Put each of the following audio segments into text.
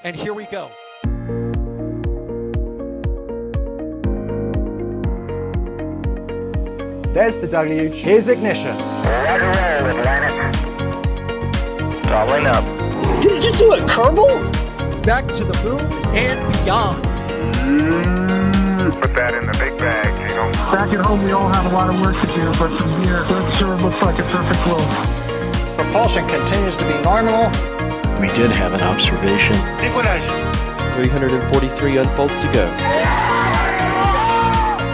And here we go. There's the W. Here's ignition. Roger, roll, Atlantic. Throttling up. Did it just do a Kerbal? Back to the moon and beyond. Put that in the big bag, you know. Back at home, we all have a lot of work to do, but from here, that sure looks like a perfect world. Propulsion continues to be normal. We did have an observation. Sequence. 343 unfolds to go.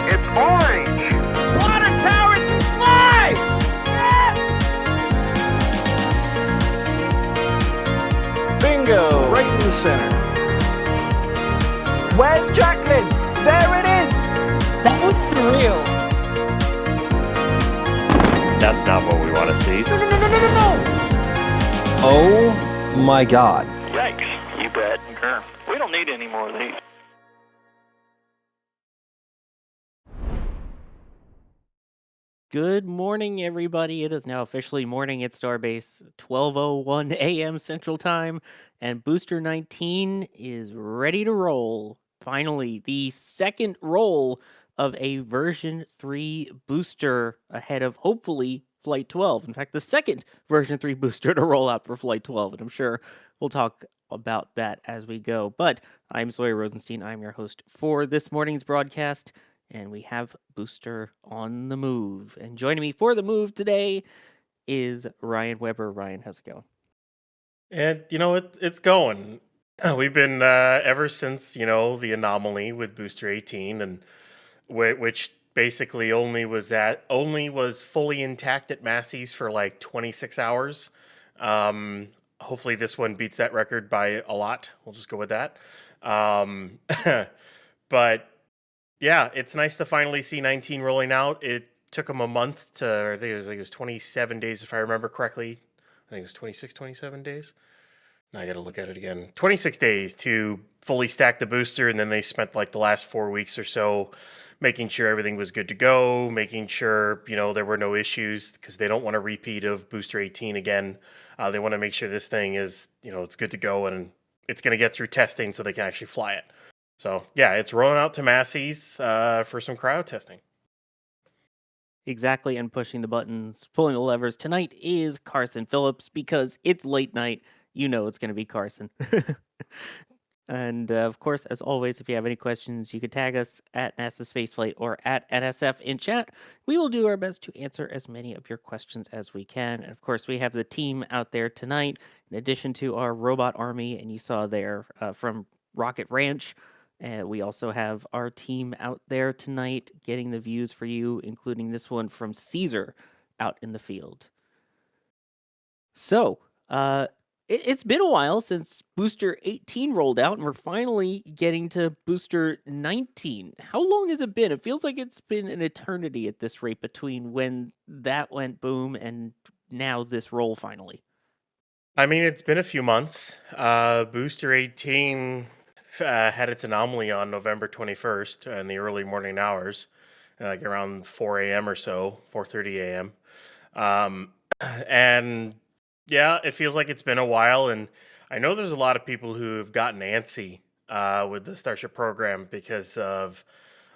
It's orange. Water towers can fly! Bingo! Right in the center. Where's Jacqueline? There it is! That was surreal. That's not what we want to see. No! Oh my God. Yikes, you bet. Sure. We don't need any more of these. Good morning, everybody. It is now officially morning at Starbase, 12:01 a.m. Central Time, and Booster 19 is ready to roll. Finally, the second roll of a version 3 booster ahead of, hopefully, Flight 12. In fact, the second version 3 booster to roll out for Flight 12, and I'm sure we'll talk about that as we go. But I'm Sawyer Rosenstein. I'm your host for this morning's broadcast. And we have Booster on the move. And joining me for the move today is Ryan Weber. Ryan, how's it going? And, it's going. We've been, ever since, the anomaly with Booster 18, and which basically only was fully intact at Massies for like 26 hours. Hopefully this one beats that record by a lot. We'll just go with that. But yeah, it's nice to finally see 19 rolling out. It took them a month to, I think it was 27 days if I remember correctly. I think it was 26, 27 days. Now I got to look at it again. 26 days to fully stack the booster, and then they spent like the last 4 weeks or so making sure everything was good to go, making sure, there were no issues, because they don't want a repeat of Booster 18 again. They want to make sure this thing is, it's good to go and it's going to get through testing so they can actually fly it. So, yeah, it's rolling out to Masseys for some cryo testing. Exactly, and pushing the buttons, pulling the levers. Tonight is Carson Phillips, because it's late night. You know it's going to be Carson. And, of course, as always, if you have any questions, you can tag us at NASASpaceflight or at NSF in chat. We will do our best to answer as many of your questions as we can. And, of course, we have the team out there tonight, in addition to our robot army, and you saw there from Rocket Ranch. We also have our team out there tonight getting the views for you, including this one from Caesar out in the field. So, it's been a while since Booster 18 rolled out, and we're finally getting to Booster 19. How long has it been? It feels like it's been an eternity at this rate between when that went boom and now this roll finally. I mean, it's been a few months. Booster 18 had its anomaly on November 21st in the early morning hours, like around 4 a.m. or so, 4:30 a.m. And yeah, it feels like it's been a while, and I know there's a lot of people who have gotten antsy with the Starship program because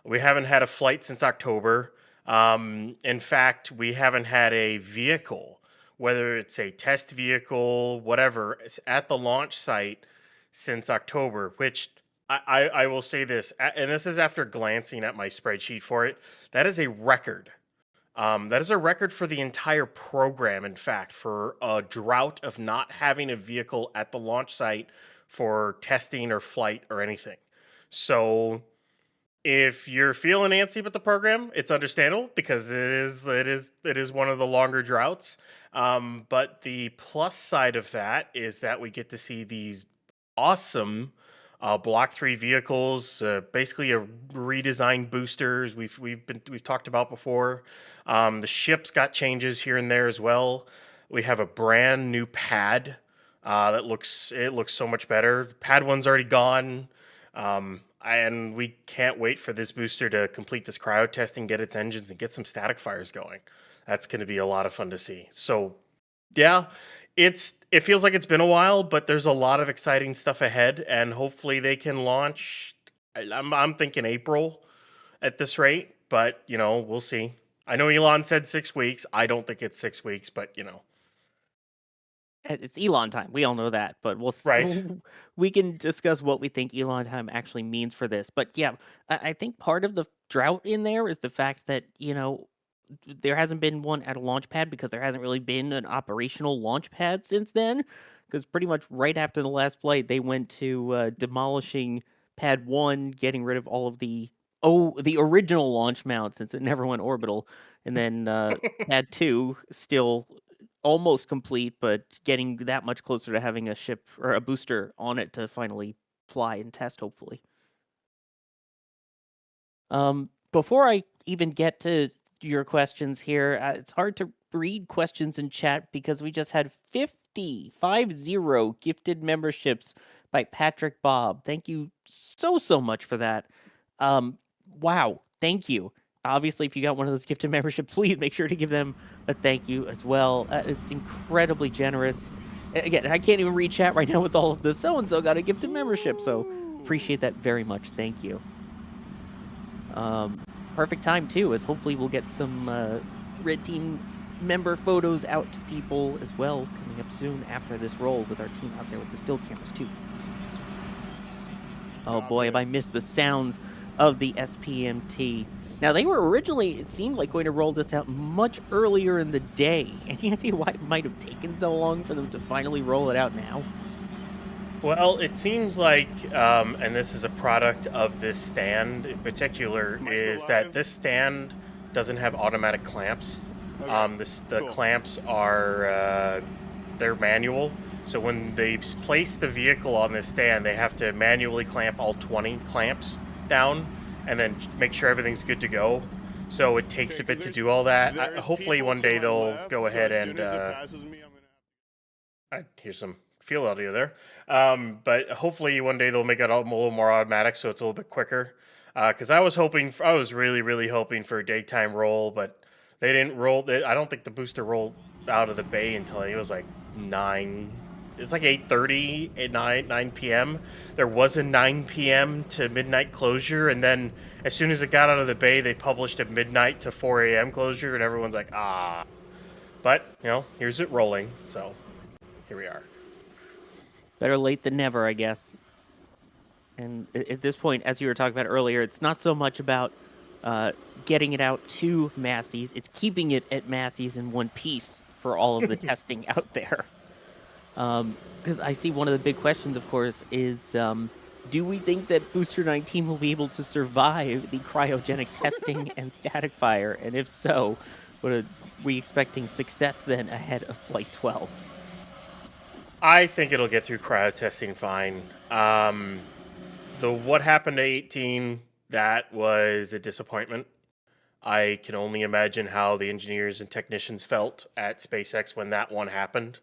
we haven't had a flight since October. In fact, we haven't had a vehicle, whether it's a test vehicle, whatever, at the launch site since October, which I will say this, and this is after glancing at my spreadsheet for it, that is a record. That is a record for the entire program, in fact, for a drought of not having a vehicle at the launch site for testing or flight or anything. So if you're feeling antsy with the program, it's understandable because it is one of the longer droughts. But the plus side of that is that we get to see these awesome Block 3 vehicles, basically a redesigned boosters we've talked about before. The ship's got changes here and there as well. We have a brand new pad that looks so much better. The pad one's already gone, and we can't wait for this booster to complete this cryo testing, get its engines, and get some static fires going. That's going to be a lot of fun to see. So, yeah. It feels like it's been a while, but there's a lot of exciting stuff ahead, and hopefully they can launch. I'm thinking April at this rate, but we'll see. I know Elon said 6 weeks. I don't think it's 6 weeks, but It's Elon time. We all know that, but Right. we can discuss what we think Elon time actually means for this. But yeah, I think part of the drought in there is the fact that there hasn't been one at a launch pad because there hasn't really been an operational launch pad since then. Because pretty much right after the last flight, they went to demolishing Pad 1, getting rid of all of the original launch mount since it never went orbital, and then Pad 2 still almost complete, but getting that much closer to having a ship or a booster on it to finally fly and test, hopefully. Before I even get to your questions here, it's hard to read questions in chat because we just had 50 gifted memberships by Patrick Bob. Thank you so much for that. Wow, thank you. Obviously, if you got one of those gifted memberships, please make sure to give them a thank you as well. That is incredibly generous. Again, I can't even read chat right now with all of the so-and-so got a gifted membership, so appreciate that very much. Thank you. Perfect time, too, as hopefully we'll get some Red Team member photos out to people as well coming up soon after this roll with our team out there with the still cameras, too. Oh boy, have I missed the sounds of the SPMT. Now, they were originally, it seemed like, going to roll this out much earlier in the day. Any idea why it might have taken so long for them to finally roll it out now? Well, it seems like, and this is a product of this stand in particular, is that this stand doesn't have automatic clamps. The clamps are, they're manual. So when they place the vehicle on this stand, they have to manually clamp all 20 clamps down and then make sure everything's good to go. So it takes a bit to do all that. Hopefully one day they'll go ahead and... I hear some field audio there. But hopefully one day they'll make it a little more automatic so it's a little bit quicker. Because I was really hoping for a daytime roll, but they didn't roll. I don't think the booster rolled out of the bay until it was like 9. It's like 8:30 at 9 p.m. There was a 9 p.m. to midnight closure, and then as soon as it got out of the bay, they published a midnight to 4 a.m. closure, and everyone's like, ah. But, here's it rolling, so here we are. Better late than never, I guess. And at this point, as you were talking about earlier, it's not so much about getting it out to Masseys. It's keeping it at Masseys in one piece for all of the testing out there. Because I see one of the big questions, of course, is do we think that Booster 19 will be able to survive the cryogenic testing and static fire? And if so, what are we expecting success then ahead of Flight 12? I think it'll get through cryo testing fine. What happened to 18, that was a disappointment. I can only imagine how the engineers and technicians felt at SpaceX when that one happened.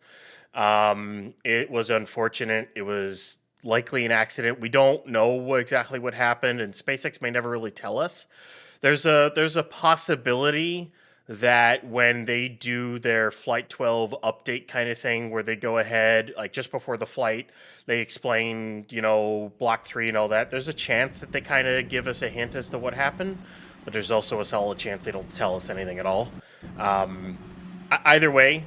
It was unfortunate. It was likely an accident. We don't know exactly what happened, and SpaceX may never really tell us. There's a possibility that when they do their Flight 12 update kind of thing, where they go ahead, like just before the flight, they explain, Block 3 and all that, there's a chance that they kind of give us a hint as to what happened, but there's also a solid chance they don't tell us anything at all. Either way,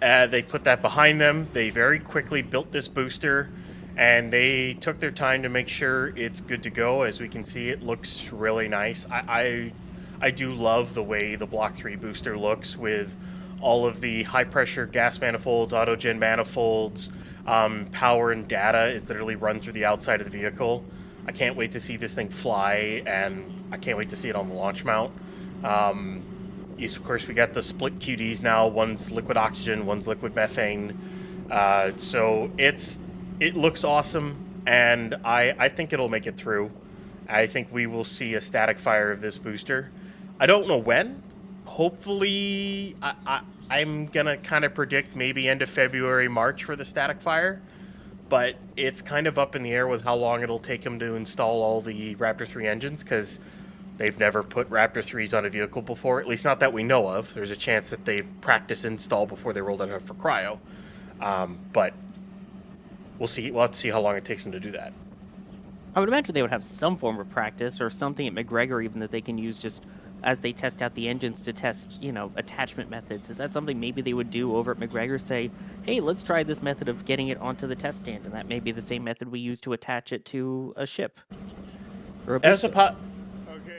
they put that behind them. They very quickly built this booster, and they took their time to make sure it's good to go. As we can see, it looks really nice. I do love the way the Block 3 booster looks with all of the high-pressure gas manifolds, autogen manifolds, power and data is literally run through the outside of the vehicle. I can't wait to see this thing fly, and I can't wait to see it on the launch mount. Of course, we got the split QDs now. One's liquid oxygen, one's liquid methane. So it looks awesome, and I think it'll make it through. I think we will see a static fire of this booster. I don't know when. Hopefully, I'm going to kind of predict maybe end of February, March for the static fire. But it's kind of up in the air with how long it'll take them to install all the Raptor 3 engines, because they've never put Raptor 3s on a vehicle before, at least not that we know of. There's a chance that they practice install before they roll that out for cryo. But we'll see. We'll have to see how long it takes them to do that. I would imagine they would have some form of practice or something at McGregor even that they can use just as they test out the engines to test, attachment methods. Is that something maybe they would do over at McGregor? Say, hey, let's try this method of getting it onto the test stand, and that may be the same method we use to attach it to a ship or a That's booster.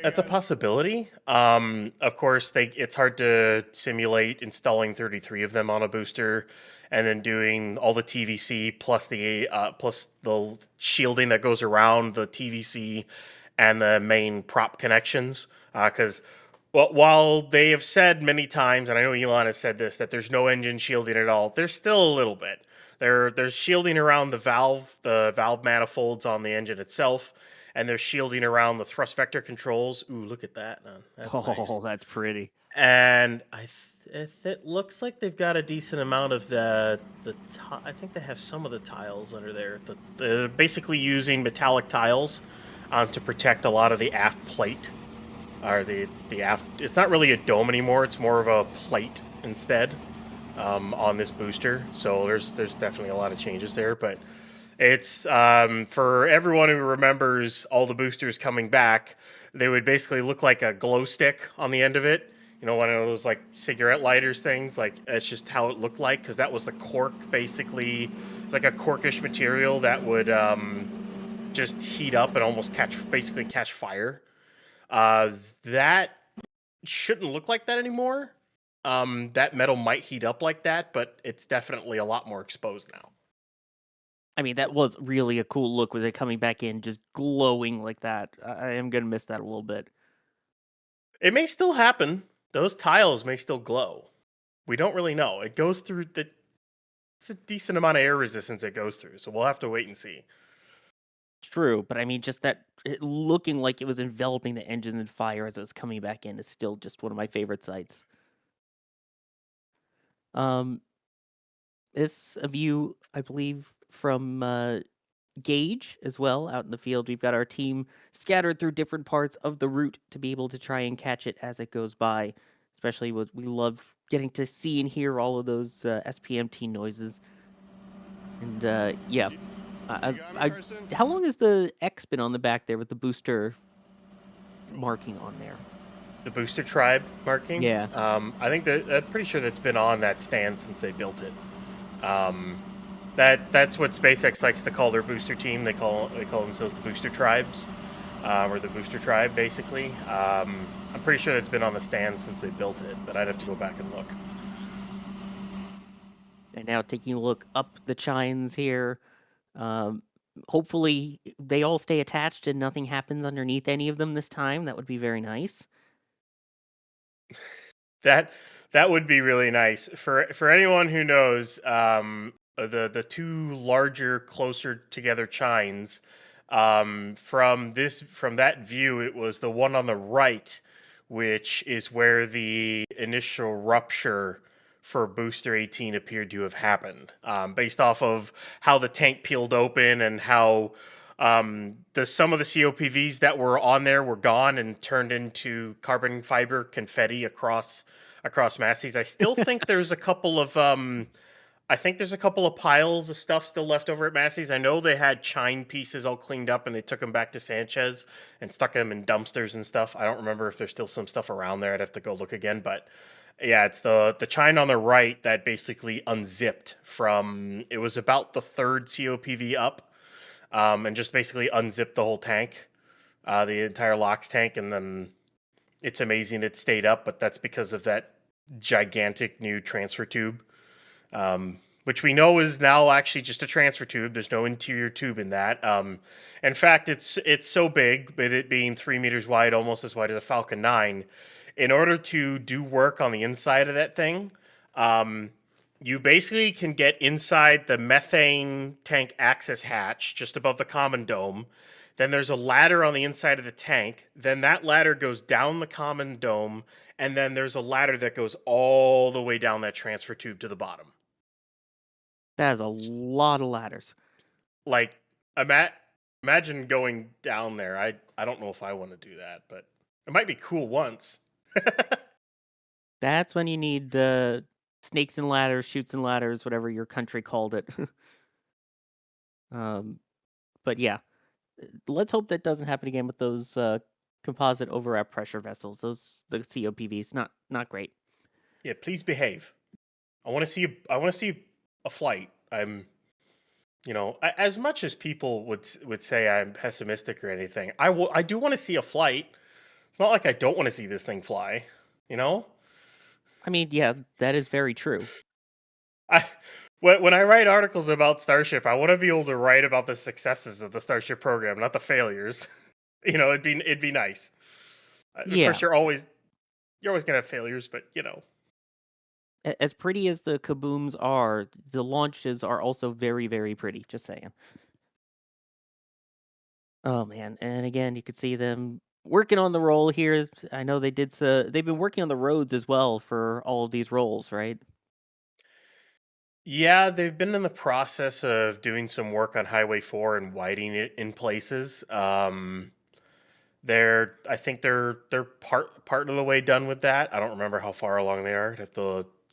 That's a possibility. Of course, it's hard to simulate installing 33 of them on a booster, and then doing all the TVC plus the shielding that goes around the TVC and the main prop connections. Because while they have said many times, and I know Elon has said this, that there's no engine shielding at all, there's still a little bit. There's shielding around the valve manifolds on the engine itself, and they're shielding around the thrust vector controls. Ooh, look at that. That's nice. That's pretty. And it looks like they've got a decent amount of I think they have some of the tiles under there. They're basically using metallic tiles to protect a lot of the aft plate. Or the aft. It's not really a dome anymore. It's more of a plate instead on this booster. So there's definitely a lot of changes there, but. It's for everyone who remembers all the boosters coming back, they would basically look like a glow stick on the end of it. One of those like cigarette lighters things. Like that's just how it looked like, because that was the cork basically. It's like a corkish material that would just heat up and almost catch fire. That shouldn't look like that anymore. That metal might heat up like that, but it's definitely a lot more exposed now. I mean, that was really a cool look with it coming back in, just glowing like that. I am going to miss that a little bit. It may still happen. Those tiles may still glow. We don't really know. It goes through it's a decent amount of air resistance it goes through, so we'll have to wait and see. True, but I mean, just that it looking like it was enveloping the engine in fire as it was coming back in is still just one of my favorite sights. This a view, I believe, from Gauge as well out in the field. We've got our team scattered through different parts of the route to be able to try and catch it as it goes by. Especially we love getting to see and hear all of those SPMT noises. And yeah, how long has the X been on the back there with the booster marking on there? The booster tribe marking? Yeah. I think I'm pretty sure that's been on that stand since they built it. That's what SpaceX likes to call their booster team. They call themselves the booster tribes, or the booster tribe, basically. I'm pretty sure that's been on the stand since they built it, but I'd have to go back and look. And now taking a look up the chines here. Hopefully they all stay attached and nothing happens underneath any of them this time. That would be very nice. That would be really nice. For anyone who knows, the two larger, closer together chines, from that view, it was the one on the right, which is where the initial rupture for Booster 18 appeared to have happened, based off of how the tank peeled open and how some of the COPVs that were on there were gone and turned into carbon fiber confetti across Masseys. I still think there's a couple of piles of stuff still left over at Masseys. I know they had chine pieces all cleaned up and they took them back to Sanchez and stuck them in dumpsters and stuff. I don't remember if there's still some stuff around there. I'd have to go look again, but yeah, it's the chine on the right that basically unzipped from, it was about the third COPV up, and just basically unzipped the whole tank, the entire LOX tank, and then it's amazing it stayed up, but that's because of that gigantic new transfer tube, which we know is now actually just a transfer tube. There's no interior tube in that. In fact, it's so big, with it being 3 meters wide, almost as wide as a Falcon 9, in order to do work on the inside of that thing, you basically can get inside the methane tank access hatch just above the common dome. Then there's a ladder on the inside of the tank. Then that ladder goes down the common dome. And then there's a ladder that goes all the way down that transfer tube to the bottom. That is a lot of ladders. Like, imagine going down there. I don't know if I want to do that, but it might be cool once. That's when you need snakes and ladders, shoots and ladders, whatever your country called it. But yeah, let's hope that doesn't happen again with those composite overwrap pressure vessels. The COPVs, not great. Yeah, please behave. I want to see. I want to see a flight. As much as people would say I'm pessimistic or anything, I do want to see a flight. It's not like I don't want to see this thing fly. You know, I mean, yeah, that is very true. I when I write articles about Starship, I want to be able to write about the successes of the Starship program, not the failures. It'd be nice. Of Yeah. course, you're always gonna have failures, but As pretty as the kabooms are, the launches are also very, very pretty. Just saying. Oh man, and again, you could see them working on the roll here. I know they've been working on the roads as well for all of these rolls, right? yeah, they've been in the process of doing some work on Highway 4 and widening it in places. I think they're part of the way done with that. I don't remember how far along they are. I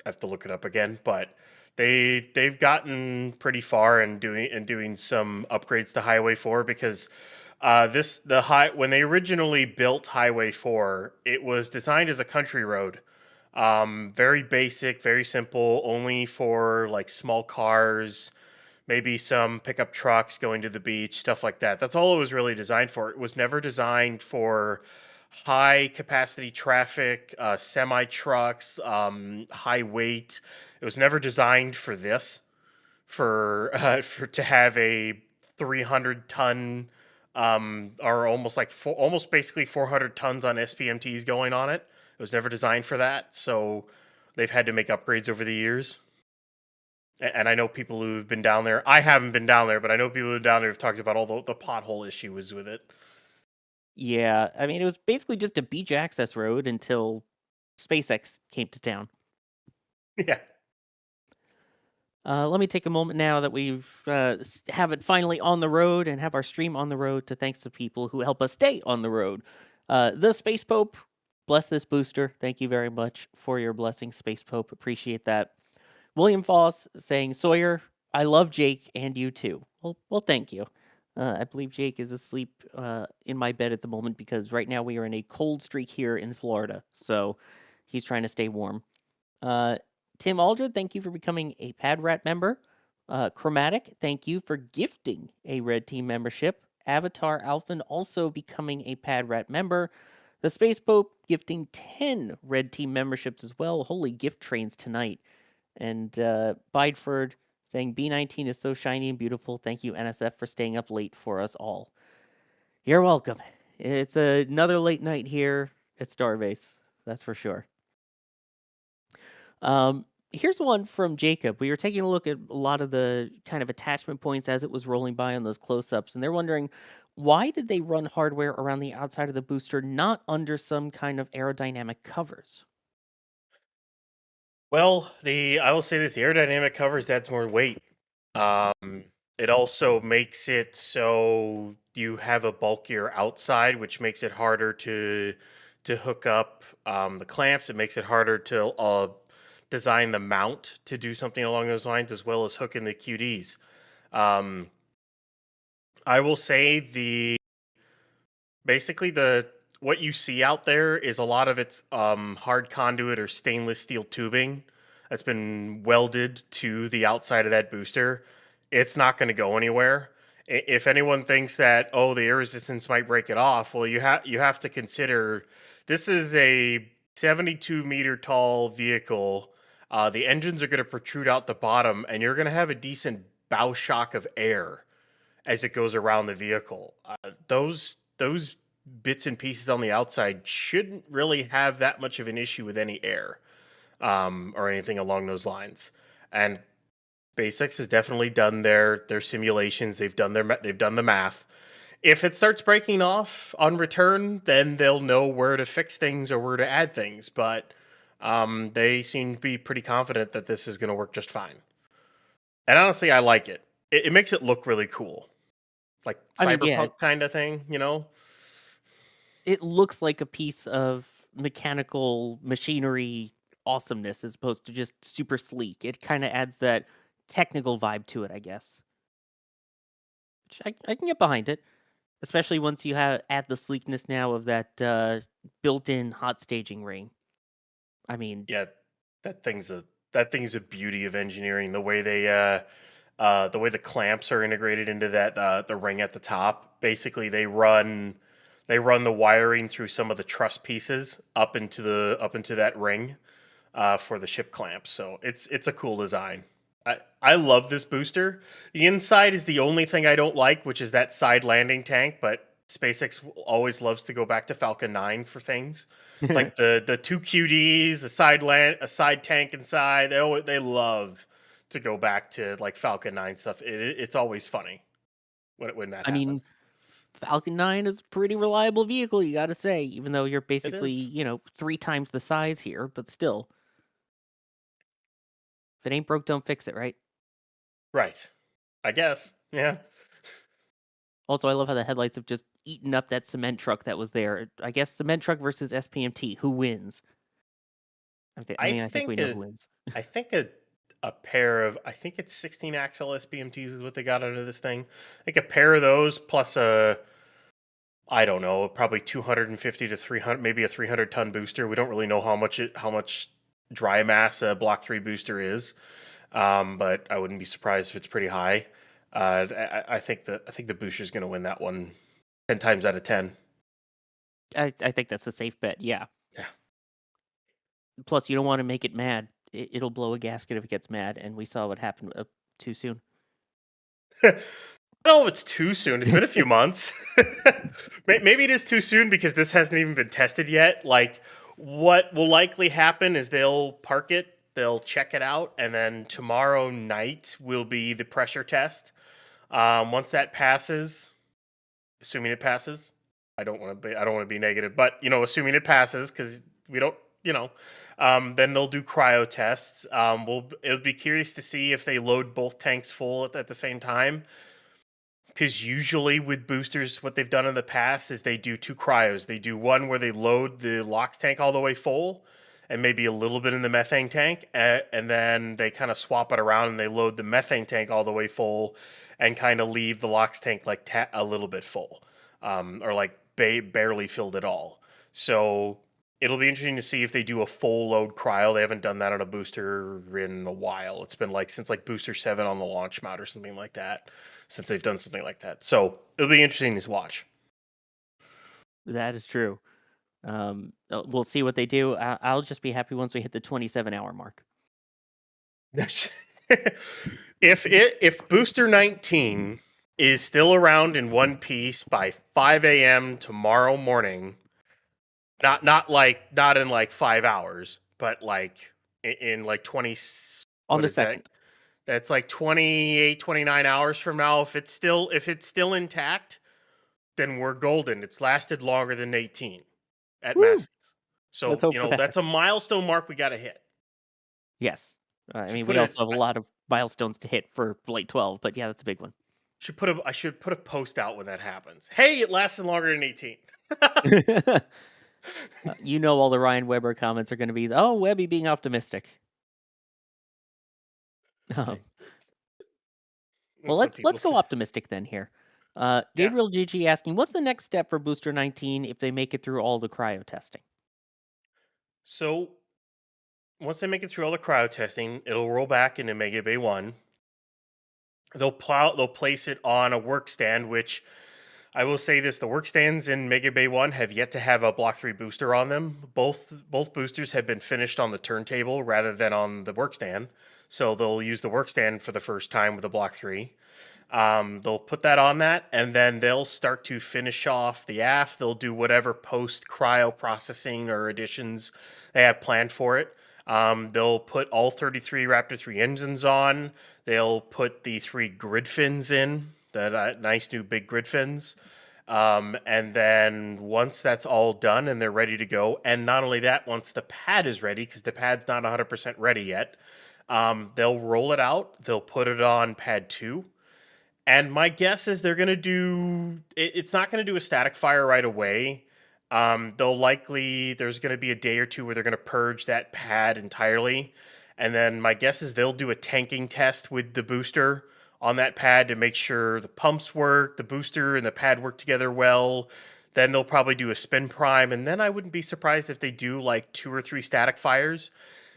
have to look it up again, but they've gotten pretty far in doing some upgrades to Highway 4 because when they originally built Highway 4, it was designed as a country road. Very basic, very simple, only for like small cars, maybe some pickup trucks going to the beach, stuff like that. That's all it was really designed for. It was never designed for high capacity traffic, semi trucks, high weight. It was never designed for this, for to have a 300-ton, or almost basically 400 tons on SPMTs going on it. It was never designed for that, so they've had to make upgrades over the years. And I know people who've been down there. I haven't been down there, but I know people who've down there have talked about all the pothole issues with it. Yeah, I mean, it was basically just a beach access road until SpaceX came to town. Yeah. Let me take a moment now that we've have it finally on the road and have our stream on the road to thanks to people who help us stay on the road. The Space Pope, bless this booster. Thank you very much for your blessing, Space Pope. Appreciate that. William Foss saying, Sawyer, I love Jake and you too. Well, thank you. I believe Jake is asleep in my bed at the moment because right now we are in a cold streak here in Florida. So he's trying to stay warm. Tim Aldred, thank you for becoming a Pad Rat member. Chromatic, thank you for gifting a Red Team membership. Avatar Alphan also becoming a Pad Rat member. The Space Pope gifting 10 Red Team memberships as well. Holy gift trains tonight. And Bideford saying B19 is so shiny and beautiful. Thank you, NSF, for staying up late for us all. You're welcome. It's another late night here at Starbase. That's for sure. Here's one from Jacob. We were taking a look at a lot of the kind of attachment points as it was rolling by on those close-ups, and they're wondering, why did they run hardware around the outside of the booster, not under some kind of aerodynamic covers? Well, I will say this: the aerodynamic covers adds more weight. It also makes it so you have a bulkier outside, which makes it harder to hook up the clamps. It makes it harder to design the mount to do something along those lines, as well as hooking the QDs. I will say basically what you see out there is a lot of it's hard conduit or stainless steel tubing that's been welded to the outside of that booster. It's not going to go anywhere. If anyone thinks that, oh, the air resistance might break it off, well, you have to consider this is a 72-meter tall vehicle. The engines are going to protrude out the bottom, and you're going to have a decent bow shock of air as it goes around the vehicle. Those bits and pieces on the outside shouldn't really have that much of an issue with any air or anything along those lines. And SpaceX has definitely done their simulations. They've done the math. If it starts breaking off on return, then they'll know where to fix things or where to add things. But they seem to be pretty confident that this is going to work just fine. And honestly, I like it. It makes it look really cool, like cyberpunk kind of thing, you know? It looks like a piece of mechanical machinery awesomeness as opposed to just super sleek. It kind of adds that technical vibe to it, I guess. Which I can get behind it, especially once you add the sleekness now of that built-in hot staging ring. I mean, Yeah, that thing's a beauty of engineering. The way the way the clamps are integrated into that the ring at the top. Basically, they run the wiring through some of the truss pieces up into that ring for the ship clamps. So it's a cool design. I love this booster. The inside is the only thing I don't like, which is that side landing tank. But SpaceX always loves to go back to Falcon 9 for things like the two QDs, a side tank inside. They love to go back to like Falcon 9 stuff. It's always funny when that I mean, happens. Falcon 9 is a pretty reliable vehicle, you got to say, even though you're It basically, is. 3 times the size here, but still. If it ain't broke, don't fix it, right? Right. I guess. Yeah. Also, I love how the headlights have just eaten up that cement truck that was there. I guess cement truck versus SPMT. Who wins? I think we know who wins. I think a pair of I think it's 16 axle SBMTs is what they got out of this thing. I think a pair of those plus I don't know, probably 250 to 300, maybe a 300-ton booster. We don't really know how much dry mass a Block 3 booster is, but I wouldn't be surprised if it's pretty high. I think the booster is going to win that one 10 times out of 10. I think that's a safe bet, yeah. Yeah. Plus, you don't want to make it mad. It'll blow a gasket if it gets mad, and we saw what happened too soon. I don't know if it's too soon. It's been a few months. Maybe it is too soon because this hasn't even been tested yet. Like, what will likely happen is they'll park it, they'll check it out, and then tomorrow night will be the pressure test. Once that passes, assuming it passes, I don't want to be negative, but assuming it passes because we don't, then they'll do cryo tests. It'll be curious to see if they load both tanks full at the same time. Because usually with boosters, what they've done in the past is they do 2 cryos. They do one where they load the LOX tank all the way full and maybe a little bit in the methane tank. And then they kind of swap it around and they load the methane tank all the way full and kind of leave the LOX tank like a little bit full or like barely filled at all. So it'll be interesting to see if they do a full load cryo. They haven't done that on a booster in a while. It's been since booster 7 on the launch mount or something like that. Since they've done something like that. So it'll be interesting to watch. That is true. We'll see what they do. I'll just be happy once we hit the 27-hour mark. If Booster 19 is still around in one piece by 5 a.m. tomorrow morning, not in 5 hours, but in 20 on the second. That's 28, 29 hours from now. If it's still intact, then we're golden. It's lasted longer than 18 at Masseys. So, Let's hope for that. that's a milestone mark we got to hit. Yes. We also have a lot of milestones to hit for Flight 12, but yeah, that's a big one. I should put a post out when that happens. Hey, it lasted longer than 18. All the Ryan Weber comments are going to be, oh, Webby being optimistic. Well, let's go optimistic then here. Gabriel GG asking, what's the next step for Booster 19 if they make it through all the cryo testing? So once they make it through all the cryo testing, it'll roll back into Mega Bay 1. They'll place it on a work stand, which I will say this, the work stands in Mega Bay 1 have yet to have a Block 3 booster on them. Both boosters have been finished on the turntable rather than on the work stand. So they'll use the work stand for the first time with the Block 3. They'll put that on that, and then they'll start to finish off the aft. They'll do whatever post-cryo processing or additions they have planned for it. They'll put all 33 Raptor 3 engines on. They'll put the 3 grid fins in, the nice new big grid fins. And then once that's all done and they're ready to go, and not only that, once the pad is ready, because the pad's not 100% ready yet, they'll roll it out. They'll put it on pad 2. And my guess is they're going to do... It's not going to do a static fire right away. There's going to be a day or two where they're going to purge that pad entirely. And then my guess is they'll do a tanking test with the booster on that pad to make sure the pumps work, the booster and the pad work together well. Then they'll probably do a spin prime. And then I wouldn't be surprised if they do like 2 or 3 static fires.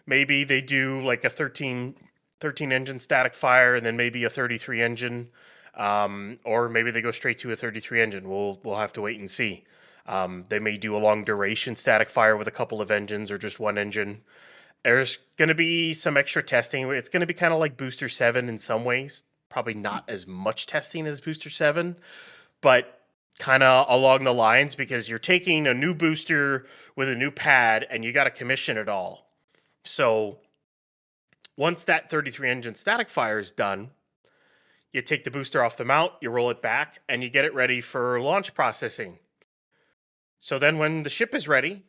Maybe they do like a 13 engine static fire and then maybe a 33 engine. Or maybe they go straight to a 33 engine. We'll have to wait and see. They may do a long duration static fire with a couple of engines or just one engine. There's going to be some extra testing. It's going to be kind of like Booster 7 in some ways. Probably not as much testing as Booster 7, but kind of along the lines because you're taking a new booster with a new pad and you got to commission it all. So once that 33 engine static fire is done, you take the booster off the mount, you roll it back, and you get it ready for launch processing. So then when the ship is ready,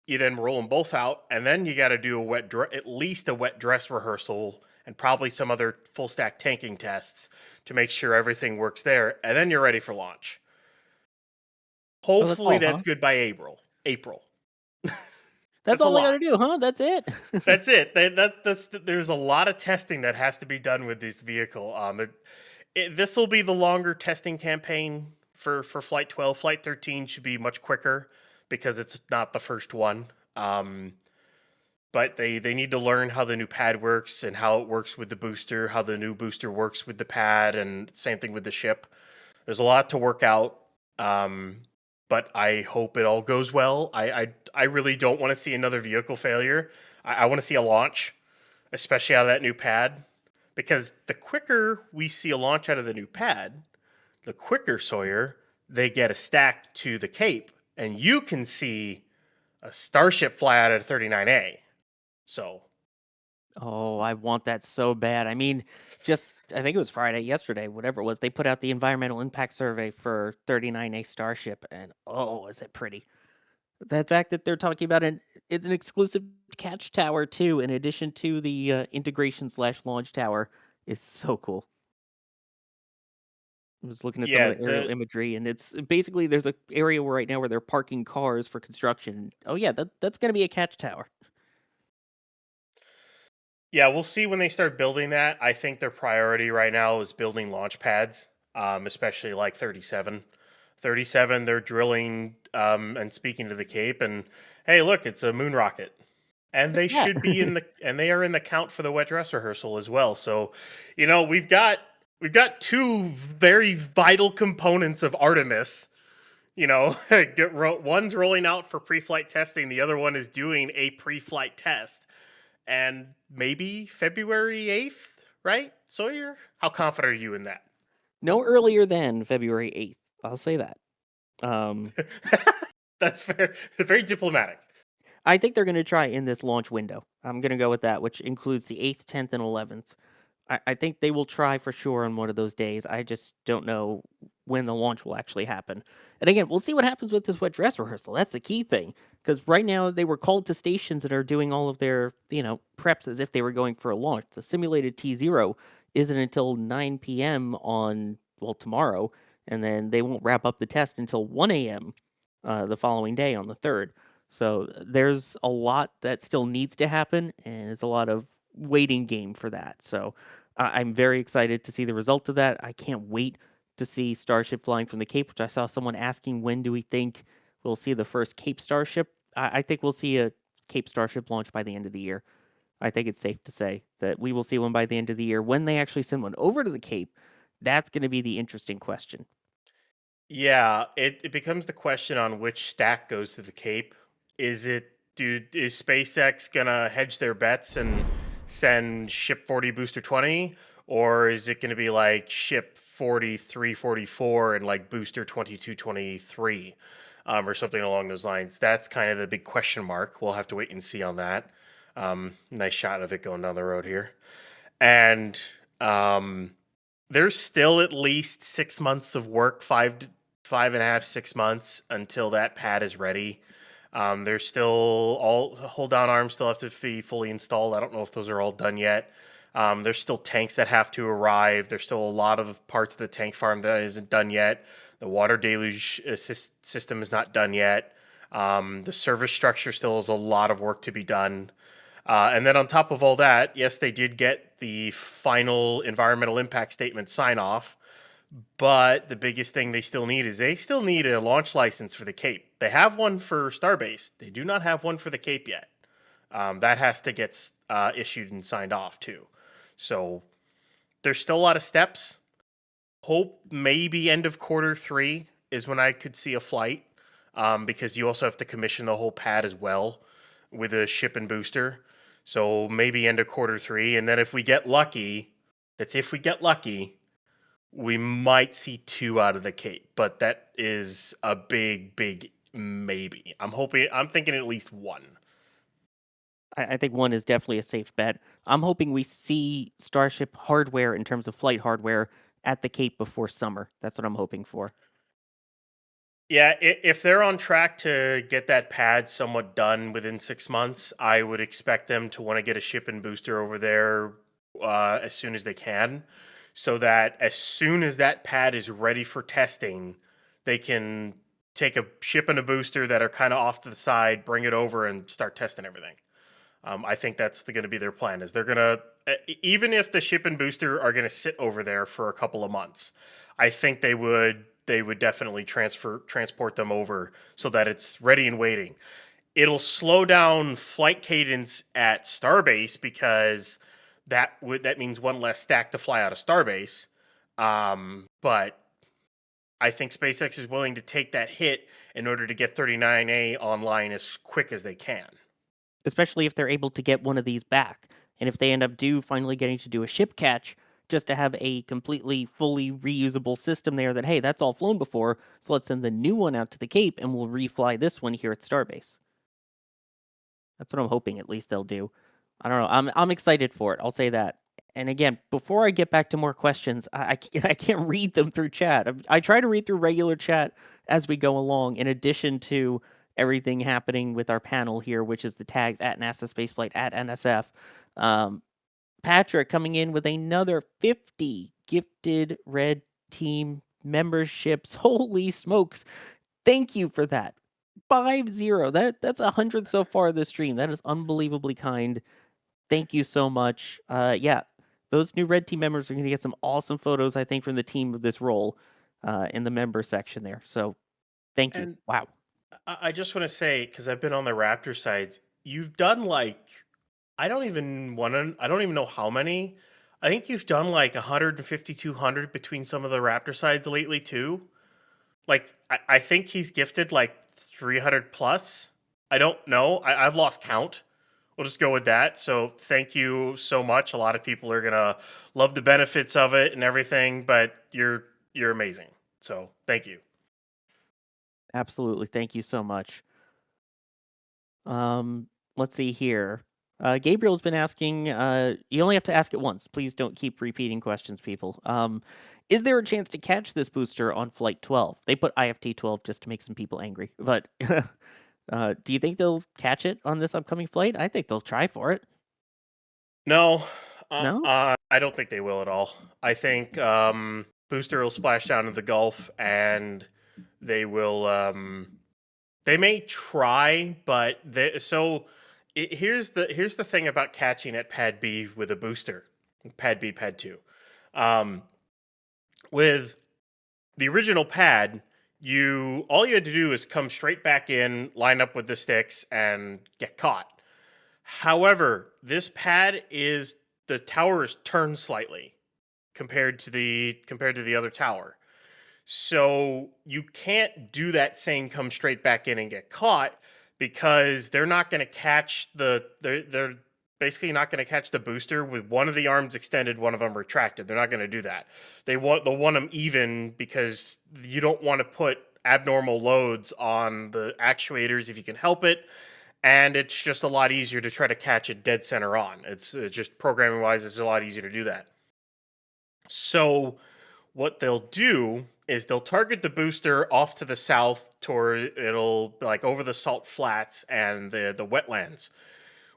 you then roll them both out, and then you got to do at least a wet dress rehearsal and probably some other full stack tanking tests to make sure everything works there, and then you're ready for launch. Hopefully that's good by April. That's all they got to do, huh? That's it. That's it. There's a lot of testing that has to be done with this vehicle. This will be the longer testing campaign for Flight 12. Flight 13 should be much quicker because it's not the first one. But they need to learn how the new pad works and how it works with the booster, how the new booster works with the pad, and same thing with the ship. There's a lot to work out, but I hope it all goes well. I really don't want to see another vehicle failure. I want to see a launch, especially out of that new pad, because the quicker we see a launch out of the new pad, the quicker, Sawyer, they get a stack to the Cape, and you can see a Starship fly out of 39A. So, oh, I want that so bad. I mean, I think it was yesterday, whatever it was, they put out the environmental impact survey for 39A Starship, and oh, is it pretty. The fact that they're talking about it's an exclusive catch tower too, in addition to the integration/launch tower, is so cool. I was looking at some of the aerial imagery, and it's basically there's an area right now where they're parking cars for construction. Oh yeah, that's going to be a catch tower. Yeah, we'll see when they start building that. I think their priority right now is building launch pads, especially like 37. 37, they're drilling and speaking to the Cape, and hey, look, it's a moon rocket. And they should be and they are in the count for the wet dress rehearsal as well. So, we've got 2 very vital components of Artemis. One's rolling out for pre-flight testing, the other one is doing a pre-flight test. And maybe February 8th, right, Sawyer? How confident are you in that? No earlier than February 8th. I'll say that. That's fair. Very diplomatic. I think they're going to try in this launch window. I'm going to go with that, which includes the 8th, 10th, and 11th. I think they will try for sure on one of those days. I just don't know when the launch will actually happen. And again, we'll see what happens with this wet dress rehearsal. That's the key thing. Because right now they were called to stations that are doing all of their, preps as if they were going for a launch. The simulated T0 isn't until 9 p.m. on, tomorrow. And then they won't wrap up the test until 1 a.m. The following day on the 3rd. So there's a lot that still needs to happen, and it's a lot of waiting game for that. So I'm very excited to see the result of that. I can't wait to see Starship flying from the Cape, which I saw someone asking, when do we think we'll see the first Cape Starship? I think we'll see a Cape Starship launch by the end of the year. I think it's safe to say that we will see one by the end of the year. When they actually send one over to the Cape, that's going to be the interesting question. Yeah, it becomes the question on which stack goes to the Cape. Is SpaceX going to hedge their bets and send Ship 40 Booster 20? Or is it going to be like Ship 43, 44 and like Booster 22, 23? Or something along those lines. That's kind of the big question mark. We'll have to wait and see on that. Nice shot of it going down the road here. And there's still at least 6 months of work, 5.5, 6 months until that pad is ready. There's still all hold down arms still have to be fully installed. I don't know if those are all done yet. There's still tanks that have to arrive. There's still a lot of parts of the tank farm that isn't done yet. The water deluge system is not done yet. The service structure still has a lot of work to be done. And then on top of all that, yes, they did get the final environmental impact statement sign off. But the biggest thing they still need is they still need a launch license for the Cape. They have one for Starbase. They do not have one for the Cape yet. That has to get issued and signed off too. So there's still a lot of steps. Hope maybe end of Q3 is when I could see a flight, because you also have to commission the whole pad as well with a ship and booster. So maybe end of Q3, and then if we get lucky, we might see 2 out of the Cape, but that is a big maybe. I'm thinking at least 1. I think 1 is definitely a safe bet. I'm hoping we see Starship hardware in terms of flight hardware at the Cape before summer. That's what I'm hoping for. Yeah, if they're on track to get that pad somewhat done within 6 months, I would expect them to want to get a ship and booster over there as soon as they can, so that as soon as that pad is ready for testing, they can take a ship and a booster that are kind of off to the side, bring it over, and start testing everything. I think that's going to be their plan. Is they're going to, even if the ship and booster are going to sit over there for a couple of months, I think they would definitely transport them over so that it's ready and waiting. It'll slow down flight cadence at Starbase because that means one less stack to fly out of Starbase. But I think SpaceX is willing to take that hit in order to get 39A online as quick as they can. Especially if they're able to get one of these back. And if they end up finally getting to do a ship catch, just to have a completely, fully reusable system there that, hey, that's all flown before, so let's send the new one out to the Cape and we'll refly this one here at Starbase. That's what I'm hoping at least they'll do. I don't know. I'm excited for it. I'll say that. And again, before I get back to more questions, I can't read them through chat. I try to read through regular chat as we go along, in addition to everything happening with our panel here, which is the tags at NASASpaceflight, at NSF. Patrick coming in with another 50 gifted red team memberships. Holy smokes. Thank you for that. 50. That's 100 so far this stream. That is unbelievably kind. Thank you so much. Yeah, those new red team members are going to get some awesome photos, I think, from the team of this role in the member section there. So thank you. Wow. I just want to say, because I've been on the Raptor sides, you've done like, I don't even know how many. I think you've done like 150, 200 between some of the Raptor sides lately too. Like, I think he's gifted like 300 plus. I don't know. I've lost count. We'll just go with that. So thank you so much. A lot of people are going to love the benefits of it and everything, but you're amazing. So thank you. Absolutely. Thank you so much. Let's see here. Gabriel's been asking, you only have to ask it once. Please don't keep repeating questions, people. Is there a chance to catch this booster on Flight 12? They put IFT 12 just to make some people angry. But do you think they'll catch it on this upcoming flight? I think they'll try for it. No. No? I don't think they will at all. I think booster will splash down in the Gulf, and they will... they may try, but here's the thing about catching at Pad B with a booster, Pad B, Pad 2. With the original pad, all you had to do is come straight back in, line up with the sticks, and get caught. However, this pad the tower is turned slightly compared to the other tower. So you can't do that same come straight back in and get caught, because they're not going to catch they're basically not going to catch the booster with one of the arms extended, one of them retracted. They're not going to do that. They'll want them even, because you don't want to put abnormal loads on the actuators if you can help it. And it's just a lot easier to try to catch it dead center on. It's just programming wise, it's a lot easier to do that. So what they'll do is they'll target the booster off to the south toward, it'll like over the salt flats and the wetlands.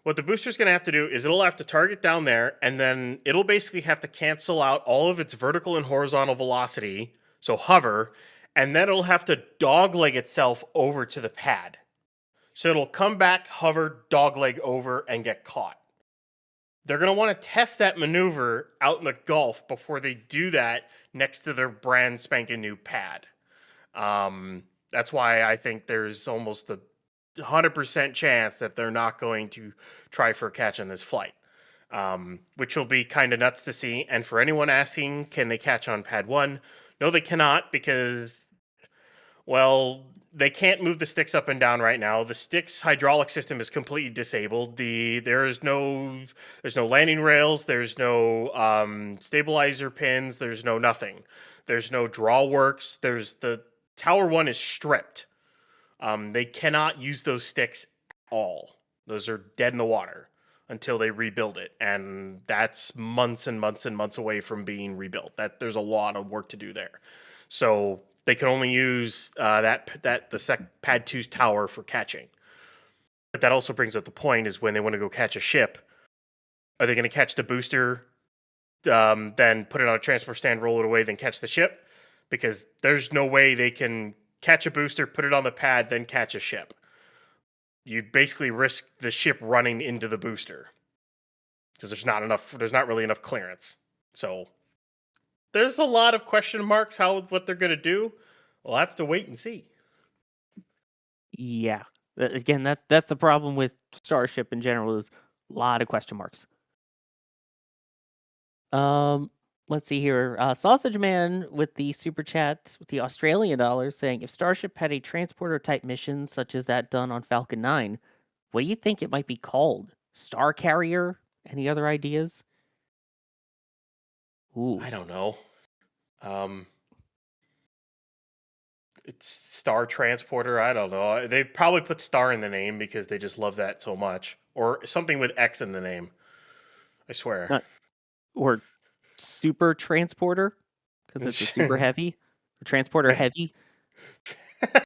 What the booster's going to have to do is it'll have to target down there, and then it'll basically have to cancel out all of its vertical and horizontal velocity, so hover, and then it'll have to dogleg itself over to the pad. So it'll come back, hover, dogleg over, and get caught. They're going to want to test that maneuver out in the Gulf before they do that next to their brand spanking new pad. That's why I think there's almost a 100% chance that they're not going to try for a catch on this flight, which will be kind of nuts to see. And for anyone asking, can they catch on pad 1? No, they cannot, because, well, they can't move the sticks up and down right now. The stick's hydraulic system is completely disabled. There's no landing rails. There's no stabilizer pins. There's no nothing. There's no draw works. The Tower 1 is stripped. They cannot use those sticks at all. Those are dead in the water until they rebuild it, and that's months and months and months away from being rebuilt. There's a lot of work to do there. So they can only use the pad 2 tower for catching. But that also brings up the point: is when they want to go catch a ship, are they going to catch the booster, then put it on a transport stand, roll it away, then catch the ship? Because there's no way they can catch a booster, put it on the pad, then catch a ship. You'd basically risk the ship running into the booster because there's not really enough clearance. So there's a lot of question marks what they're going to do. We'll have to wait and see. Yeah. Again, that's the problem with Starship in general, is a lot of question marks. Let's see here. Sausage Man with the super chat with the Australian dollars saying, if Starship had a transporter type mission such as that done on Falcon 9, what do you think it might be called? Star Carrier? Any other ideas? Ooh. I don't know. It's Star Transporter. I don't know. They probably put Star in the name because they just love that so much, or something with X in the name. I swear. Or Super Transporter, because it's a super heavy. Or Transporter Heavy. I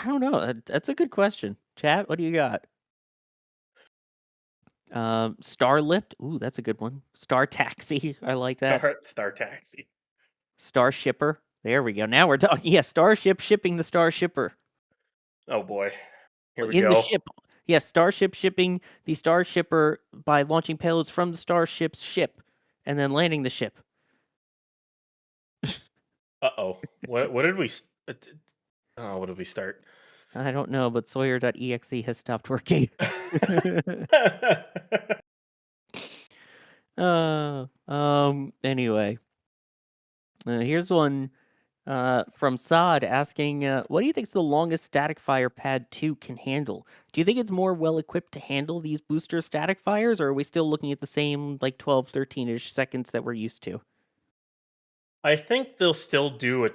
don't know. That's a good question. Chat, what do you got? Starlift. Ooh, that's a good one. Star Taxi. I like that. Star Taxi. Starshipper. There we go. Now we're talking. Yeah, Starship shipping the Starshipper. Oh boy. Here we in go. The ship. Yes, Starship shipping the Starshipper by launching payloads from the Starship's ship and then landing the ship. Uh-oh. What did we what did we start? I don't know, but Sawyer.exe has stopped working. Anyway. Here's one from Saad asking, what do you think is the longest static fire Pad 2 can handle? Do you think it's more well equipped to handle these booster static fires, or are we still looking at the same 12, 13-ish seconds that we're used to? I think they'll still do a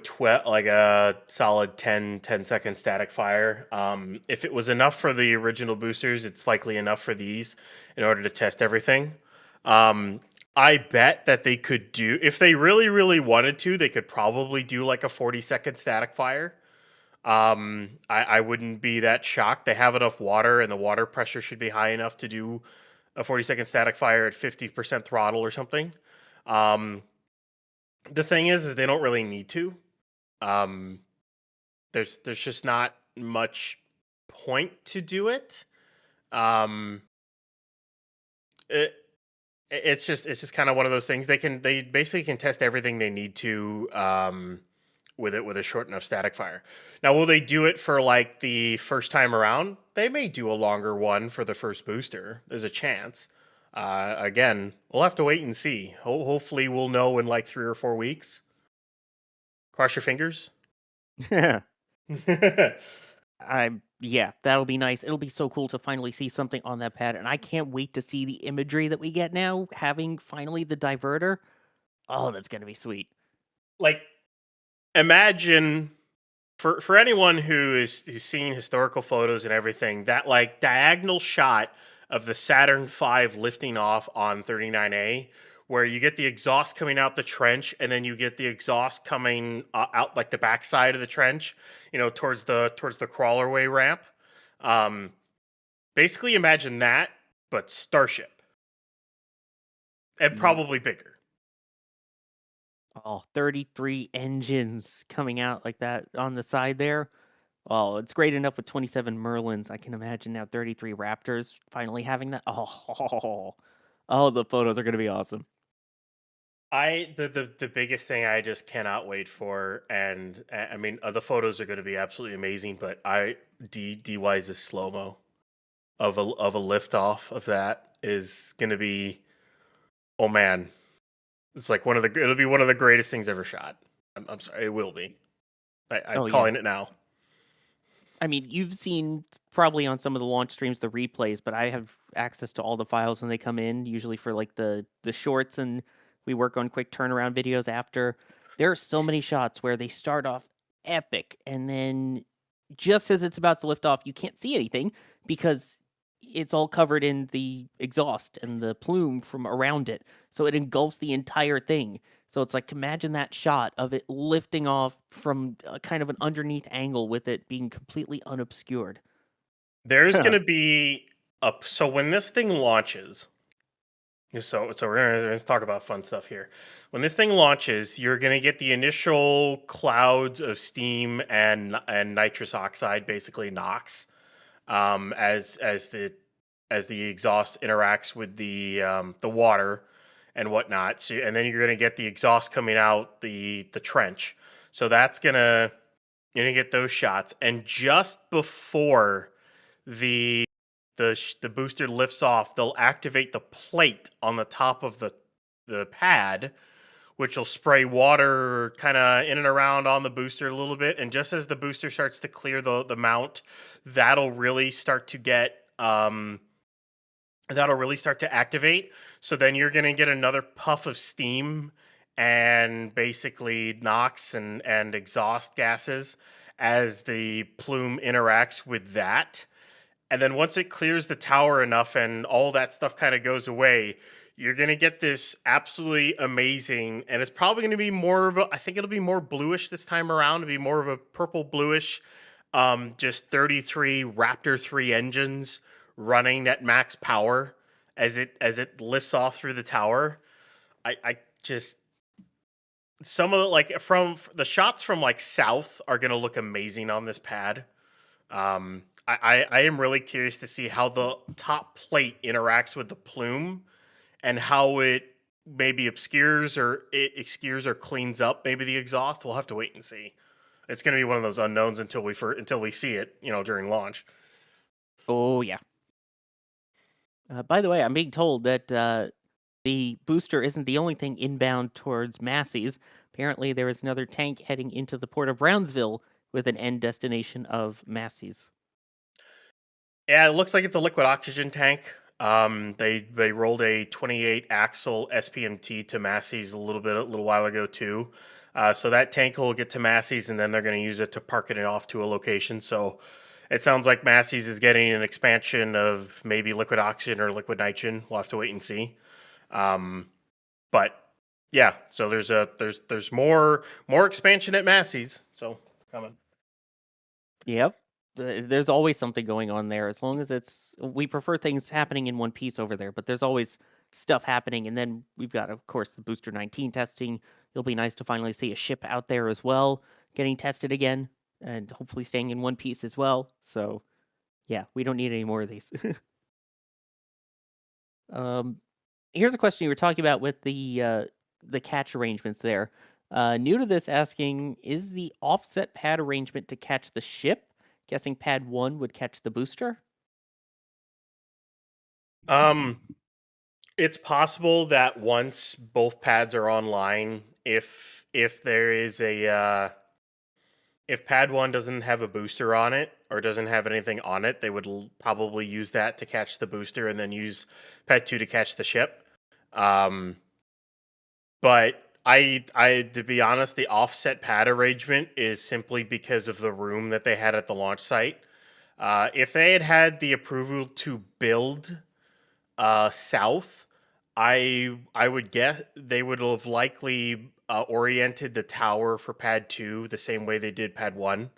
solid 10-second static fire. If it was enough for the original boosters, it's likely enough for these in order to test everything. I bet that they could do, if they really, really wanted to, they could probably do like a 40-second static fire. I wouldn't be that shocked. They have enough water, and the water pressure should be high enough to do a 40-second static fire at 50% throttle or something. The thing is they don't really need to. There's just not much point to do it. It's just kind of one of those things. They basically can test everything they need to with a short enough static fire. Now, will they do it for like the first time around? They may do a longer one for the first booster. There's a chance. Again, we'll have to wait and see. Hopefully, we'll know in like 3 or 4 weeks. Cross your fingers. Yeah, that'll be nice. It'll be so cool to finally see something on that pad, and I can't wait to see the imagery that we get now, having finally the diverter. Oh, that's gonna be sweet. Like, imagine for anyone who's seen historical photos and everything, that like diagonal shot of the Saturn V lifting off on 39A, where you get the exhaust coming out the trench, and then you get the exhaust coming out like the backside of the trench, towards the crawlerway ramp. Basically, imagine that, but Starship, and probably bigger. Oh, 33 engines coming out like that on the side there. Oh, it's great enough with 27 Merlins. I can imagine now 33 Raptors finally having that. Oh, the photos are going to be awesome. The biggest thing I just cannot wait for, and I mean the photos are going to be absolutely amazing. But DY's slow mo of a liftoff of that is going to be, oh man, it's like it'll be one of the greatest things ever shot. I'm sorry, it will be. I'm Oh, yeah. calling it now. I mean, you've seen probably on some of the launch streams the replays, but I have access to all the files when they come in, usually for like the shorts, and we work on quick turnaround videos after. There are so many shots where they start off epic, and then just as it's about to lift off, you can't see anything because it's all covered in the exhaust and the plume from around it. So it engulfs the entire thing. So it's like, imagine that shot of it lifting off from kind of an underneath angle with it being completely unobscured. There's going to be so when this thing launches. So we're gonna talk about fun stuff here. When this thing launches, you're gonna get the initial clouds of steam and nitrous oxide, basically NOx, as the exhaust interacts with the water and whatnot. So, and then you're gonna get the exhaust coming out the trench. So you're gonna get those shots. And just before the the booster lifts off, they'll activate the plate on the top of the pad, which will spray water kind of in and around on the booster a little bit. And just as the booster starts to clear the mount, that'll really start to get that'll really start to activate. So then you're going to get another puff of steam and basically NOx and exhaust gases as the plume interacts with that. And then once it clears the tower enough and all that stuff kind of goes away, you're going to get this absolutely amazing, and it's probably going to be I think it'll be more bluish this time around. It'll be more of a purple bluish, just 33 Raptor 3 engines running at max power as it lifts off through the tower. I just, some of the, like from the shots from like south are going to look amazing on this pad. I am really curious to see how the top plate interacts with the plume and how it maybe obscures or cleans up maybe the exhaust. We'll have to wait and see. It's going to be one of those unknowns until we see it, during launch. Oh, yeah. By the way, I'm being told that the booster isn't the only thing inbound towards Masseys. Apparently, there is another tank heading into the port of Brownsville with an end destination of Masseys. Yeah, it looks like it's a liquid oxygen tank. They rolled a 28 axle SPMT to Masseys a little while ago too. So that tank will get to Masseys, and then they're going to use it to park it off to a location. So it sounds like Masseys is getting an expansion of maybe liquid oxygen or liquid nitrogen. We'll have to wait and see. But yeah, so there's more expansion at Masseys. So coming. Yep. There's always something going on there. As long as we prefer things happening in one piece over there, but there's always stuff happening. And then we've got, of course, the Booster 19 testing. It'll be nice to finally see a ship out there as well, getting tested again, and hopefully staying in one piece as well. So, yeah, we don't need any more of these. Here's a question you were talking about with the catch arrangements there. New to this, asking, is the offset pad arrangement to catch the ship? Guessing pad 1 would catch the booster? It's possible that once both pads are online, if there is if pad 1 doesn't have a booster on it or doesn't have anything on it, they would probably use that to catch the booster and then use pad 2 to catch the ship. But I to be honest, the offset pad arrangement is simply because of the room that they had at the launch site. If they had the approval to build south, I would guess they would have likely oriented the tower for pad 2 the same way they did pad 1.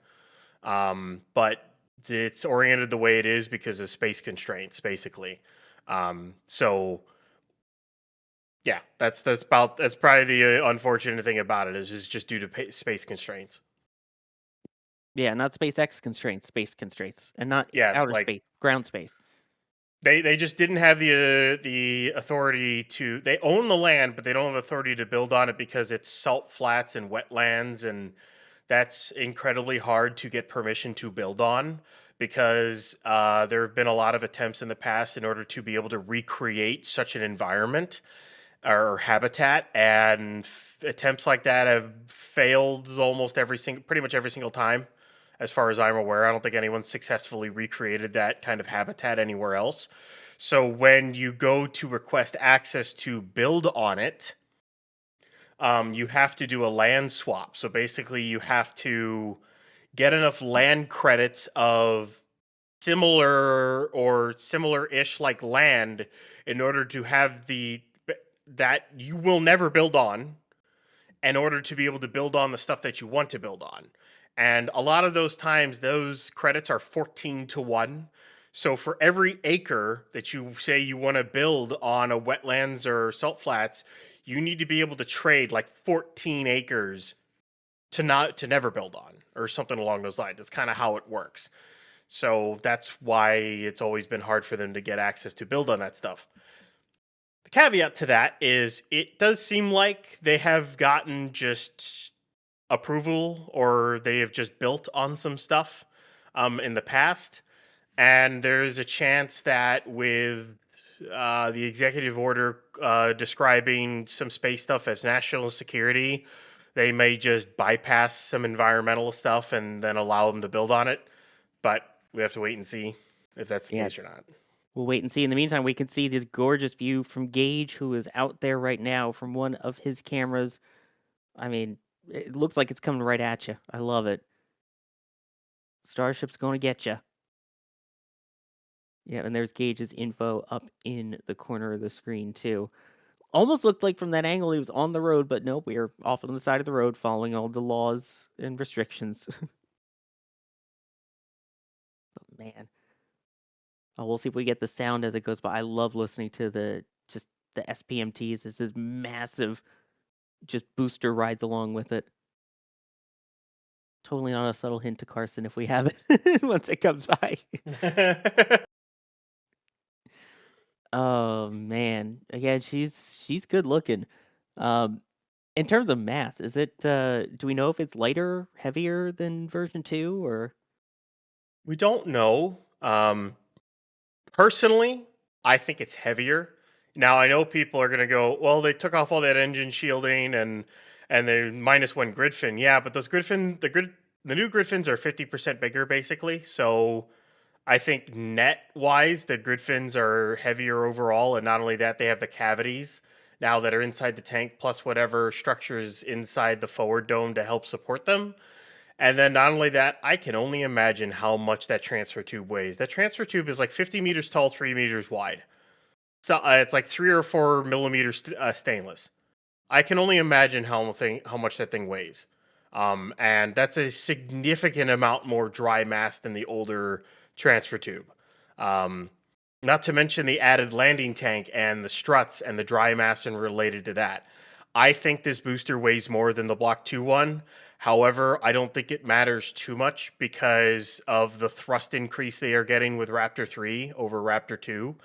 But it's oriented the way it is because of space constraints, basically. So yeah, that's probably the unfortunate thing about it is just due to space constraints. Yeah, not SpaceX constraints, space constraints, and not Yeah, outer like space, ground space. they just didn't have the authority to. They own the land, but they don't have authority to build on it because it's salt flats and wetlands, and that's incredibly hard to get permission to build on because there have been a lot of attempts in the past in order to be able to recreate such an environment or habitat, and attempts like that have failed almost pretty much every single time. As far as I'm aware, I don't think anyone's successfully recreated that kind of habitat anywhere else. So when you go to request access to build on it, you have to do a land swap. So basically, you have to get enough land credits of similar or similar-ish like land in order to have that you will never build on, in order to be able to build on the stuff that you want to build on. And a lot of those times, those credits are 14 to 1. So for every acre that you say you want to build on a wetlands or salt flats, you need to be able to trade like 14 acres to never build on, or something along those lines. That's kind of how it works. So that's why it's always been hard for them to get access to build on that stuff. The caveat to that is it does seem like they have gotten just approval, or they have just built on some stuff in the past. And there's a chance that with the executive order describing some space stuff as national security, they may just bypass some environmental stuff and then allow them to build on it. But we have to wait and see if that's the case or not. We'll wait and see. In the meantime, we can see this gorgeous view from Gage, who is out there right now from one of his cameras. I mean, it looks like it's coming right at you. I love it. Starship's going to get you. Yeah, and there's Gage's info up in the corner of the screen, too. Almost looked like from that angle he was on the road, but nope, we are off on the side of the road following all the laws and restrictions. But man. Oh, we'll see if we get the sound as it goes by. I love listening to the SPMTs. It's this massive just booster rides along with it. Totally not a subtle hint to Carson if we have it once it comes by. Oh man. Again, she's good looking. In terms of mass, is it do we know if it's lighter, heavier than version 2 or We don't know. Personally, I think it's heavier. Now I know people are gonna go, well, they took off all that engine shielding and they minus one grid fin. Yeah, but those the new grid fins are 50% bigger basically. So I think net wise, the grid fins are heavier overall, and not only that, they have the cavities now that are inside the tank, plus whatever structures inside the forward dome to help support them. And then not only that, I can only imagine how much that transfer tube weighs. That transfer tube is like 50 meters tall, 3 meters wide. So it's like 3 or 4 millimeters stainless. I can only imagine how much that thing weighs. And that's a significant amount more dry mass than the older transfer tube. Not to mention the added landing tank and the struts and the dry mass and related to that. I think this booster weighs more than the Block 2 one. However, I don't think it matters too much because of the thrust increase they are getting with Raptor 3 over Raptor 2.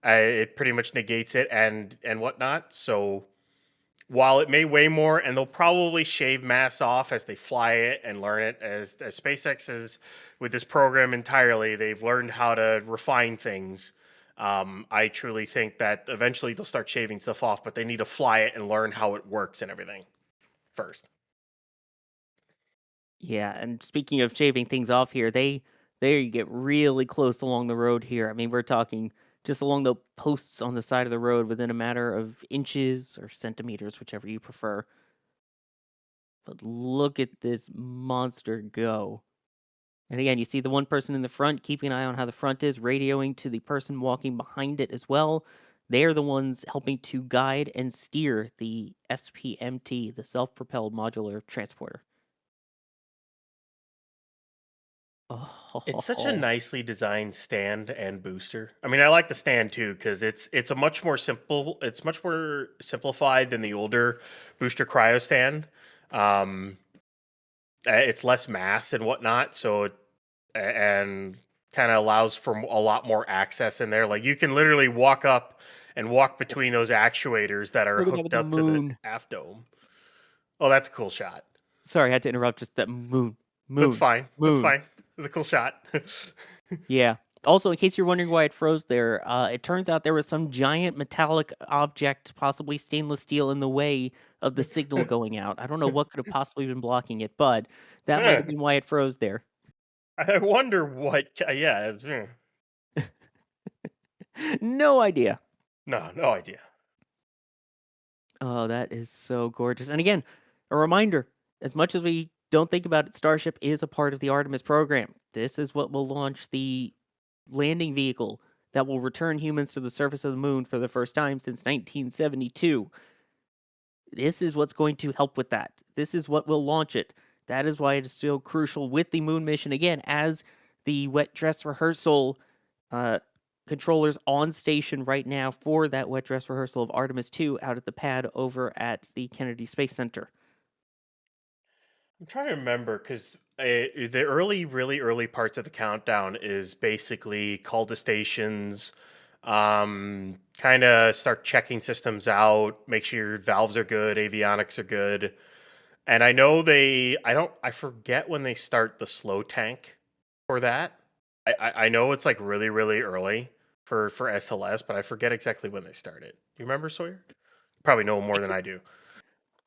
It pretty much negates it and whatnot. So while it may weigh more, and they'll probably shave mass off as they fly it and learn it, as SpaceX is with this program entirely, they've learned how to refine things. I truly think that eventually they'll start shaving stuff off, but they need to fly it and learn how it works and everything first. yeah, and speaking of shaving things off here, there you get really close along the road here. I mean, we're talking just along the posts on the side of the road within a matter of inches or centimeters, whichever you prefer. But look at this monster go. And again, you see the one person in the front keeping an eye on how the front is, radioing to the person walking behind it as well. They're the ones helping to guide and steer the SPMT, the self-propelled modular transporter. It's such a nicely designed stand and booster. I mean, I like the stand too because it's a much more simplified than the older booster cryo stand. it's less mass and whatnot, so and kind of allows for a lot more access in there. Like you can literally walk up and walk between those actuators that are Look at that with hooked the up to the moon. aft dome. Oh, that's a cool shot. Sorry, I had to interrupt. Just that moon. That's fine. That's Moon. fine. It's a cool shot. Yeah. Also, in case you're wondering why it froze there, it turns out there was some giant metallic object, possibly stainless steel, in the way of the signal going out. I don't know what could have possibly been blocking it, but that might have been why it froze there. I wonder what. Yeah. No idea. No idea. Oh, that is so gorgeous. And again, a reminder, as much as we don't think about it, Starship is a part of the Artemis program. This is what will launch the landing vehicle that will return humans to the surface of the moon for the first time since 1972. This is what's going to help with that. This is what will launch it. That is why it is so crucial with the moon mission, again, as the wet dress rehearsal controllers on station right now for that wet dress rehearsal of Artemis 2 out at the pad over at the Kennedy Space Center. I'm trying to remember because the really early parts of the countdown is basically call to stations, kind of start checking systems out, make sure your valves are good, avionics are good. And I know I forget when they start the slow tank for that. I know it's like really early for SLS, but I forget exactly when they start it. You remember, Sawyer? Probably know more than I do.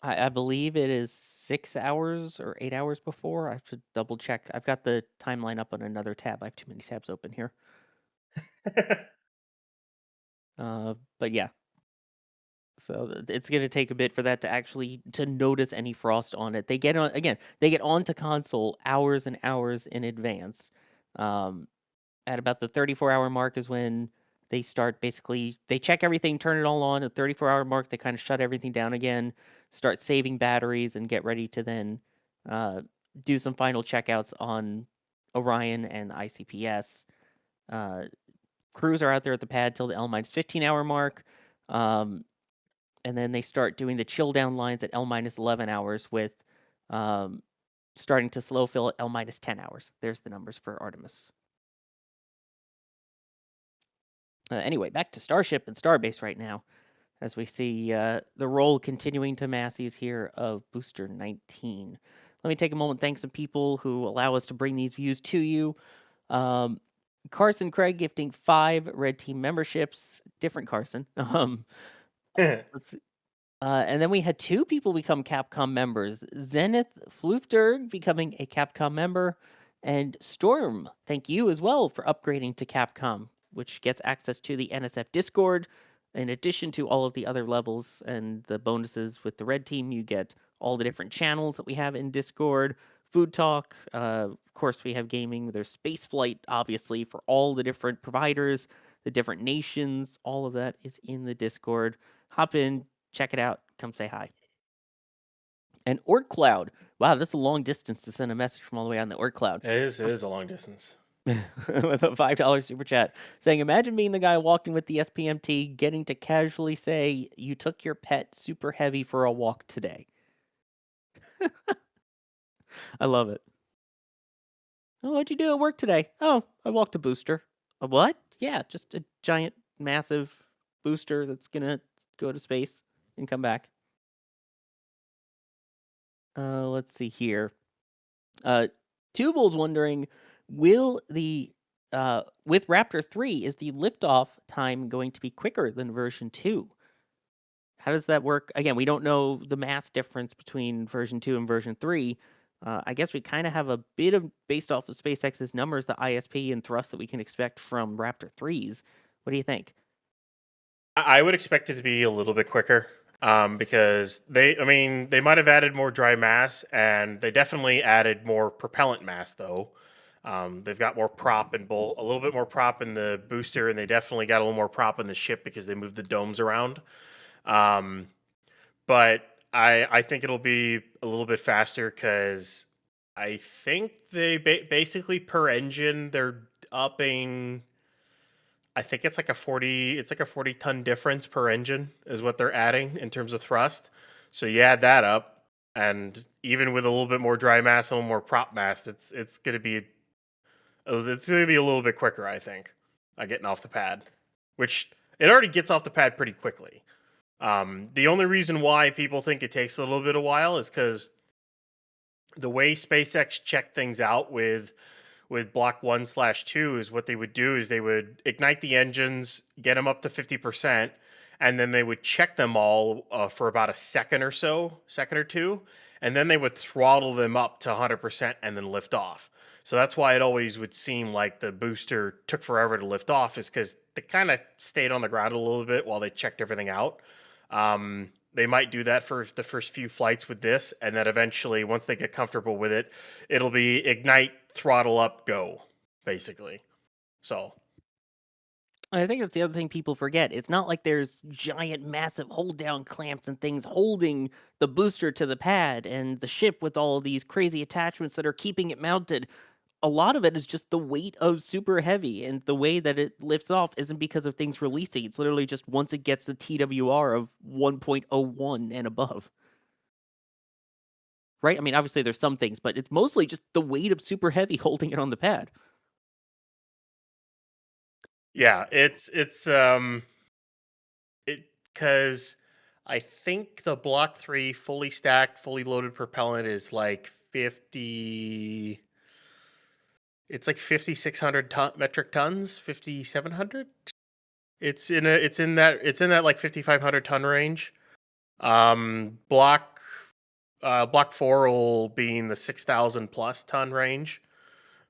I believe it is 6 hours or 8 hours before. I have to double check. I've got the timeline up on another tab. I have too many tabs open here. But yeah. So it's going to take a bit for that to actually to notice any frost on it. They get on again. They get onto console hours and hours in advance. At about the 34-hour mark is when they start basically. They check everything, turn it all on. At the 34-hour mark, they kind of shut everything down again, start saving batteries, and get ready to then do some final checkouts on Orion and ICPS. Crews are out there at the pad till the L-15-hour mark. And then they start doing the chill down lines at L-11 hours with starting to slow fill at L-10 hours. There's the numbers for Artemis. Anyway, back to Starship and Starbase right now, as we see the roll continuing to Massies here of Booster 19. Let me take a moment, thank some people who allow us to bring these views to you. Carson Craig gifting 5 Red Team memberships. Different Carson. Let's see. And then we had 2 people become Capcom members. Zenith Flufterg becoming a Capcom member, and Storm, thank you as well for upgrading to Capcom, which gets access to the NSF Discord. In addition to all of the other levels and the bonuses with the Red Team, you get all the different channels that we have in Discord. Food Talk, of course, we have gaming. There's Spaceflight, obviously, for all the different providers, the different nations. All of that is in the Discord. Hop in, check it out, come say hi. And Orc Cloud. Wow, this is a long distance to send a message from all the way on the Orc Cloud. It is a long distance. With a $5 super chat saying, imagine being the guy walking with the SPMT, getting to casually say, you took your pet super heavy for a walk today. I love it. Oh, what'd you do at work today? Oh, I walked a booster. A what? Yeah, just a giant, massive booster that's gonna go to space and come back. Let's see here. Tubal's wondering, will the with Raptor 3, is the liftoff time going to be quicker than version 2? How does that work? Again, we don't know the mass difference between version 2 and version 3. I guess we kind of have a bit of, based off of SpaceX's numbers, the ISP and thrust that we can expect from Raptor 3s. What do you think? I would expect it to be a little bit quicker because they might have added more dry mass, and they definitely added more propellant mass, though. They've got more prop and a little bit more prop in the booster, and they definitely got a little more prop in the ship because they moved the domes around. But I think it'll be a little bit faster because I think they basically per engine they're upping. I think it's like a 40-ton difference per engine is what they're adding in terms of thrust. So you add that up, And even with a little bit more dry mass, a little more prop mass, it's going to be a little bit quicker, I think, getting off the pad, which it already gets off the pad pretty quickly. The only reason why people think it takes a little bit of while is because the way SpaceX checked things out with Block 1/2 is what they would do is they would ignite the engines, get them up to 50%, and then they would check them all for about a second or two, and then they would throttle them up to 100% and then lift off. So that's why it always would seem like the booster took forever to lift off, is because they kind of stayed on the ground a little bit while they checked everything out. They might do that for the first few flights with this, and then eventually, once they get comfortable with it, it'll be ignite, throttle up, go, basically. So I think that's the other thing people forget. It's not like there's giant, massive hold down clamps and things holding the booster to the pad and the ship with all of these crazy attachments that are keeping it mounted. A lot of it is just the weight of Super Heavy, and the way that it lifts off isn't because of things releasing. It's literally just once it gets the TWR of 1.01 and above. Right? I mean, obviously there's some things, but it's mostly just the weight of Super Heavy holding it on the pad. yeah, it's because I think the Block 3 fully stacked, fully loaded propellant is like 50. It's like 5,600 metric tons, 5,700. It's in that like 5,500 ton range. Block 4 will be in the 6,000 plus ton range.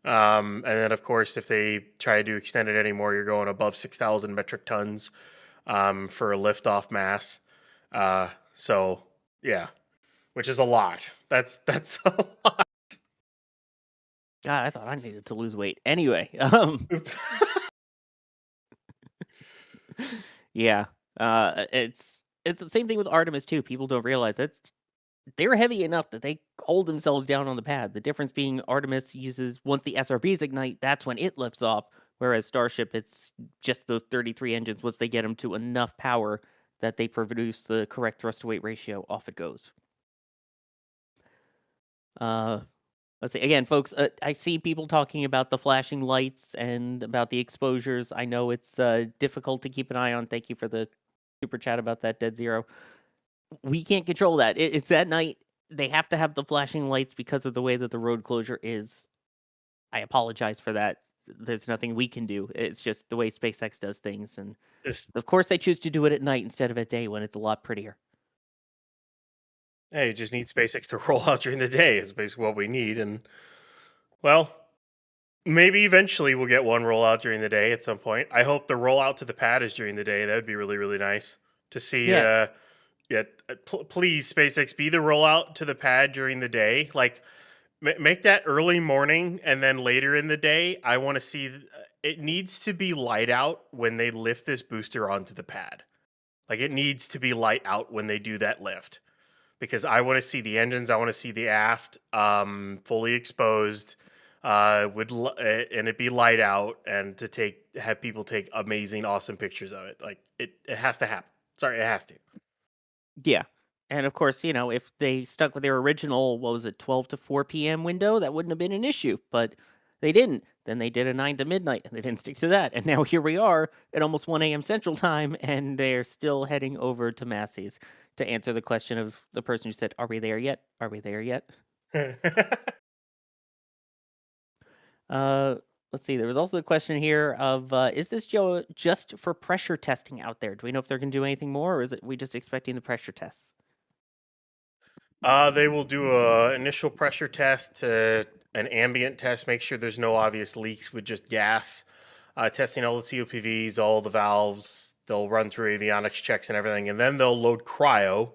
And then of course, if they try to extend it anymore, you're going above 6,000 metric tons for a liftoff mass. So yeah, which is a lot. That's a lot. God, I thought I needed to lose weight. Anyway, yeah, it's the same thing with Artemis too. People don't realize they're heavy enough that they hold themselves down on the pad. The difference being Artemis uses, once the SRBs ignite, that's when it lifts off. Whereas Starship, it's just those 33 engines. Once they get them to enough power that they produce the correct thrust to weight ratio, off it goes. Let's see. Again, folks, I see people talking about the flashing lights and about the exposures. I know it's difficult to keep an eye on. Thank you for the super chat about that, Dead Zero. We can't control that. It's at night. They have to have the flashing lights because of the way that the road closure is. I apologize for that. There's nothing we can do. It's just the way SpaceX does things. And of course, they choose to do it at night instead of at day when it's a lot prettier. Hey, you just need SpaceX to roll out during the day is basically what we need. And, well, maybe eventually we'll get one rollout during the day at some point. I hope the rollout to the pad is during the day. That would be really, really nice to see. Yeah. Please, SpaceX, be the rollout to the pad during the day. Like, make that early morning, and then later in the day, I want to see... It needs to be light out when they lift this booster onto the pad. Like, it needs to be light out when they do that lift. Because I want to see the engines, I want to see the aft fully exposed, and it be light out, and to have people take amazing, awesome pictures of it. Like it has to happen. Sorry, it has to. Yeah. And of course, if they stuck with their original, 12 to 4 p.m. window, that wouldn't have been an issue. But they didn't. Then they did a 9 to midnight, and they didn't stick to that. And now here we are at almost 1 a.m. Central Time, and they're still heading over to Masseys to answer the question of the person who said, "Are we there yet? Are we there yet?" Let's see. There was also a question here of, is this just for pressure testing out there? Do we know if they're going to do anything more, or is it we just expecting the pressure tests? They will do a initial pressure test, an ambient test, make sure there's no obvious leaks with just gas. Testing all the COPVs, all the valves. They'll run through avionics checks and everything, and then they'll load cryo.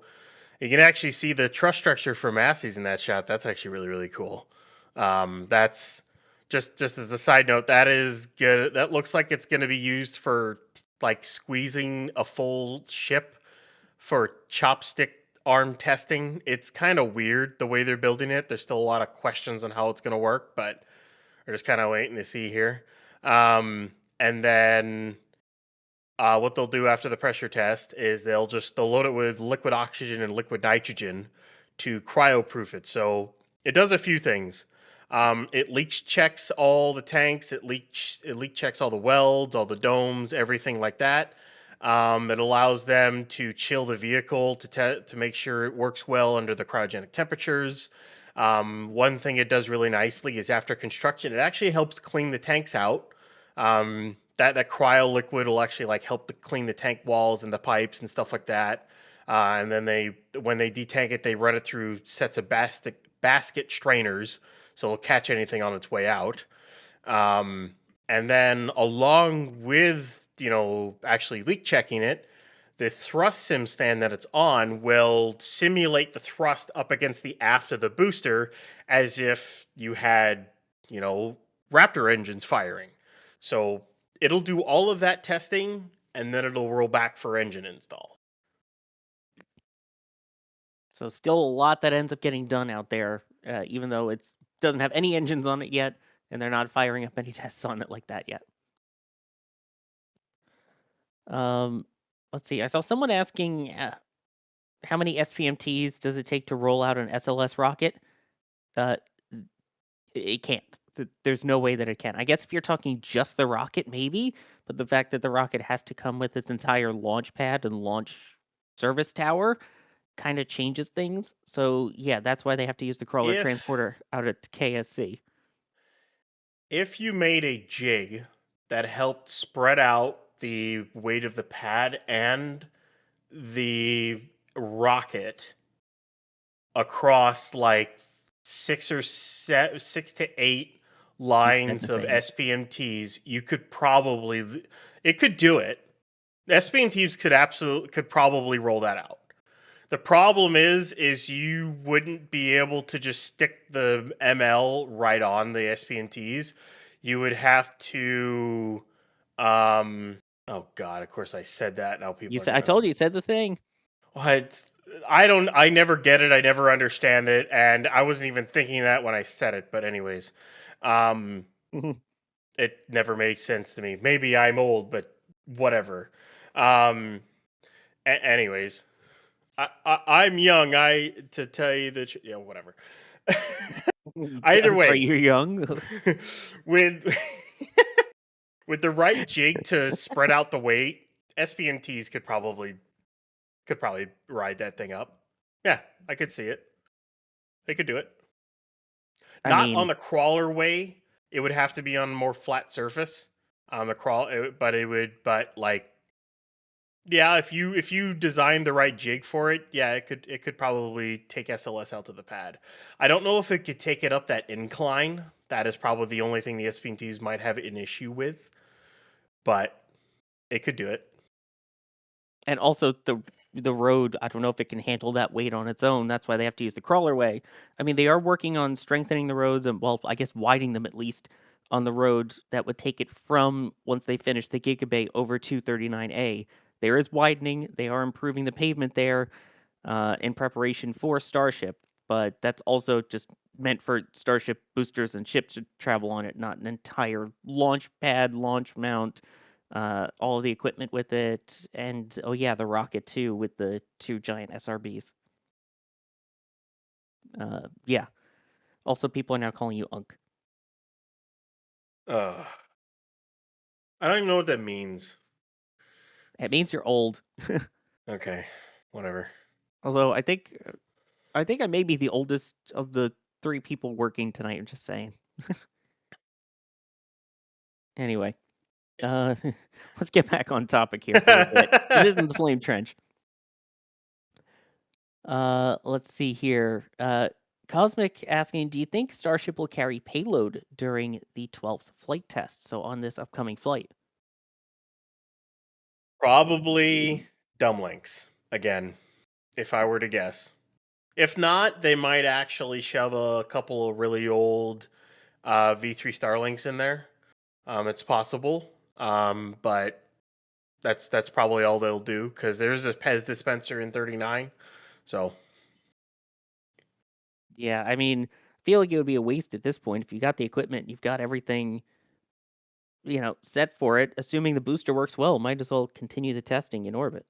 You can actually see the truss structure for Masseys in that shot. That's actually really, really cool. That's just as a side note, that is good. That looks like it's going to be used for like squeezing a full ship for chopstick arm testing. It's kind of weird the way they're building it. There's still a lot of questions on how it's going to work, but we're just kind of waiting to see here. And then what they'll do after the pressure test is they'll load it with liquid oxygen and liquid nitrogen to cryoproof it. So it does a few things. It leak checks all the tanks. It leak checks all the welds, all the domes, everything like that. It allows them to chill the vehicle to make sure it works well under the cryogenic temperatures. One thing it does really nicely is after construction, it actually helps clean the tanks out. That cryo liquid will actually like help to clean the tank walls and the pipes and stuff like that. And then when they detank it, they run it through sets of basket strainers, so it'll catch anything on its way out. And then along with actually leak checking it, the thrust sim stand that it's on will simulate the thrust up against the aft of the booster as if you had, Raptor engines firing. So it'll do all of that testing and then it'll roll back for engine install. So still a lot that ends up getting done out there, even though it doesn't have any engines on it yet, and they're not firing up any tests on it like that yet. Let's see. I saw someone asking how many SPMTs does it take to roll out an SLS rocket? It can't. There's no way that it can. I guess if you're talking just the rocket, maybe, but the fact that the rocket has to come with its entire launch pad and launch service tower kind of changes things. So yeah, that's why they have to use the crawler transporter out at KSC. If you made a jig that helped spread out the weight of the pad and the rocket across like 6 to 8 lines of SPMTs, you could probably, it could do it. SPMTs could probably roll that out. The problem is you wouldn't be able to just stick the ML right on the SPMTs. You would have to, oh God, of course I said that. Now people. I told you said the thing. What? I never get it. I never understand it. And I wasn't even thinking that when I said it. But anyways, it never makes sense to me. Maybe I'm old, but whatever. Anyways, I'm young. To tell you that, whatever. Either way, you're young. with the right jig to spread out the weight, SPMTs could probably ride that thing up. Yeah, I could see it. They could do it. On the crawler way. It would have to be on a more flat surface. Yeah, if you design the right jig for it, yeah, it could probably take SLS out to the pad. I don't know if it could take it up that incline. That is probably the only thing the SPMTs might have an issue with. But it could do it. And also the road, I don't know if it can handle that weight on its own. That's why they have to use the crawler way. I mean, they are working on strengthening the roads and, well, I guess widening them at least on the road that would take it from, once they finish the Gigabay, over to 39A. There is widening. They are improving the pavement there in preparation for Starship, but that's also just meant for Starship boosters and ships to travel on it, not an entire launch pad, launch mount, all of the equipment with it, and the rocket too with the 2 giant SRBs. Yeah. Also, people are now calling you Unk. I don't even know what that means. It means you're old. Okay, whatever. Although I think I may be the oldest of the 3 people working tonight. I'm just saying. Anyway. Let's get back on topic here for a bit. It isn't the Flame Trench. Let's see here. Cosmic asking, do you think Starship will carry payload during the 12th flight test? So on this upcoming flight. Probably dumblinks again, if I were to guess. If not, they might actually shove a couple of really old V3 Starlinks in there. It's possible. But that's probably all they'll do because there's a Pez dispenser in 39. So yeah, I mean, I feel like it would be a waste at this point if you got the equipment, you've got everything, set for it. Assuming the booster works well, might as well continue the testing in orbit.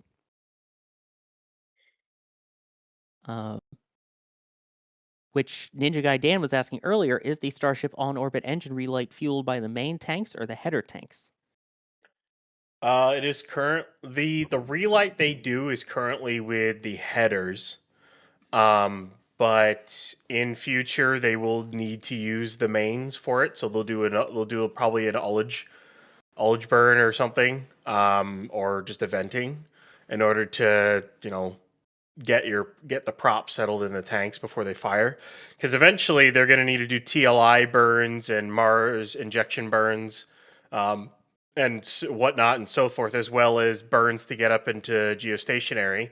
which Ninja Guy Dan was asking earlier, is the Starship on-orbit engine relight fueled by the main tanks or the header tanks? It is the relight they do is currently with the headers. But in future they will need to use the mains for it, so probably an ullage burn or something, or just a venting in order to get the prop settled in the tanks before they fire, because eventually they're going to need to do TLI burns and Mars injection burns, and whatnot and so forth, as well as burns to get up into geostationary.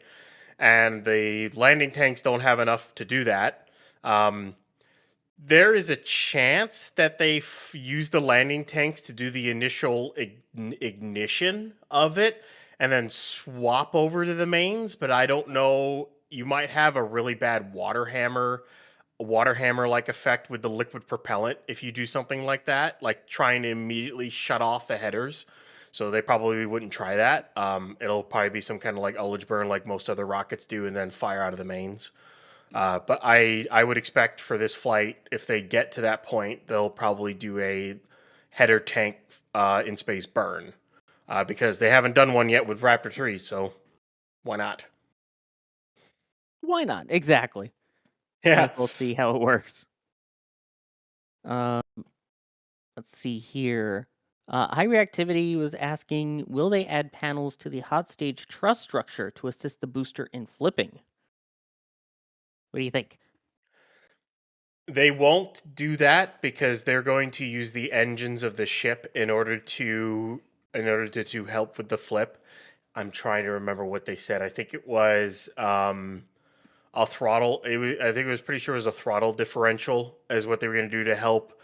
And the landing tanks don't have enough to do that. There is a chance that they use the landing tanks to do the initial ignition of it and then swap over to the mains, but I don't know. You might have a really bad water hammer like effect with the liquid propellant if you do something like that, like trying to immediately shut off the headers. So they probably wouldn't try that. It'll probably be some kind of like ullage burn like most other rockets do, and then fire out of the mains. But I would expect for this flight, if they get to that point, they'll probably do a header tank in space burn, because they haven't done one yet with Raptor 3, so why not? Why not? Exactly. Yeah. We'll see how it works. Let's see here. High Reactivity was asking, will they add panels to the hot stage truss structure to assist the booster in flipping? What do you think? They won't do that because they're going to use the engines of the ship in order to help with the flip. I'm trying to remember what they said. I think it was a throttle. I think it was pretty sure it was a throttle differential is what they were going to do to help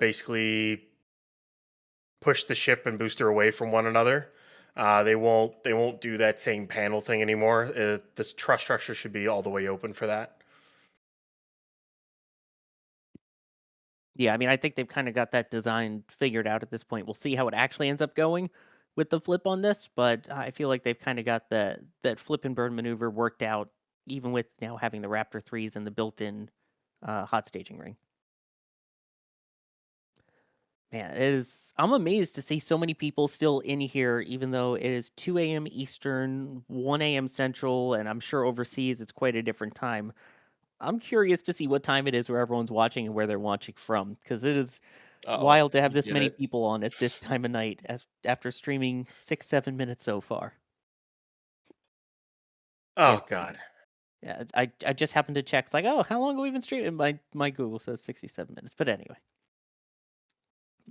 basically push the ship and booster away from one another. They won't do that same panel thing anymore. The truss structure should be all the way open for that. Yeah, I mean, I think they've kind of got that design figured out at this point. We'll see how it actually ends up going with the flip on this, but I feel like they've kind of got that flip and burn maneuver worked out, even with now having the Raptor 3s and the built-in hot staging ring. Man, I'm amazed to see so many people still in here, even though it is 2 a.m. Eastern, 1 a.m. Central, and I'm sure overseas it's quite a different time. I'm curious to see what time it is where everyone's watching and where they're watching from, because it is wild to have this many people on at this time of night after streaming 6-7 minutes so far. Oh, God. Yeah, I just happened to check. It's like, oh, how long have we been streaming? My Google says 67 minutes. But anyway.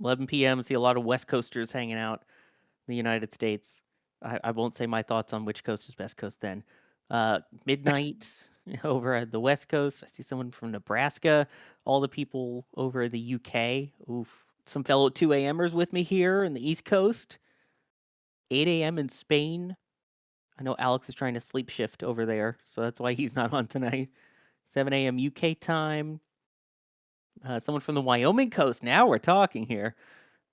11 p.m. See a lot of West Coasters hanging out in the United States. I won't say my thoughts on which coast is best coast then. Midnight over at the West Coast. I see someone from Nebraska. All the people over in the UK. Oof. Some fellow 2 a.m.ers with me here in the East Coast. 8 a.m. in Spain. I know Alex is trying to sleep shift over there, so that's why he's not on tonight. 7 a.m. UK time. Someone from the Wyoming coast. Now we're talking here.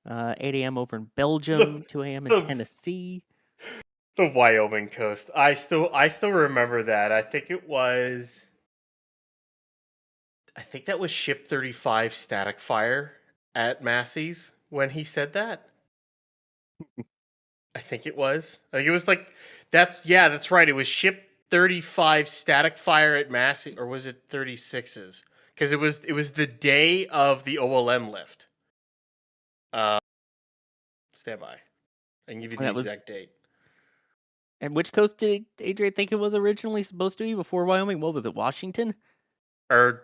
8 a.m. over in Belgium. 2 a.m. in Tennessee. The Wyoming coast. I still remember that. I think that was Ship 35 static fire at Masseys when he said that. I think it was. Like, it was like that's right. It was Ship 35 static fire at Massey, or was it 36s? Because it was the day of the OLM lift. Stand by. I can give you the exact date. And which coast did Adrian think it was originally supposed to be before Wyoming? What was it, Washington? No.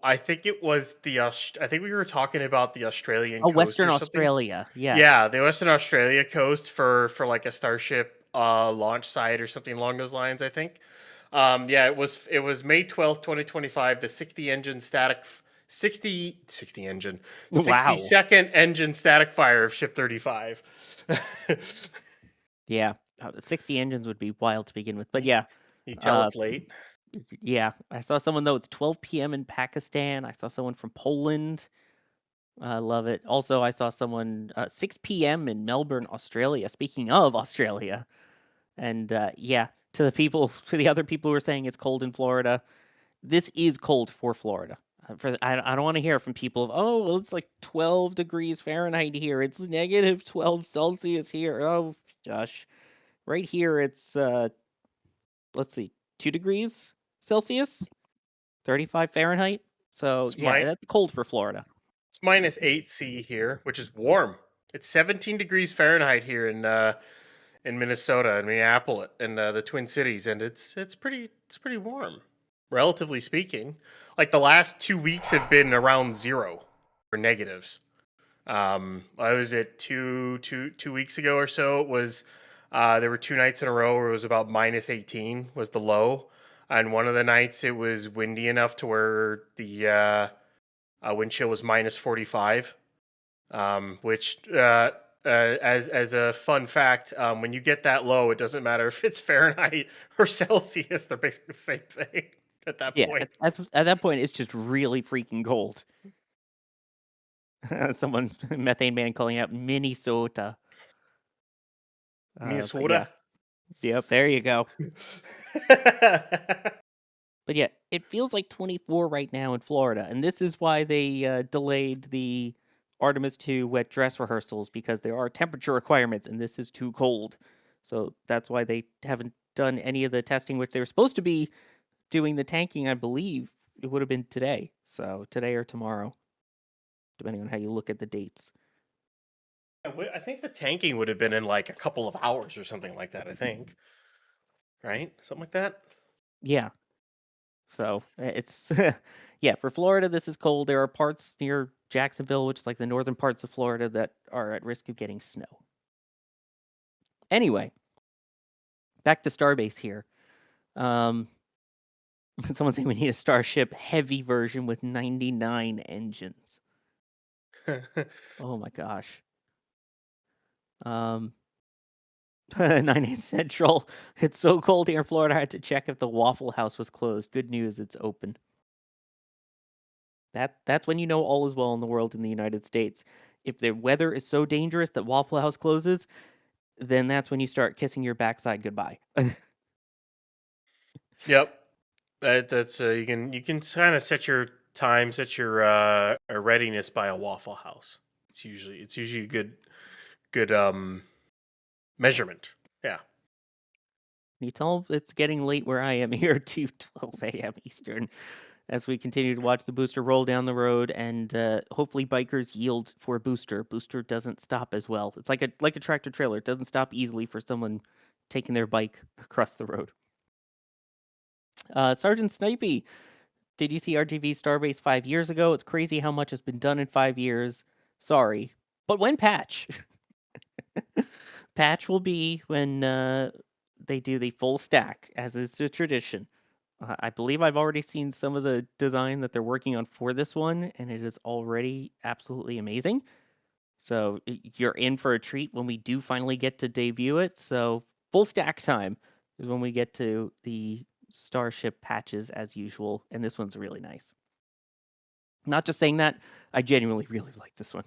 I think it was I think we were talking about the Australian coast. Western Australia. Yeah, the Western Australia coast for like a Starship launch site or something along those lines, I think. It was May 12th, 2025, the 60-second engine static fire of Ship 35. Yeah, 60 engines would be wild to begin with, but yeah. You tell it's late. Yeah, I saw someone, though, it's 12 p.m. in Pakistan. I saw someone from Poland. I love it. Also, I saw someone 6 p.m. in Melbourne, Australia. Speaking of Australia. And to the other people who are saying it's cold in Florida, this is cold for Florida. I don't want to hear from people of, oh, well, it's like 12 degrees Fahrenheit here. It's negative 12 Celsius here. Oh, gosh. Right here, it's, let's see, 2 degrees Celsius, 35 Fahrenheit. So, It's yeah, that's cold for Florida. It's minus 8 C here, which is warm. It's 17 degrees Fahrenheit here in Minnesota and Minneapolis and the Twin Cities, and it's pretty warm, relatively speaking. Like the last 2 weeks have been around zero or negatives. I was at two weeks ago or so. It was there were 2 nights in a row where it was about minus 18 was the low, and one of the nights it was windy enough to where the wind chill was minus 45, which as a fun fact, when you get that low, it doesn't matter if it's Fahrenheit or Celsius; they're basically the same thing at that point. At that point, it's just really freaking cold. Someone, Methane Man, calling out Minnesota. Minnesota. Yep, there you go. But yeah, it feels like 24 right now in Florida, and this is why they delayed the Artemis 2 wet dress rehearsals, because there are temperature requirements, and this is too cold. So that's why they haven't done any of the testing, which they were supposed to be doing the tanking, I believe. It would have been today. So today or tomorrow, depending on how you look at the dates. I think the tanking would have been in like a couple of hours or something like that, I think. Right? Something like that? Yeah. So it's, yeah, for Florida, this is cold. There are parts near Jacksonville, which is like the northern parts of Florida, that are at risk of getting snow. Anyway, back to Starbase here. Someone's saying we need a Starship heavy version with 99 engines. Oh my gosh. 9/8 Central. It's so cold here in Florida, I had to check if the Waffle House was closed. Good news, it's open. That's when you know all is well in the world in the United States. If the weather is so dangerous that Waffle House closes, then that's when you start kissing your backside goodbye. Yep. That's you can kind of set your time, set your readiness by a Waffle House. It's usually a good measurement. Yeah. You tell them it's getting late where I am here to 12 a.m. Eastern, as we continue to watch the booster roll down the road, and hopefully bikers yield for a booster. Booster doesn't stop as well. It's like a tractor trailer. It doesn't stop easily for someone taking their bike across the road. Sergeant Snipey, did you see RGV Starbase 5 years ago? It's crazy how much has been done in 5 years. Sorry. But when patch? Patch will be when they do the full stack, as is the tradition. I believe I've already seen some of the design that they're working on for this one, and it is already absolutely amazing. So you're in for a treat when we do finally get to debut it. So full stack time is when we get to the Starship patches as usual, and this one's really nice. Not just saying that, I genuinely really like this one.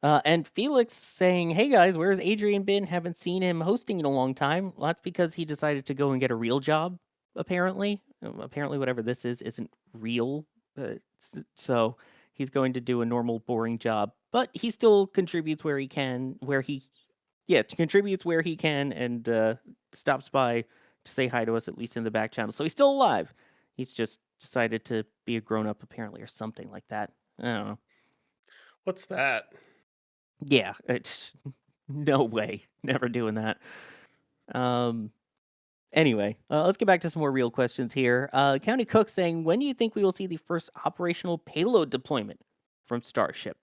And Felix saying, hey guys, where's Adrian been? Haven't seen him hosting in a long time. Well, that's because he decided to go and get a real job, apparently. Apparently whatever this is isn't real. So he's going to do a normal, boring job. But he still contributes where he can, contributes where he can, and stops by to say hi to us, at least in the back channel. So he's still alive. He's just decided to be a grown-up, apparently, or something like that. I don't know. What's that? Yeah, no way. Never doing that. Anyway, let's get back to some more real questions here. County Cook saying, when do you think we will see the first operational payload deployment from Starship?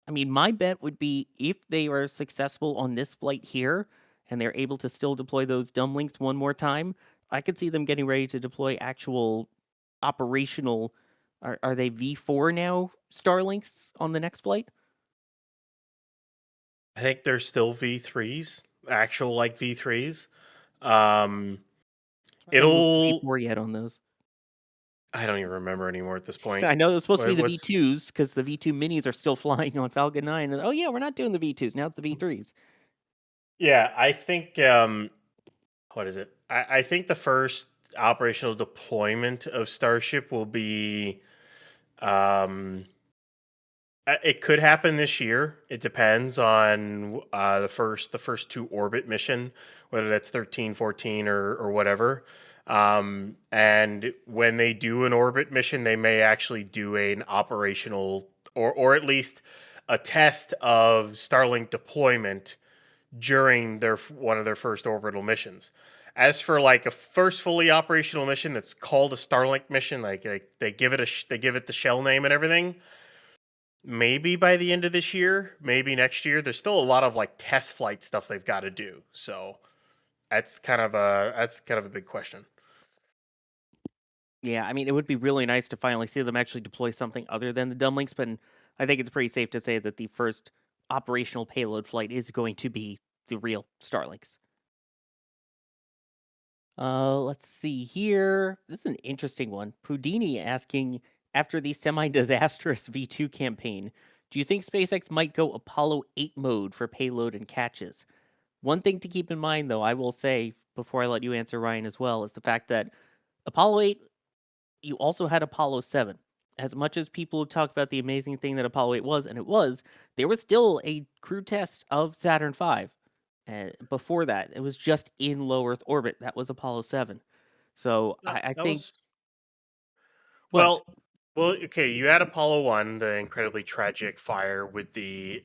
I mean, my bet would be if they are successful on this flight here, and they're able to still deploy those dumblinks one more time, I could see them getting ready to deploy actual operational, are they V4 now, Starlinks on the next flight? I think they're still V3s, actual like V3s. It'll V4 yet on those. I don't even remember anymore at this point. I know it was supposed to be the V2s because the V2 minis are still flying on Falcon 9. And, oh yeah, we're not doing the V2s now; it's the V3s. Yeah, I think what is it? I think the first operational deployment of Starship will be, it could happen this year. It depends on the first two orbit mission, whether that's 13, 14, or whatever. And when they do an orbit mission, they may actually do an operational or at least a test of Starlink deployment during one of their first orbital missions. As for like a first fully operational mission that's called a Starlink mission, like they give it they give it the shell name and everything. Maybe by the end of this year, maybe next year. There's still a lot of like test flight stuff they've got to do. So that's kind of a big question. Yeah, I mean, it would be really nice to finally see them actually deploy something other than the dumblinks, but I think it's pretty safe to say that the first operational payload flight is going to be the real Starlinks. Let's see here. This is an interesting one. Pudini asking, after the semi-disastrous V2 campaign, do you think SpaceX might go Apollo 8 mode for payload and catches? One thing to keep in mind, though, I will say, before I let you answer, Ryan, as well, is the fact that Apollo 8, you also had Apollo 7. As much as people talk about the amazing thing that Apollo 8 was, and it was, there was still a crew test of Saturn V. Before that, it was just in low Earth orbit. That was Apollo 7. So I That think. was What? well, okay. You had Apollo 1, the incredibly tragic fire with the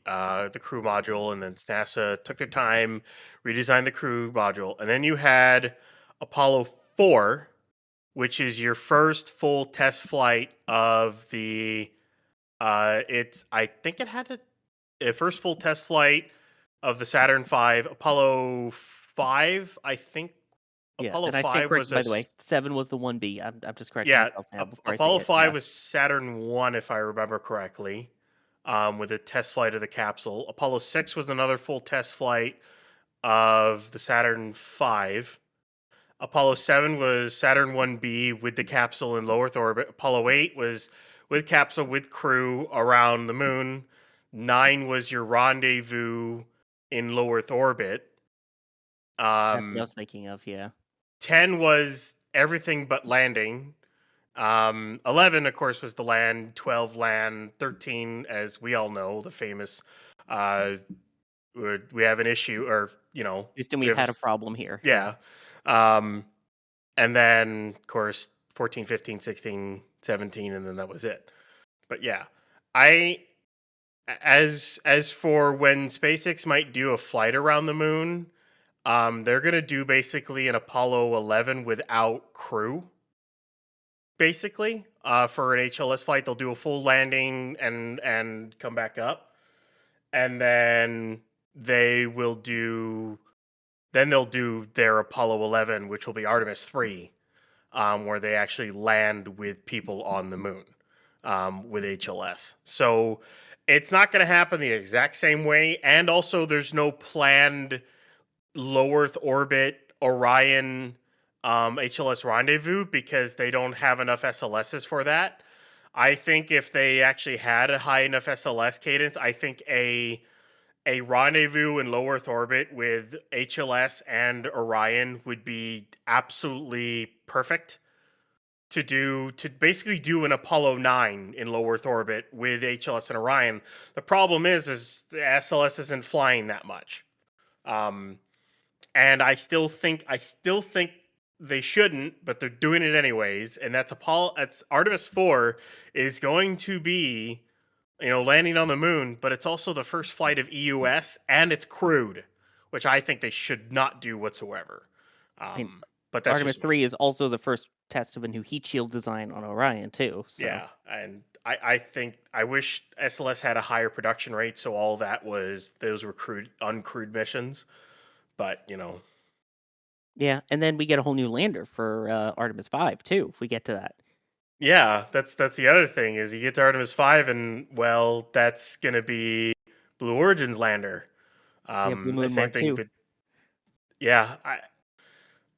crew module, and then NASA took their time, redesigned the crew module, and then you had Apollo 4, which is your first full test flight of the. I think it had a first full test flight of the Saturn V. Apollo 5, I think. Yeah, Apollo and I stand 5 was corrected, by a the way. 7 was the 1B. I'm just correcting yeah, myself now before I say Apollo it. 5 Yeah. was Saturn 1, if I remember correctly, with a test flight of the capsule. Apollo 6 was another full test flight of the Saturn 5. Apollo 7 was Saturn 1B with the capsule in low Earth orbit. Apollo 8 was with capsule with crew around the moon. 9 was your rendezvous in low Earth orbit. That's what I was thinking of, yeah. 10 was everything but landing. 11, of course, was the land. 12 land. 13, as we all know, the famous we have an issue, or Houston, we we've have had a problem here. yeah. And then of course 14, 15, 16, 17, and then that was it. But yeah, I as for when SpaceX might do a flight around the moon, they're gonna do basically an Apollo 11 without crew. Basically, for an HLS flight, they'll do a full landing and come back up, and then they'll do their Apollo 11, which will be Artemis 3, where they actually land with people on the moon, with HLS. So it's not going to happen the exact same way, and also there's no planned low Earth orbit Orion HLS rendezvous because they don't have enough SLSs for that. I think if they actually had a high enough SLS cadence, I think a rendezvous in low Earth orbit with HLS and Orion would be absolutely perfect to basically do an Apollo 9 in low Earth orbit with HLS and Orion. The problem is the SLS isn't flying that much. And I still think they shouldn't, but they're doing it anyways. And that's Artemis 4 is going to be, landing on the moon, but it's also the first flight of EUS, and it's crewed, which I think they should not do whatsoever. But that's Artemis just 3 is also the first test of a new heat shield design on Orion, too. So. yeah. And I think I wish SLS had a higher production rate, so all that those were uncrewed missions. But Yeah, and then we get a whole new lander for Artemis 5, too, if we get to that. yeah, that's the other thing is you get to Artemis 5, and well, that's gonna be Blue Origin's lander. Blue Moon Same Mark thing, 2. but yeah,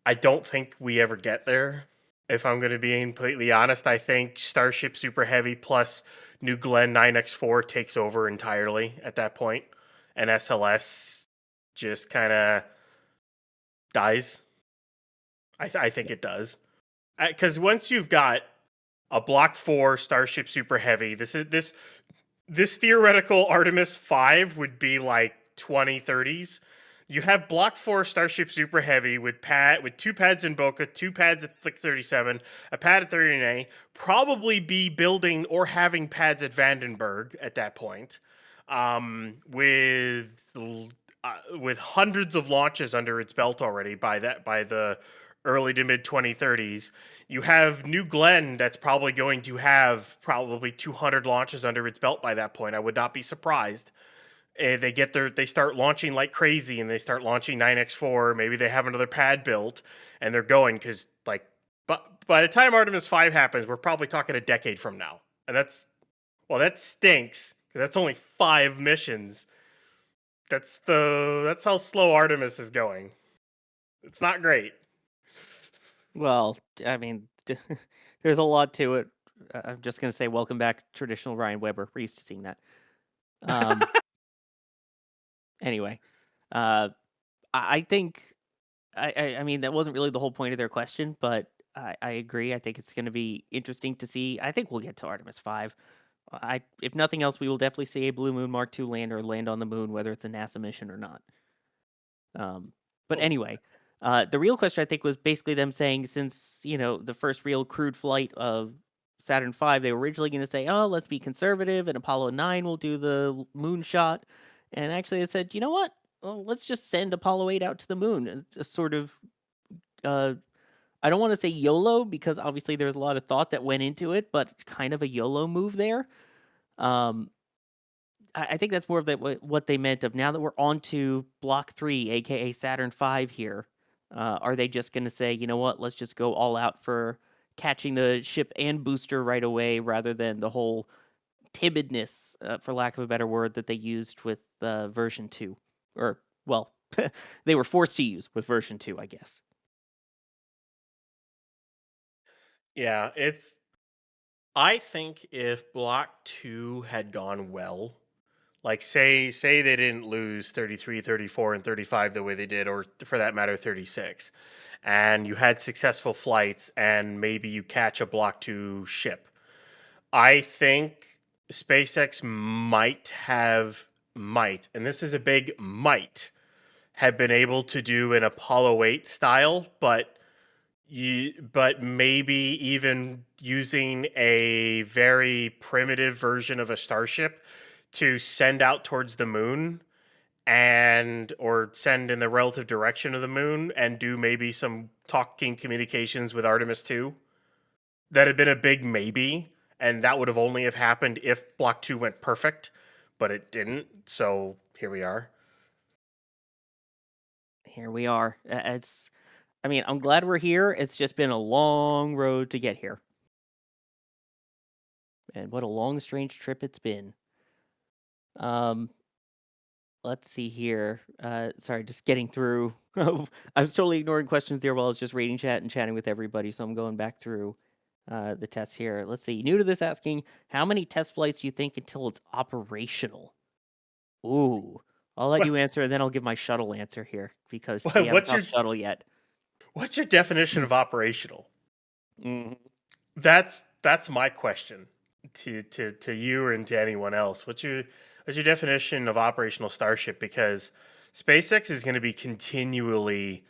I don't think we ever get there. If I'm going to be completely honest, I think Starship Super Heavy plus New Glenn 9X4 takes over entirely at that point, and SLS just kind of dies. I think it does. Because once you've got a Block 4 Starship Super Heavy, this theoretical Artemis 5 would be like 2030s. You have Block 4 Starship Super Heavy with 2 pads in Boca, 2 pads at 37, a pad at 39A, probably be building or having pads at Vandenberg at that point, with hundreds of launches under its belt already by the early to mid 2030s. You have New Glenn that's probably going to have probably 200 launches under its belt by that point. I would not be surprised. They start launching like crazy, and they start launching 9X4. Maybe they have another pad built, and they're going because but by the time Artemis 5 happens, we're probably talking a decade from now, and that stinks. That's only 5 missions. That's how slow Artemis is going. It's not great. Well, I mean, there's a lot to it. I'm just going to say, welcome back, traditional Ryan Weber. We're used to seeing that. Anyway, I think, I mean, that wasn't really the whole point of their question, but I agree. I think it's going to be interesting to see. I think we'll get to Artemis 5. If nothing else, we will definitely see a Blue Moon Mark II lander land on the moon, whether it's a NASA mission or not. But anyway, the real question, I think, was basically them saying, since, the first real crewed flight of Saturn V, they were originally going to say, oh, let's be conservative, and Apollo 9 will do the moonshot. And actually, they said, you know what? Well, let's just send Apollo 8 out to the moon. A sort of, I don't want to say YOLO, because obviously there's a lot of thought that went into it, but kind of a YOLO move there. I think that's more of what they meant of, now that we're on to Block 3, aka Saturn V here, are they just going to say, you know what, let's just go all out for catching the ship and booster right away, rather than the whole timidness, for lack of a better word, that they used with version 2. Or, well, they were forced to use with version 2, I guess. Yeah, I think if Block 2 had gone well, like say they didn't lose 33, 34, and 35 the way they did, or for that matter 36, and you had successful flights, and maybe you catch a Block 2 ship, I think SpaceX might, and this is a big might, have been able to do an Apollo 8 style, but maybe even using a very primitive version of a Starship to send out towards the moon, or send in the relative direction of the moon, and do maybe some talking communications with Artemis 2. That had been a big maybe, and that would have only have happened if Block 2 went perfect, but it didn't, so here we are. Here we are. I'm glad we're here. It's just been a long road to get here. And what a long, strange trip it's been. Let's see here. Sorry, just getting through. I was totally ignoring questions there while I was just reading chat and chatting with everybody, so I'm going back through the tests here. Let's see. New to this, asking, how many test flights do you think until it's operational? Ooh. I'll let you answer, and then I'll give my shuttle answer here, because we haven't talked shuttle yet. What's your definition of operational? Mm-hmm. That's my question to you and to anyone else. What's your definition of operational Starship? Because SpaceX is going to be continually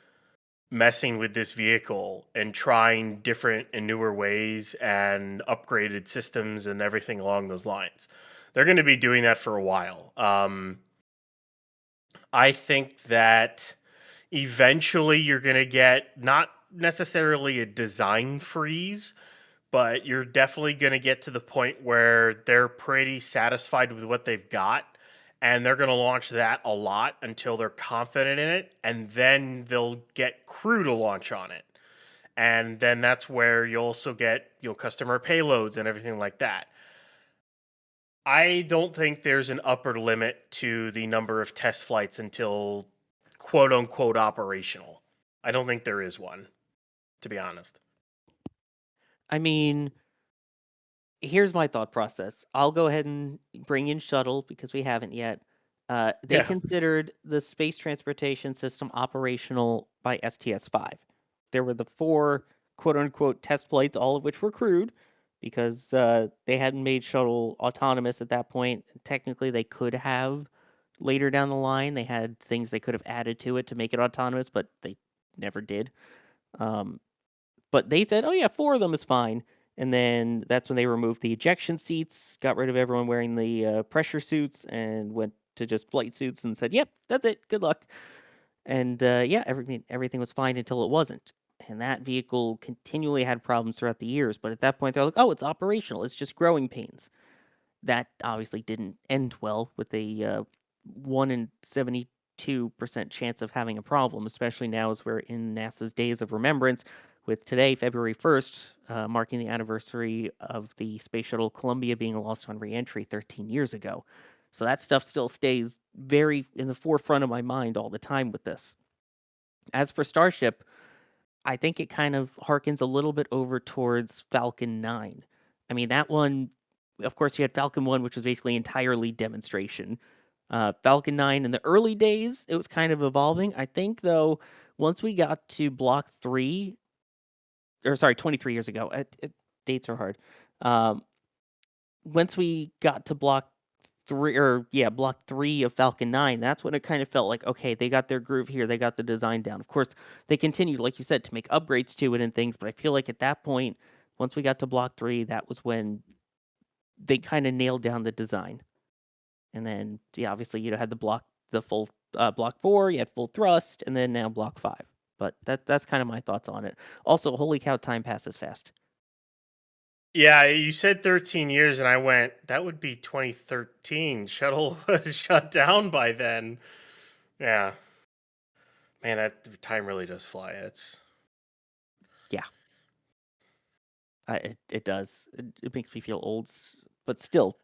messing with this vehicle and trying different and newer ways and upgraded systems and everything along those lines. They're going to be doing that for a while. I think that eventually you're going to get not necessarily a design freeze, but you're definitely going to get to the point where they're pretty satisfied with what they've got, and they're going to launch that a lot until they're confident in it, and then they'll get crew to launch on it. And then that's where you'll also get, customer payloads and everything like that. I don't think there's an upper limit to the number of test flights until quote unquote operational. I don't think there is one, to be honest. I mean, here's my thought process. I'll go ahead and bring in Shuttle, because we haven't yet. They considered the Space Transportation System operational by STS-5. There were the 4 quote-unquote test flights, all of which were crewed, because they hadn't made Shuttle autonomous at that point. Technically, they could have later down the line. They had things they could have added to it to make it autonomous, but they never did. But they said, oh yeah, 4 of them is fine. And then that's when they removed the ejection seats, got rid of everyone wearing the pressure suits, and went to just flight suits and said, yep, that's it. Good luck. And yeah, everything was fine until it wasn't. And that vehicle continually had problems throughout the years. But at that point, they're like, oh, it's operational. It's just growing pains. That obviously didn't end well with a 1 in 72% chance of having a problem, especially now as we're in NASA's Days of Remembrance, with today, February 1st, marking the anniversary of the Space Shuttle Columbia being lost on reentry 13 years ago. So that stuff still stays very in the forefront of my mind all the time with this. As for Starship, I think it kind of harkens a little bit over towards Falcon 9. I mean, that one, of course, you had Falcon 1, which was basically entirely demonstration. Falcon 9, in the early days, it was kind of evolving. I think, though, once we got to Block 3, 23 years ago, dates are hard. Once we got to Block 3 of Falcon 9, that's when it kind of felt like, okay, they got their groove here, they got the design down. Of course, they continued, like you said, to make upgrades to it and things, but I feel like at that point, once we got to Block 3, that was when they kind of nailed down the design. And then, yeah, obviously, you had the full Block 4, you had full thrust, and then now Block 5. But that's kind of my thoughts on it. Also, holy cow, time passes fast. Yeah, you said 13 years, and I went, that would be 2013. Shuttle was shut down by then. Yeah. Man, that time really does fly. Yeah. It does. It makes me feel old, but still,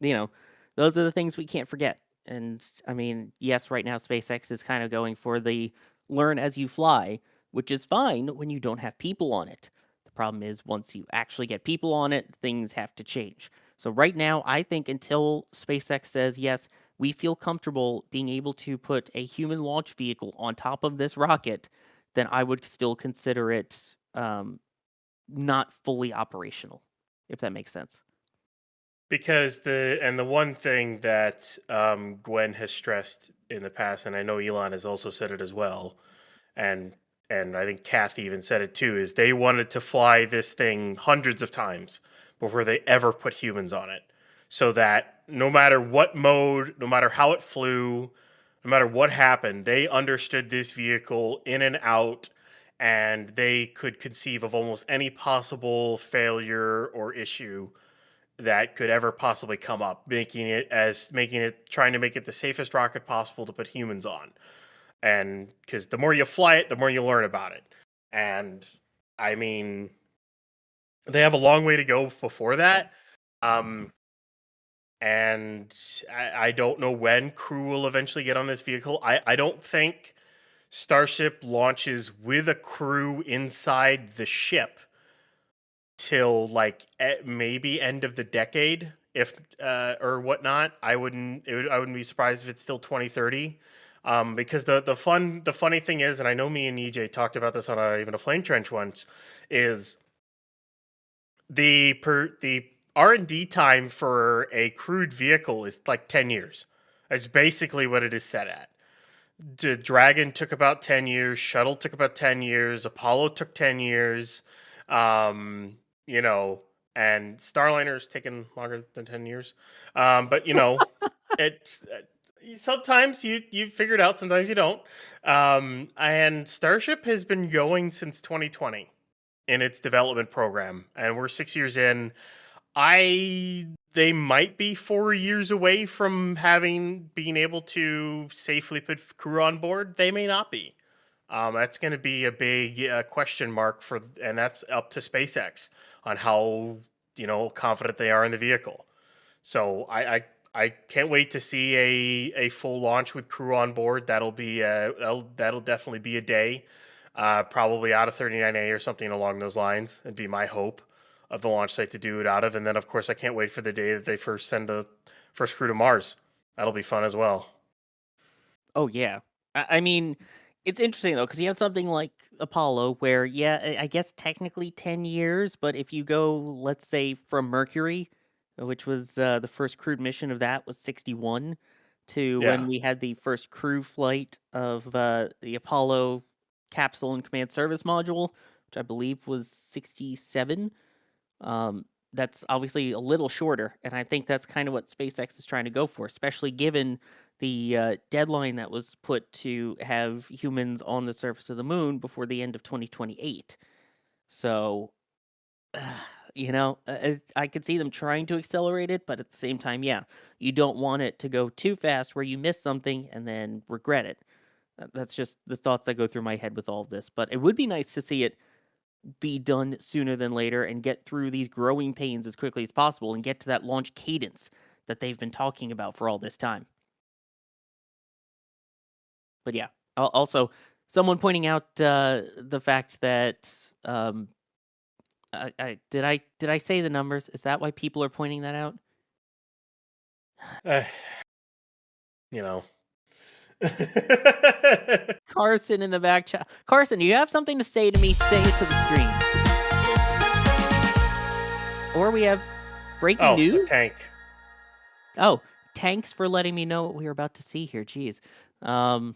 those are the things we can't forget. And I mean, yes, right now SpaceX is kind of going for the learn as you fly, which is fine when you don't have people on it. The problem is once you actually get people on it, things have to change. So right now, I think until SpaceX says, yes, we feel comfortable being able to put a human launch vehicle on top of this rocket, then I would still consider it not fully operational, if that makes sense. Because the one thing that Gwen has stressed in the past, and I know Elon has also said it as well, and I think Kathy even said it too, is they wanted to fly this thing hundreds of times before they ever put humans on it. So that no matter what mode, no matter how it flew, no matter what happened, they understood this vehicle in and out, and they could conceive of almost any possible failure or issue that could ever possibly come up, trying to make it the safest rocket possible to put humans on. And because the more you fly it, the more you learn about it. And I mean, they have a long way to go before that. And I don't know when crew will eventually get on this vehicle. I don't think Starship launches with a crew inside the ship till like maybe end of the decade, if or whatnot. I wouldn't be surprised if it's still 2030. Because the funny thing is, and I know me and EJ talked about this on even a Flame Trench once, is the R&D time for a crewed vehicle is like 10 years. That's basically what it is set at. The Dragon took about 10 years, Shuttle took about 10 years, Apollo took 10 years. And Starliner's taken longer than 10 years. But it's sometimes you figure it out, sometimes you don't. And Starship has been going since 2020 in its development program, and we're 6 years in. They might be 4 years away from being able to safely put crew on board. They may not be. That's going to be a big question mark and that's up to SpaceX on how confident they are in the vehicle. So I can't wait to see a full launch with crew on board. That'll definitely be a day, probably out of 39A or something along those lines. It'd be my hope of the launch site to do it out of. And then of course I can't wait for the day that they first send the first crew to Mars. That'll be fun as well. Oh yeah, I mean, It's interesting though, because you have something like Apollo, where I guess technically 10 years, but if you go, let's say, from Mercury, which was the first crewed mission of that was 61, to when Yeah. we had the first crew flight of the Apollo capsule and command service module, which I believe was 67. That's obviously a little shorter, and I think that's kind of what SpaceX is trying to go for, especially given the deadline that was put to have humans on the surface of the moon before the end of 2028. So, I could see them trying to accelerate it, but at the same time, yeah, you don't want it to go too fast where you miss something and then regret it. That's just the thoughts that go through my head with all of this. But it would be nice to see it be done sooner than later and get through these growing pains as quickly as possible and get to that launch cadence that they've been talking about for all this time. But yeah, also someone pointing out the fact that did I say the numbers? Is that why people are pointing that out? You know. Carson in the back chat. Carson, you have something to say to me? Say it to the stream. Or we have breaking news. Tank. Oh, thanks for letting me know what we were about to see here. Jeez. Because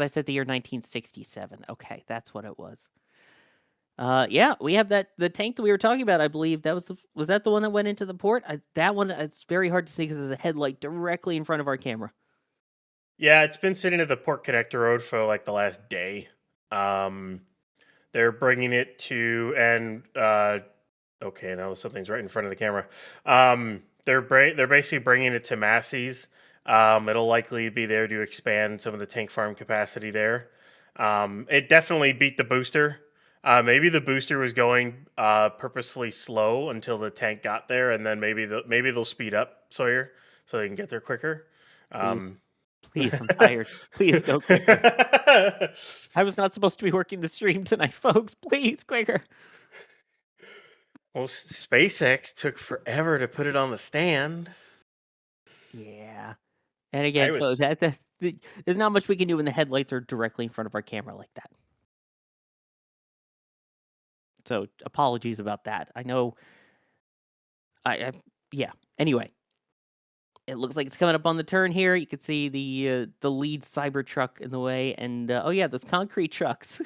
I said the year 1967. Okay, that's what it was. Yeah, we have the tank that we were talking about. I believe that was that the one that went into the port? That one, it's very hard to see because there's a headlight directly in front of our camera. Yeah, it's been sitting at the port connector road for like the last day. They're bringing it to okay, now something's right in front of the camera. They're basically bringing it to Masseys. It'll likely be there to expand some of the tank farm capacity there. It definitely beat the booster. Maybe the booster was going purposefully slow until the tank got there, and then maybe they'll speed up Sawyer so they can get there quicker. Please, I'm tired. Please go quicker. I was not supposed to be working the stream tonight, folks. Please, quicker. Well, SpaceX took forever to put it on the stand. Yeah. And again, folks, there's not much we can do when the headlights are directly in front of our camera like that. So apologies about that. I know. Yeah. Anyway, it looks like it's coming up on the turn here. You can see the lead Cybertruck in the way, and those concrete trucks.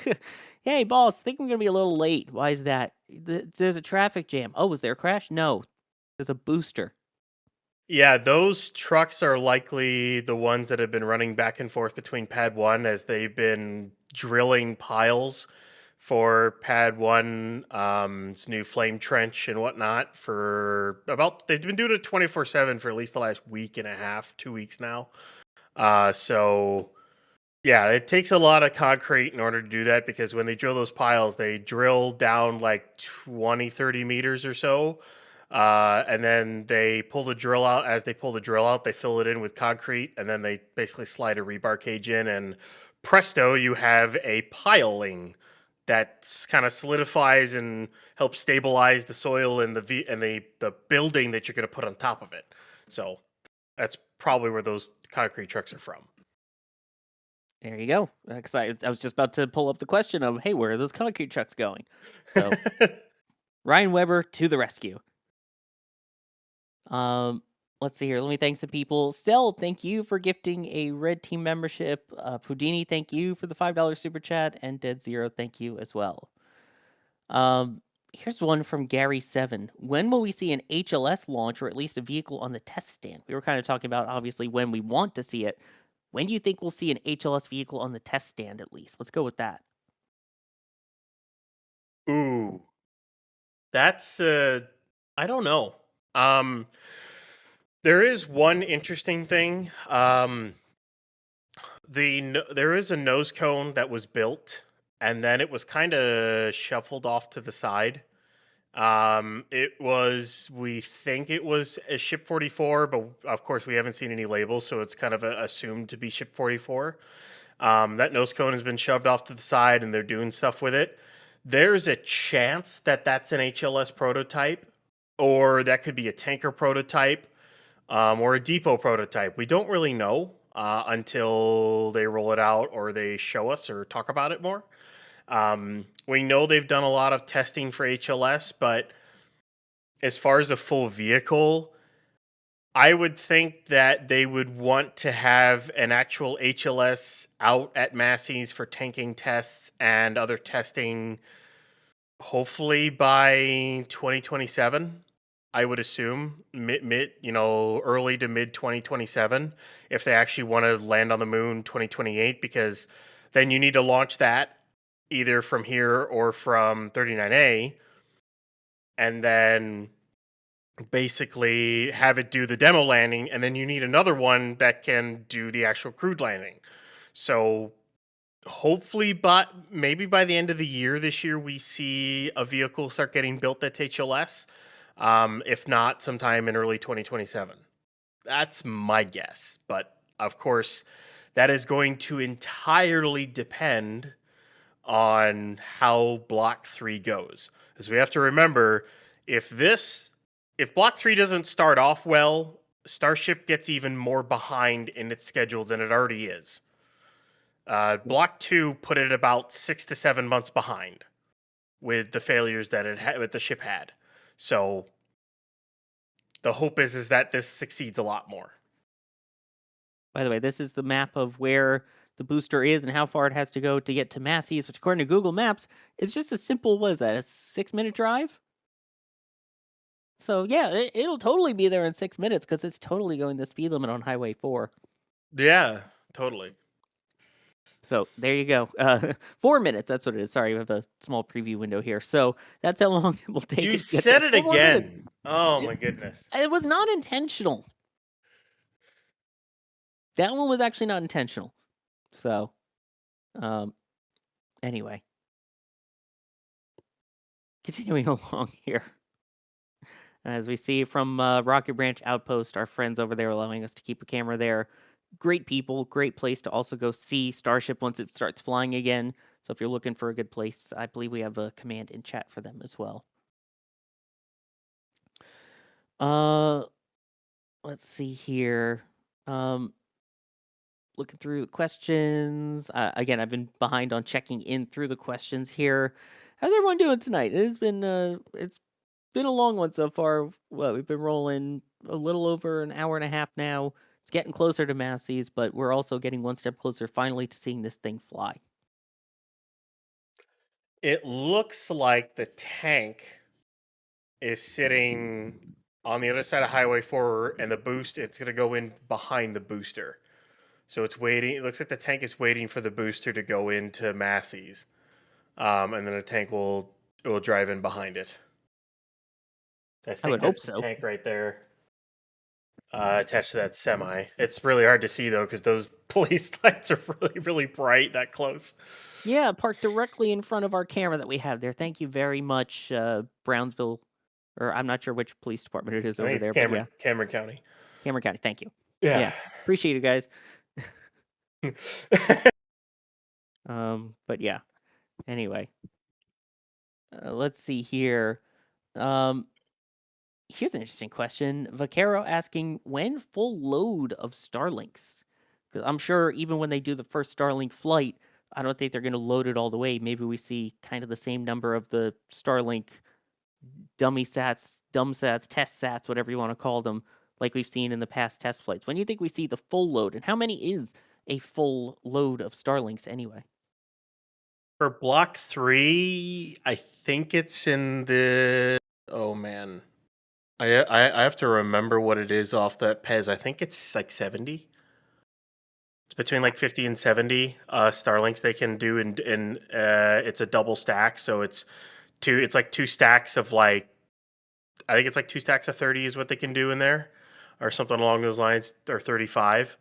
Hey, boss, think I'm gonna be a little late. Why is that? There's a traffic jam. Oh, was there a crash? No, there's a booster. Yeah, those trucks are likely the ones that have been running back and forth between Pad 1 as they've been drilling piles for Pad 1's new flame trench and whatnot they've been doing it 24/7 for at least the last week and a half, 2 weeks now. So yeah, it takes a lot of concrete in order to do that because when they drill those piles, they drill down like 20, 30 meters or so. And then they pull the drill out. As they pull the drill out, they fill it in with concrete, and then they basically slide a rebar cage in, and presto, you have a piling that kind of solidifies and helps stabilize the soil and the building that you're going to put on top of it. So that's probably where those concrete trucks are from. There you go. Because I was just about to pull up the question of, hey, where are those concrete trucks going? So Ryan Weber to the rescue. Let's see here. Let me thank some people. Cell, thank you for gifting a Red Team membership. Pudini, thank you for the $5 super chat. And Dead Zero, thank you as well. Here's one from Gary7. When will we see an HLS launch or at least a vehicle on the test stand? We were kind of talking about, obviously, when we want to see it. When do you think we'll see an HLS vehicle on the test stand at least? Let's go with that. Ooh. That's, I don't know. There is one interesting thing. There is a nose cone that was built, and then it was kind of shuffled off to the side. We think it was a Ship 44, but of course we haven't seen any labels, so it's kind of assumed to be Ship 44. That nose cone has been shoved off to the side, and they're doing stuff with it. There's a chance that that's an HLS prototype, or that could be a tanker prototype, or a depot prototype. We don't really know. until they roll it out or they show us or talk about it more. We know they've done a lot of testing for HLS, but as far as a full vehicle, I would think that they would want to have an actual HLS out at Masseys for tanking tests and other testing, hopefully by 2027. I would assume early to mid 2027, if they actually want to land on the moon 2028, because then you need to launch that either from here or from 39A, and then basically have it do the demo landing, and then you need another one that can do the actual crewed landing. So hopefully, but maybe by the end of the year this year, we see a vehicle start getting built that's HLS. If not, sometime in early 2027. That's my guess. But of course, that is going to entirely depend on how Block 3 goes. Because we have to remember, if Block 3 doesn't start off well, Starship gets even more behind in its schedule than it already is. Block 2 put it about 6 to 7 months behind with the failures that the ship had. So the hope is that this succeeds a lot more. By the way, this is the map of where the booster is and how far it has to go to get to Massies, which according to Google Maps is just a simple, what is that, a 6-minute drive? So yeah, it'll totally be there in 6 minutes because it's totally going the speed limit on Highway 4. Yeah, totally. So there you go. 4 minutes, that's what it is. Sorry, we have a small preview window here. So that's how long it will take. You to get said there. it 4 again. minutes. Oh my goodness. It was not intentional. That one was actually not intentional. So, anyway. Continuing along here. As we see from Rocket Branch Outpost, our friends over there allowing us to keep a camera there. Great people, great place to also go see Starship once it starts flying again. So if you're looking for a good place, I believe we have a command in chat for them as well. Let's see here. Looking through the questions. Again, I've been behind on checking in through the questions here. How's everyone doing tonight? It's been a long one so far. Well, we've been rolling a little over an hour and a half now. It's getting closer to Masseys, but we're also getting one step closer finally to seeing this thing fly. It looks like the tank is sitting on the other side of Highway 4, and the boost, it's going to go in behind the booster. So it's waiting. It looks like the tank is waiting for the booster to go into Masseys. And then the tank will drive in behind it. I think would that's hope the so. tank right there. Attached to that semi. It's really hard to see though because those police lights are really, really bright that close. Yeah, parked directly in front of our camera that we have there. Thank you very much, Brownsville, or I'm not sure which police department it is over there, but yeah, Cameron County. Cameron County. Thank you. Yeah. Appreciate it, guys. But yeah. Anyway, let's see here. Here's an interesting question. Vaquero asking, when full load of Starlinks? Because I'm sure even when they do the first Starlink flight, I don't think they're going to load it all the way. Maybe we see kind of the same number of the Starlink dummy sats, dumb sats, test sats, whatever you want to call them, like we've seen in the past test flights. When do you think we see the full load? And how many is a full load of Starlinks anyway? For Block 3, I think it's in the... Oh, man. I have to remember what it is off that Pez. I think it's like 70. It's between like 50 and 70 Starlinks they can do, and it's a double stack, so it's like two stacks of like, I think it's like 2 stacks of 30 is what they can do in there, or something along those lines, or 35.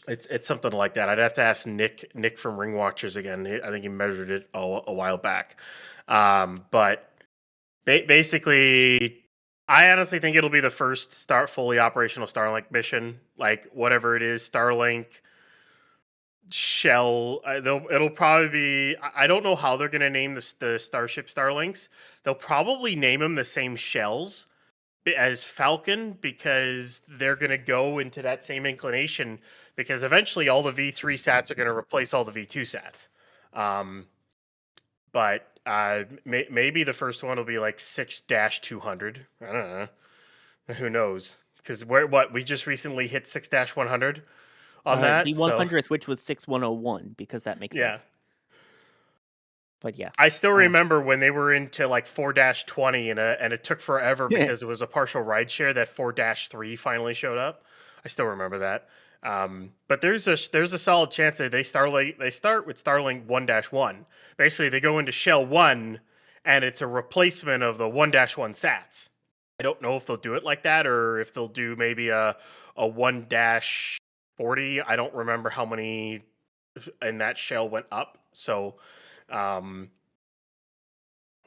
It's something like that. I'd have to ask Nick from Ring Watchers again. I think he measured it a while back. But basically, I honestly think it'll be the first fully operational Starlink mission. Like whatever it is, Starlink, Shell. It'll probably be. I don't know how they're going to name the Starship Starlinks. They'll probably name them the same shells as Falcon because they're going to go into that same inclination because eventually all the V3 sats are going to replace all the V2 sats. But maybe the first one will be like 6-200. I don't know. Who knows? Because we just recently hit 6-100 on that. The 100th, which was 6101, because that makes Yeah. sense. But yeah, I still remember when they were into like 4-20 and it took forever because it was a partial ride share that 4-3 finally showed up. I still remember that. But there's a solid chance that they start with Starlink 1-1. Basically, they go into Shell 1 and it's a replacement of the 1-1 sats. I don't know if they'll do it like that or if they'll do maybe a 1-40. I don't remember how many in that shell went up. So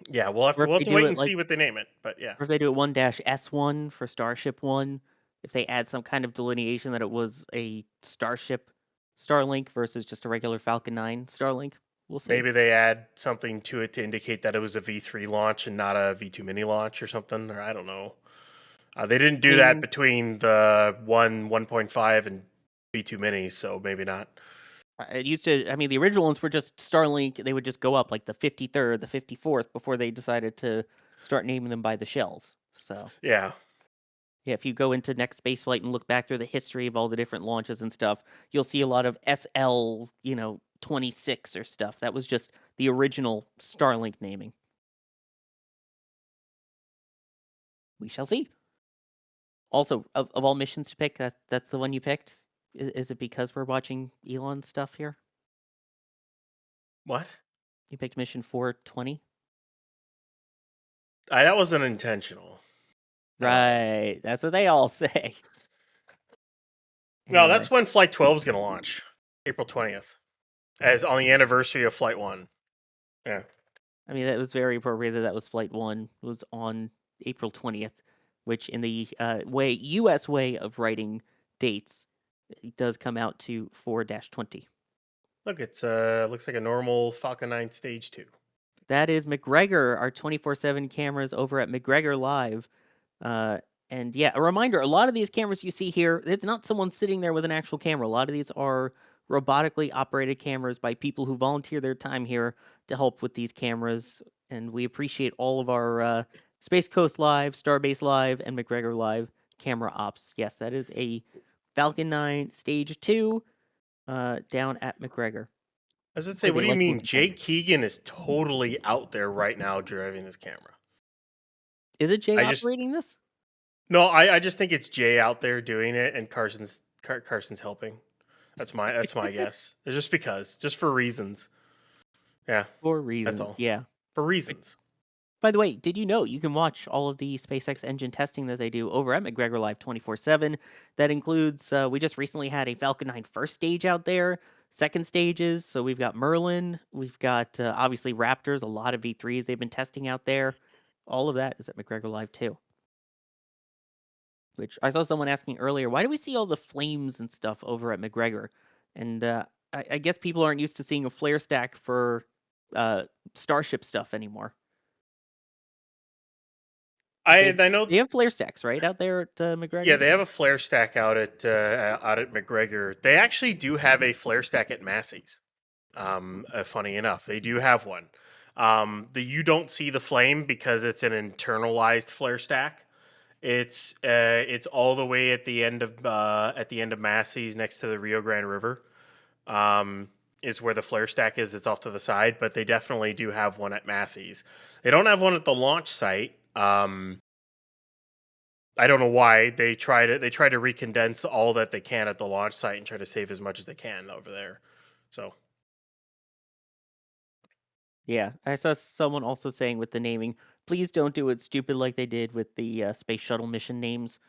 yeah, we'll have to wait and see what they name it. But yeah. Or if they do it 1-S1 for Starship 1, if they add some kind of delineation that it was a Starship Starlink versus just a regular Falcon 9 Starlink, we'll see. Maybe they add something to it to indicate that it was a V3 launch and not a V2 mini launch or something, or I don't know. They didn't do that between the 1.5 and V2 minis, so maybe not. It used to, I mean, the original ones were just Starlink. They would just go up like the 53rd, the 54th before they decided to start naming them by the shells. So, yeah, if you go into NASASpaceflight and look back through the history of all the different launches and stuff, you'll see a lot of SL, 26 or stuff. That was just the original Starlink naming. We shall see. Also, of all missions to pick, that's the one you picked? Is it because we're watching Elon stuff here? What? You picked mission 420? That wasn't intentional. Right. That's what they all say. No, that's when Flight 12 is going to launch. April 20th. As on the anniversary of Flight 1. Yeah. I mean, that was very appropriate that was Flight 1. It was on April 20th, which in the U.S. way of writing dates, it does come out to 4-20. Look, it's looks like a normal Falcon 9 Stage 2. That is McGregor, our 24/7 cameras over at McGregor Live. And yeah, a reminder, a lot of these cameras you see here, it's not someone sitting there with an actual camera. A lot of these are robotically operated cameras by people who volunteer their time here to help with these cameras. And we appreciate all of our Space Coast Live, Starbase Live, and McGregor Live camera ops. Yes, that is a Falcon 9 Stage 2 down at McGregor. I was going to say, what do you mean? Jake Keegan is totally out there right now driving this camera. Is it Jay operating this? No, I just think it's Jay out there doing it, and Carson's helping. That's my guess. It's just for reasons. Yeah, for reasons. That's all. Yeah, for reasons. By the way, did you know you can watch all of the SpaceX engine testing that they do over at McGregor Live 24/7? That includes, we just recently had a Falcon 9 first stage out there, second stages. So we've got Merlin, we've got obviously Raptors, a lot of V3s they've been testing out there. All of that is at McGregor Live too. Which I saw someone asking earlier, why do we see all the flames and stuff over at McGregor? And I guess people aren't used to seeing a flare stack for Starship stuff anymore. I know they have flare stacks right out there at McGregor. Yeah, they have a flare stack out at McGregor. They actually do have a flare stack at Masseys. Funny enough, they do have one. You don't see the flame because it's an internalized flare stack. It's all the way at the end of Masseys next to the Rio Grande River. Is where the flare stack is. It's off to the side, but they definitely do have one at Masseys. They don't have one at the launch site. I don't know why they try to recondense all that they can at the launch site and try to save as much as they can over there. So, yeah, I saw someone also saying with the naming, please don't do it stupid like they did with the space shuttle mission names.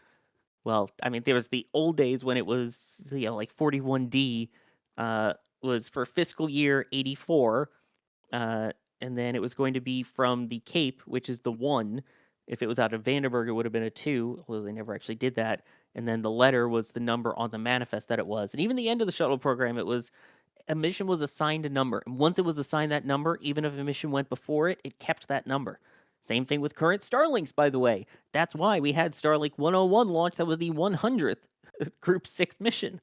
Well, I mean, there was the old days when it was like 41D was for fiscal year 84. And then it was going to be from the Cape, which is the 1. If it was out of Vandenberg, it would have been a 2, although they never actually did that. And then the letter was the number on the manifest that it was. And even the end of the shuttle program, a mission was assigned a number. And once it was assigned that number, even if a mission went before it, it kept that number. Same thing with current Starlinks, by the way. That's why we had Starlink 101 launch. That was the 100th Group 6 mission.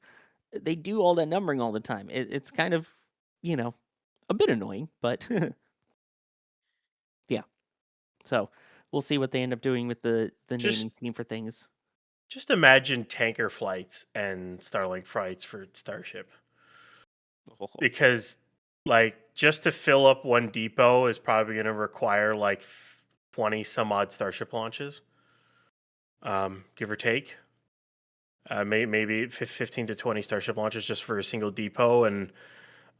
They do all that numbering all the time. It's kind of, a bit annoying, but yeah. So we'll see what they end up doing with the naming scheme for things. Just imagine tanker flights and Starlink flights for Starship. Because, just to fill up one depot is probably going to require 20 some odd Starship launches, give or take. Maybe 15 to 20 Starship launches just for a single depot. And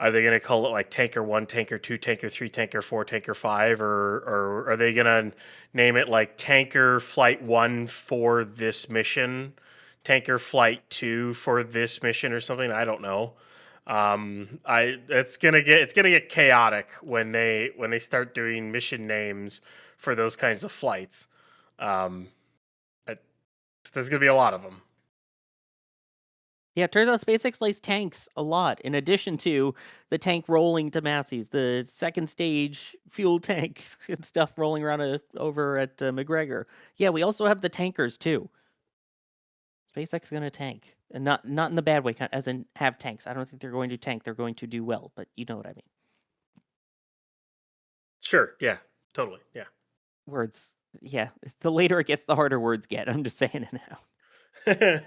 are they going to call it Tanker 1, Tanker 2, Tanker 3, Tanker 4, Tanker 5? Or are they going to name it Tanker Flight 1 for this mission, Tanker Flight 2 for this mission or something? I don't know. It's gonna get chaotic when they start doing mission names for those kinds of flights. There's gonna be a lot of them. Yeah, it turns out SpaceX likes tanks a lot, in addition to the tank rolling to Masseys, the second stage fuel tanks and stuff rolling around over at McGregor. Yeah, we also have the tankers, too. SpaceX is going to tank. And not in the bad way, as in have tanks. I don't think they're going to tank. They're going to do well, but you know what I mean. Sure, yeah, totally, yeah. Words. Yeah, the later it gets, the harder words get. I'm just saying it now.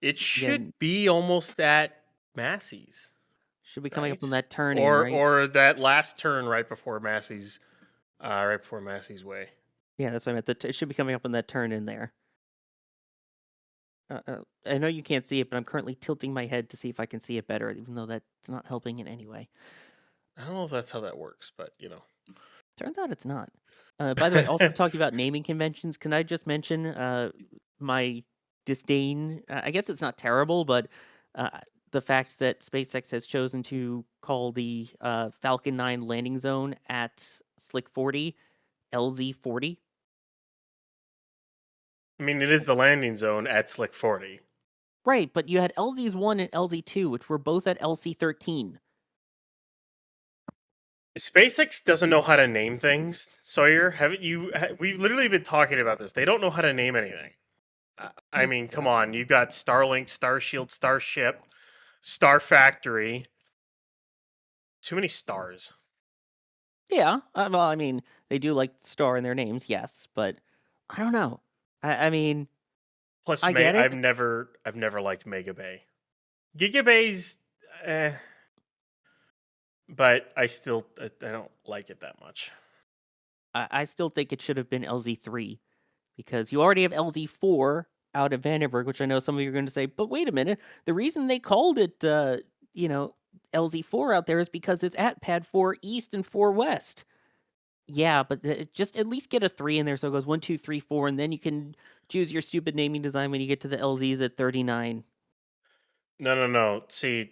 It should be almost at Massies. Should be coming up on that turn or that last turn right before Massies, way. Yeah, that's what I meant. It should be coming up on that turn in there. I know you can't see it, but I'm currently tilting my head to see if I can see it better, even though that's not helping in any way. I don't know if that's how that works, but Turns out it's not. By the way, also talking about naming conventions, can I just mention my disdain? I guess it's not terrible, but the fact that SpaceX has chosen to call the Falcon 9 landing zone at Slick 40 LZ40. I mean, it is the landing zone at Slick 40. Right, but you had LZs 1 and LZ2, which were both at LC 13. SpaceX doesn't know how to name things, Sawyer. Haven't you? We've literally been talking about this. They don't know how to name anything. I mean, come on. You've got Starlink, Starshield, Starship, Star Factory. Too many stars. Yeah, well, I mean, they do like star in their names, yes, but I don't know. I mean, plus, I get it. I've never liked Mega Bay. Giga Bay's, but I don't like it that much. I still think it should have been LZ3 because you already have LZ4 out at Vandenberg, which I know some of you are going to say, but wait a minute. The reason they called it, LZ4 out there is because it's at Pad 4 East and 4 West. Yeah, but just at least get a 3 in there so it goes 1, 2, 3, 4, and then you can choose your stupid naming design when you get to the LZs at 39. No. See,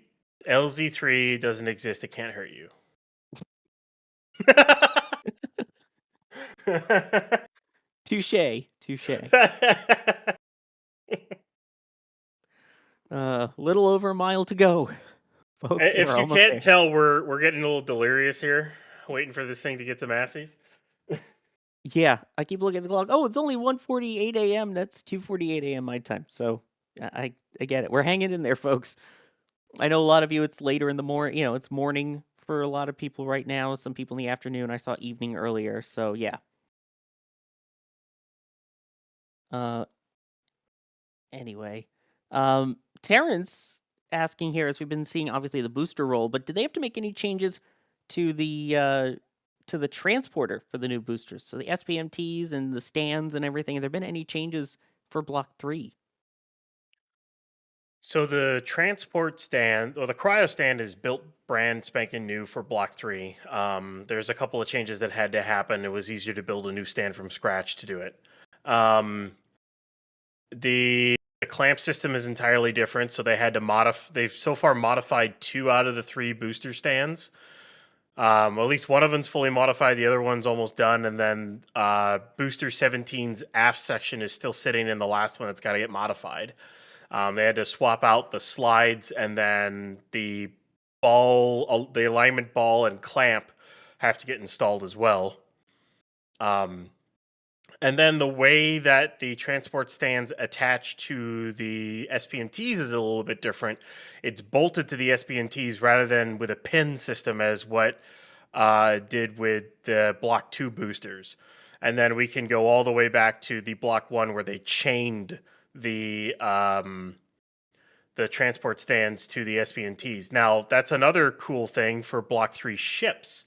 LZ3 doesn't exist. It can't hurt you. Touche. Little over a mile to go, folks. If you can't tell, we're getting a little delirious here, waiting for this thing to get to Masseys. Yeah, I keep looking at the clock. Oh, it's only 1:48 a.m. That's 2:48 a.m. my time. So I get it. We're hanging in there, folks. I know a lot of you, it's later in the morning. It's morning for a lot of people right now. Some people in the afternoon. I saw evening earlier. So yeah. Anyway, Terrence asking here, as we've been seeing, obviously the booster roll, but did they have to make any changes to the transporter for the new boosters? So the SPMTs and the stands and everything. Have there been any changes for Block 3? So the transport stand, or the cryo stand, is built brand spanking new for Block 3. There's a couple of changes that had to happen. It was easier to build a new stand from scratch to do it. The clamp system is entirely different, so they had to they've so far modified 2 out of the 3 booster stands. At least one of them's fully modified, the other one's almost done, and then Booster 17's aft section is still sitting in the last one that's got to get modified. They had to swap out the slides, and then the alignment ball and clamp have to get installed as well. And then the way that the transport stands attach to the SPMTs is a little bit different. It's bolted to the SPMTs rather than with a pin system as what did with the Block 2 boosters. And then we can go all the way back to the Block 1 where they chained the transport stands to the SPMTs. Now, that's another cool thing for Block 3 ships.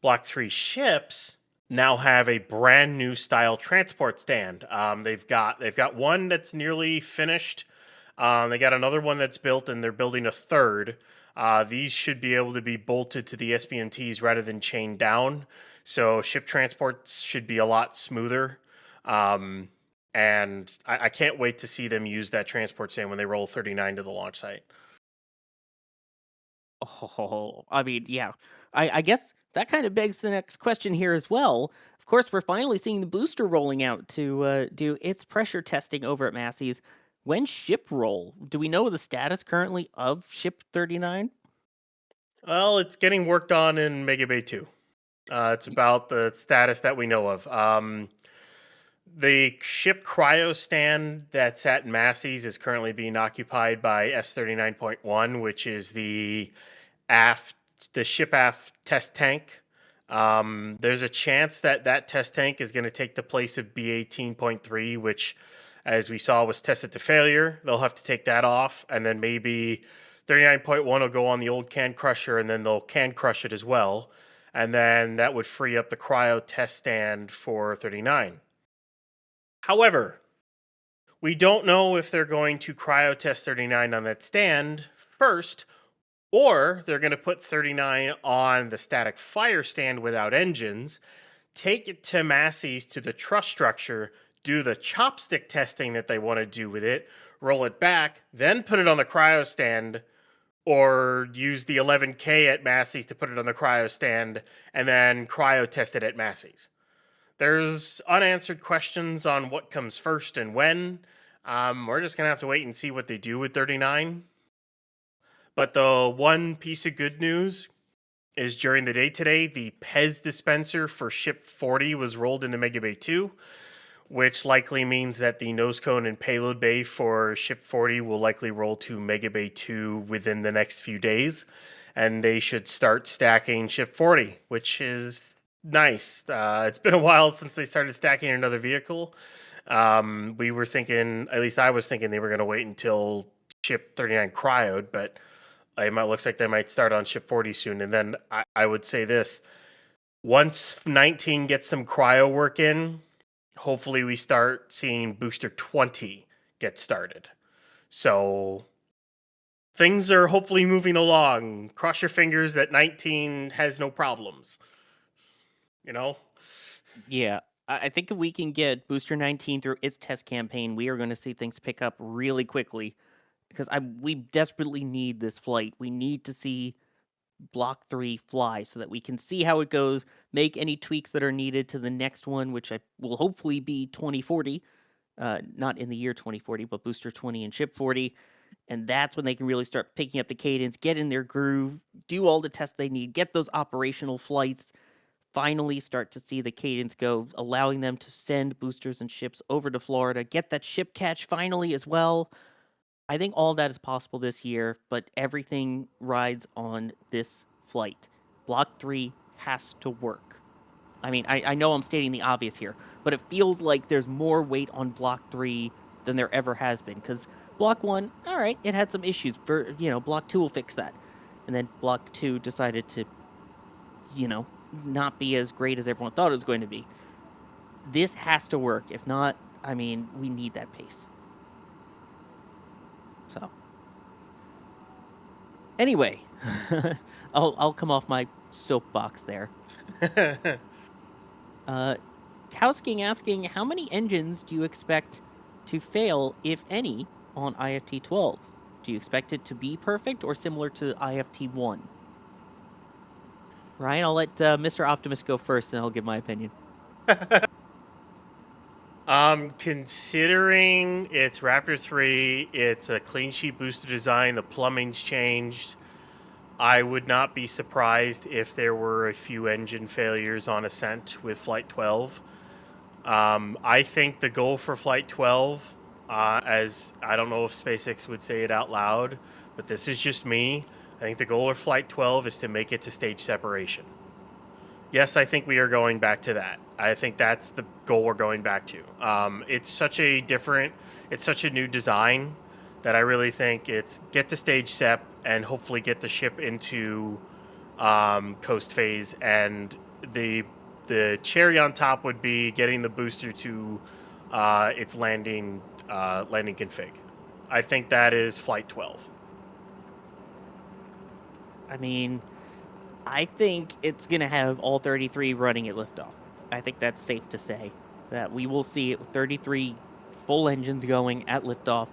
Block 3 ships now have a brand new style transport stand. They've got one that's nearly finished. They got another one that's built, and they're building a third. These should be able to be bolted to the SPMTs rather than chained down. So ship transports should be a lot smoother. And I can't wait to see them use that transport stand when they roll 39 to the launch site. Oh, I mean, yeah. I guess that kind of begs the next question here as well. Of course, we're finally seeing the booster rolling out to do its pressure testing over at Masseys. When ship roll? Do we know the status currently of ship 39? Well, it's getting worked on in Mega Bay 2. It's about the status that we know of. The ship cryo stand that's at Masseys is currently being occupied by S39.1, which is the ship aft test tank. There's a chance that that test tank is going to take the place of B18.3, which, as we saw, was tested to failure. They'll have to take that off, and then maybe 39.1 will go on the old can crusher, and then they'll can crush it as well. And then that would free up the cryo test stand for 39. However, we don't know if they're going to cryo test 39 on that stand first, or they're going to put 39 on the static fire stand without engines, take it to Masseys to the truss structure, do the chopstick testing that they want to do with it, roll it back, then put it on the cryo stand, or use the 11K at Masseys to put it on the cryo stand, and then cryo test it at Masseys. There's unanswered questions on what comes first and when. We're just going to have to wait and see what they do with 39. But the one piece of good news is during the day today, the PEZ dispenser for ship 40 was rolled into Mega Bay 2, which likely means that the nose cone and payload bay for ship 40 will likely roll to Mega Bay 2 within the next few days. And they should start stacking ship 40, which is nice. It's been a while since they started stacking another vehicle. We were thinking, at least I was thinking, they were going to wait until ship 39 cryoed, but it looks like they might start on ship 40 soon. And then I would say this, once 19 gets some cryo work in, hopefully we start seeing booster 20 get started. So things are hopefully moving along. Cross your fingers that 19 has no problems. You know? Yeah, I think if we can get Booster 19 through its test campaign, we are going to see things pick up really quickly because we desperately need this flight. We need to see Block 3 fly so that we can see how it goes, make any tweaks that are needed to the next one, which will hopefully be 2040, not in the year 2040, but Booster 20 and Ship 40. And that's when they can really start picking up the cadence, get in their groove, do all the tests they need, get those operational flights, finally start to see the cadence go, allowing them to send boosters and ships over to Florida, get that ship catch finally as well. I think all that is possible this year, but everything rides on this flight. Block 3 has to work. I mean, I know I'm stating the obvious here, but it feels like there's more weight on Block 3 than there ever has been, because Block 1, all right, it had some issues. Block 2 will fix that. And then Block 2 decided to, not be as great as everyone thought it was going to be. This has to work. If not, I mean, we need that pace. So, anyway, I'll come off my soapbox there. Cowsking asking, how many engines do you expect to fail, if any, on IFT 12? Do you expect it to be perfect or similar to IFT 1? Ryan, I'll let Mr. Optimus go first, and I'll give my opinion. Considering it's Raptor 3, it's a clean sheet booster design, the plumbing's changed, I would not be surprised if there were a few engine failures on ascent with Flight 12. I think the goal for Flight 12, as I don't know if SpaceX would say it out loud, but this is just me. I think the goal of Flight 12 is to make it to stage separation. Yes, I think we are going back to that. I think that's the goal we're going back to. It's such a new design that I really think it's get to stage sep and hopefully get the ship into coast phase, and the cherry on top would be getting the booster to its landing config. I think that is Flight 12. I mean, I think it's going to have all 33 running at liftoff. I think that's safe to say that we will see it with 33 full engines going at liftoff.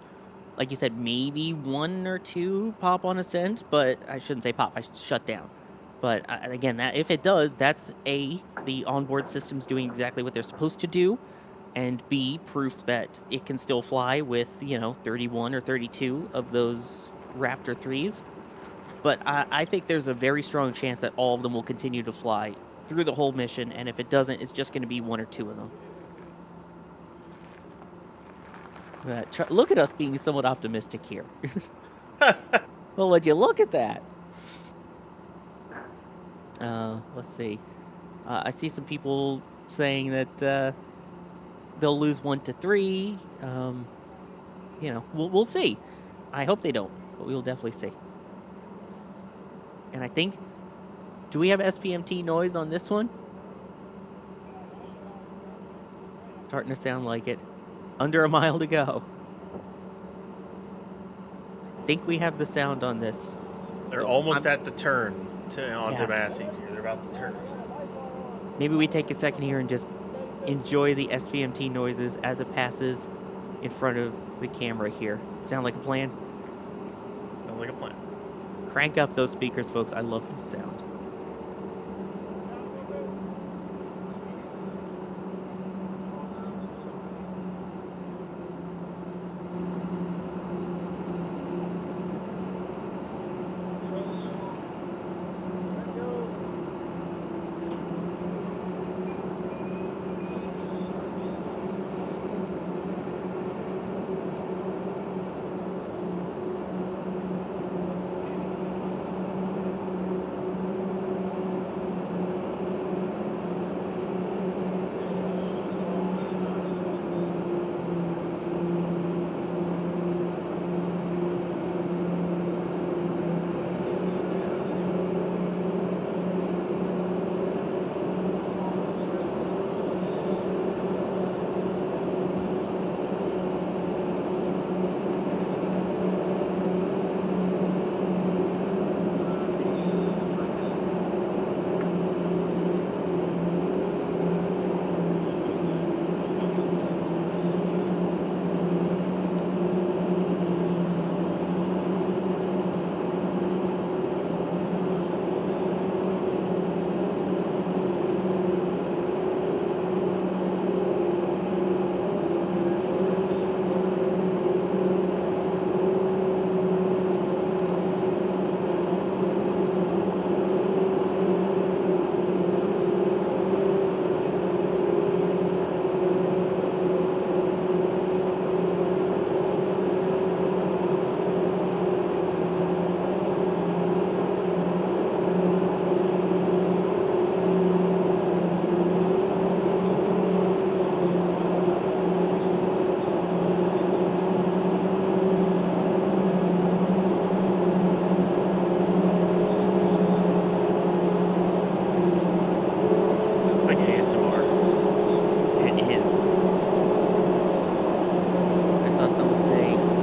Like you said, maybe 1 or 2 pop on ascent, but I shouldn't say pop, I should shut down. But again, that if it does, that's A, the onboard system's doing exactly what they're supposed to do, and B, proof that it can still fly with, 31 or 32 of those Raptor 3s. But I think there's a very strong chance that all of them will continue to fly through the whole mission, and if it doesn't, it's just going to be 1 or 2 of them. Look at us being somewhat optimistic here. Well, would you look at that? Let's see. I see some people saying that they'll lose 1 to 3. We'll see. I hope they don't, but we will definitely see. And I think, do we have SPMT noise on this one? Starting to sound like it. Under a mile to go. I think we have the sound on this. They're almost at the turn onto Masseys here. They're about to turn. Maybe we take a second here and just enjoy the SPMT noises as it passes in front of the camera here. Sound like a plan? Sounds like a plan. Crank up those speakers, folks. I love this sound.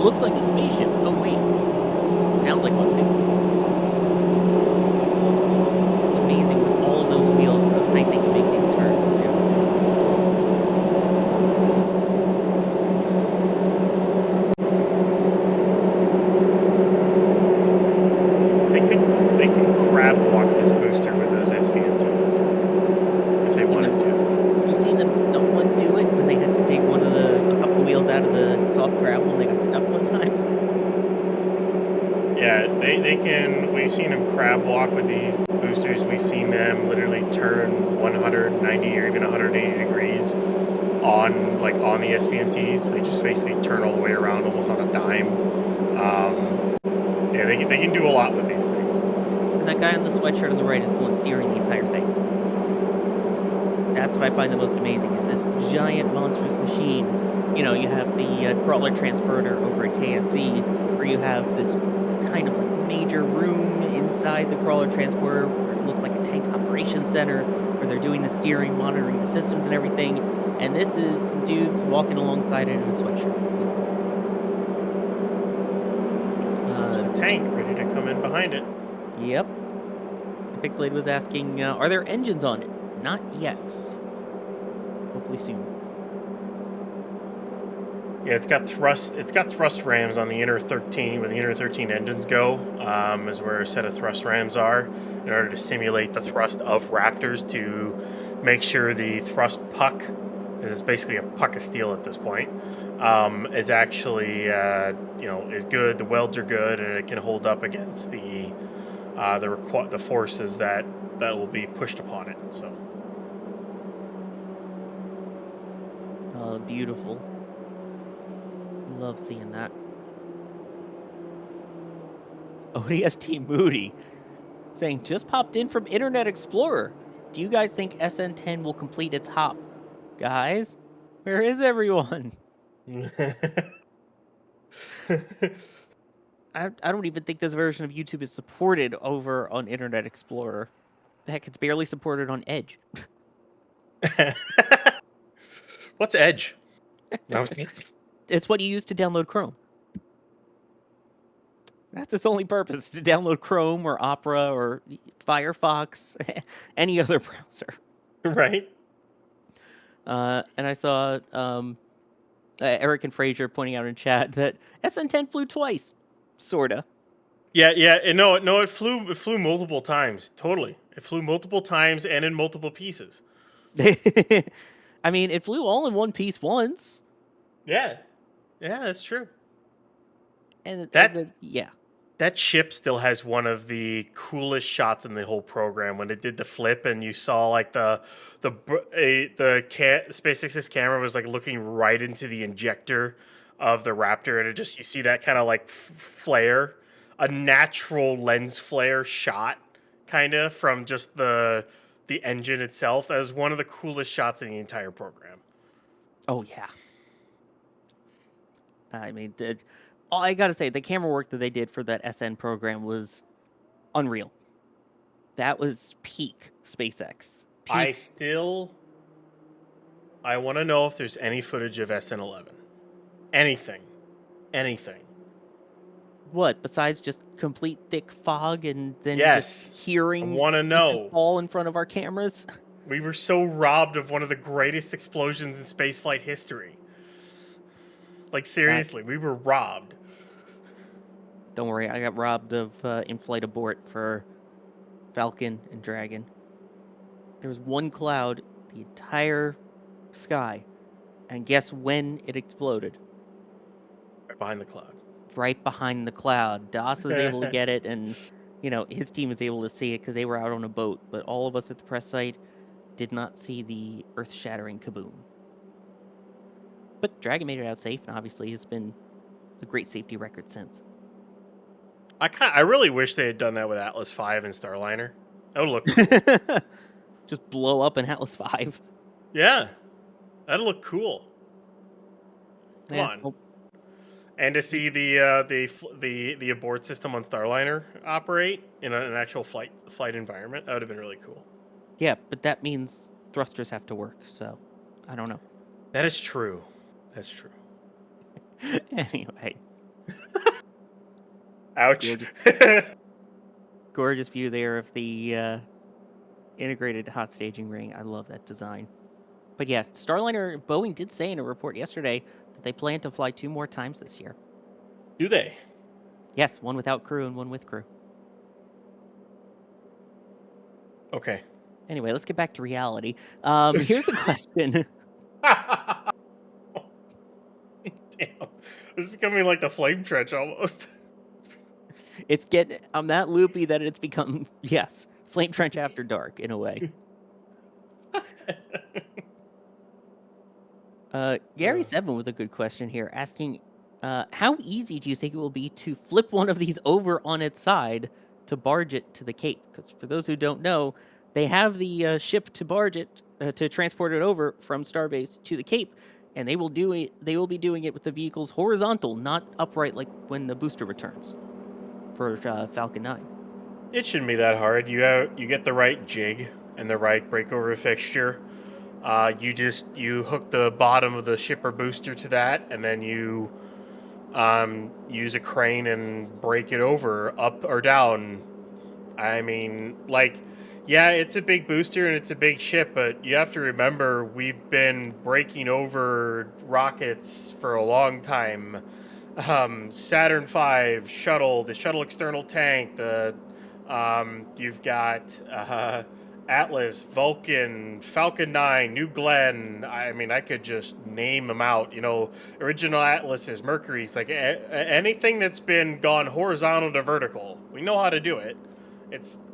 Looks like a spaceship. Oh, wait. Sounds like one, too. It's amazing with all of those wheels, how tight they can make these turns, too. They could crab walk this booster with those SPMTs if they wanted to. You've seen them somewhat do it when they had to take a couple wheels out of the soft gravel and they got stuck one time. Yeah, they we've seen them crab walk with these boosters. We've seen them literally turn 190 or even 180 degrees on the SPMTs. They just basically turn all the way around almost on a dime. Yeah, they can do a lot with these things. And that guy on the sweatshirt on the right is the one steering the entire thing. That's what I find the most amazing, is this giant monstrous machine. You know, you have the crawler transporter over at KSC, where you have this kind of like major room inside the crawler transporter where it looks like a tank operations center, where they're doing the steering, monitoring the systems and everything. And this is some dudes walking alongside it in a sweatshirt. It's the tank ready to come in behind it. Yep. Pixelated was asking, are there engines on it? Not yet. Hopefully soon. Yeah, it's got thrust rams on the inner 13, where the inner 13 engines go, is where a set of thrust rams are, in order to simulate the thrust of Raptors to make sure the thrust puck, is basically a puck of steel at this point, is actually is good. The welds are good, and it can hold up against the forces that will be pushed upon it. So. Oh, beautiful. Love seeing that. ODST Moody saying, just popped in from Internet Explorer. Do you guys think SN10 will complete its hop? Guys, where is everyone? I don't even think this version of YouTube is supported over on Internet Explorer. Heck, it's barely supported on Edge. What's Edge? It's what you use to download Chrome. That's its only purpose, to download Chrome or Opera or Firefox, any other browser. Right. And I saw Eric and Fraser pointing out in chat that SN10 flew twice, sorta. Yeah. No, it flew multiple times. Totally, it flew multiple times and in multiple pieces. I mean, it flew all in one piece once. Yeah, that's true. And that ship still has one of the coolest shots in the whole program, when it did the flip and you saw like SpaceX's camera was like looking right into the injector of the Raptor, and you see that kind of like flare, a natural lens flare shot, kind of from just the engine itself. As one of the coolest shots in the entire program. Oh yeah. I mean, I gotta say, the camera work that they did for that SN program was unreal. That was peak SpaceX. Peak. I want to know if there's any footage of SN11. Anything. What, besides just complete thick fog and then Yes. just hearing I want to know. all in front of our cameras? We were so robbed of one of the greatest explosions in spaceflight history. Like, seriously, we were robbed. Don't worry, I got robbed of in-flight abort for Falcon and Dragon. There was one cloud, the entire sky, and guess when it exploded? Right behind the cloud. Right behind the cloud. Das was able to get it, and his team was able to see it because they were out on a boat. But all of us at the press site did not see the earth-shattering kaboom. But Dragon made it out safe, and obviously has been a great safety record since. I really wish they had done that with Atlas V and Starliner. That would look cool. Just blow up an Atlas V. Yeah, that'd look cool. Come on. Well, and to see the abort system on Starliner operate in an actual flight environment, that would have been really cool. Yeah, but that means thrusters have to work, so I don't know. That is true. That's true. Anyway. Ouch. Gorgeous view there of the integrated hot staging ring. I love that design. But yeah, Starliner, Boeing did say in a report yesterday that they plan to fly 2 more times this year. Do they? Yes, one without crew and one with crew. Okay. Anyway, let's get back to reality. Here's a question. Damn. This is becoming like the flame trench almost. I'm that loopy that it's become, yes, Flame Trench After Dark in a way. Gary Seven with a good question here, asking, how easy do you think it will be to flip one of these over on its side to barge it to the Cape? Because for those who don't know, they have the ship to barge it, to transport it over from Starbase to the Cape, and they will do it. They will be doing it with the vehicles horizontal, not upright, like when the booster returns for Falcon 9. It shouldn't be that hard. You get the right jig and the right breakover fixture. You hook the bottom of the ship or booster to that, and then you use a crane and break it over up or down. I mean, like, yeah, it's a big booster and it's a big ship, but you have to remember we've been breaking over rockets for a long time. Saturn V, Shuttle, the Shuttle external tank, you've got Atlas, Vulcan, Falcon 9, New Glenn. I mean, I could just name them out. You know, original Atlases, Mercury's, like anything that's been gone horizontal to vertical. We know how to do it.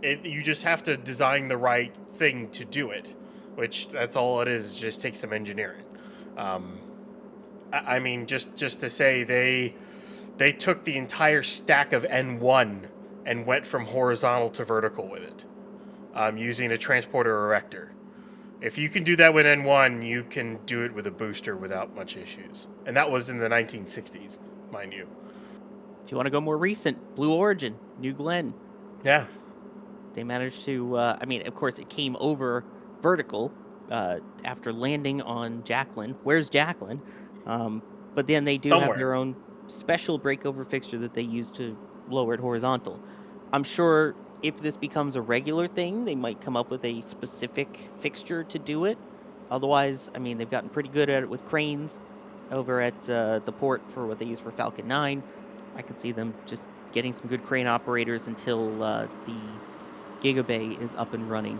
You just have to design the right thing to do it, which that's all it is. Just take some engineering. I mean, just to say they took the entire stack of N1 and went from horizontal to vertical with it, using a transporter erector. If you can do that with N1, you can do it with a booster without much issues. And that was in the 1960s, mind you. If you want to go more recent, Blue Origin, New Glenn. Yeah. They managed to, I mean, of course, it came over vertical after landing on Jacqueline. Where's Jacqueline? But then they do have their own special breakover fixture that they use to lower it horizontal. I'm sure if this becomes a regular thing, they might come up with a specific fixture to do it. Otherwise, I mean, they've gotten pretty good at it with cranes over at the port for what they use for Falcon 9. I could see them just getting some good crane operators until the Gigabay is up and running.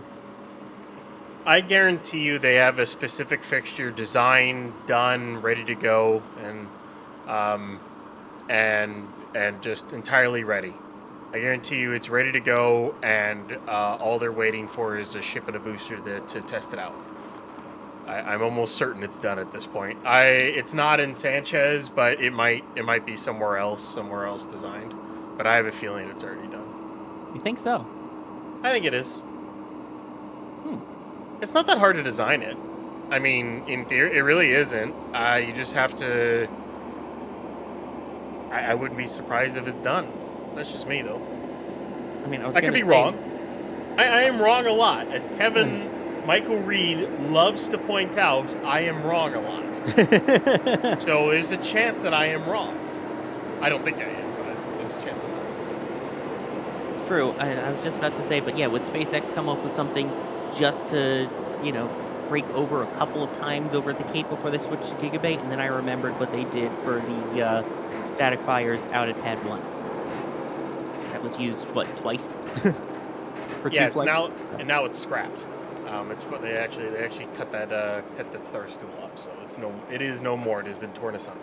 I guarantee you they have a specific fixture designed, done, ready to go, and just entirely ready. I guarantee you it's ready to go, and all they're waiting for is a ship and a booster to test it out. I'm almost certain it's done at this point. It's not in Sanchez, but it might be somewhere else designed. But I have a feeling it's already done. You think so? I think it is. It's not that hard to design it. I mean, in theory, it really isn't. You just have to... I wouldn't be surprised if it's done. That's just me, though. I mean, I could be wrong. I am wrong a lot. As Kevin Michael Reed loves to point out, I am wrong a lot. So there's a chance that I am wrong. I don't think I am, but there's a chance I'm wrong. True. I was just about to say, but yeah, would SpaceX come up with something just to, break over a couple of times over at the Cape before they switched to Gigabay? And then I remembered what they did for the static fires out at Pad 1. That was used, twice? For two flights? Now it's scrapped. They actually cut that star stool up, so it is no more. It has been torn asunder.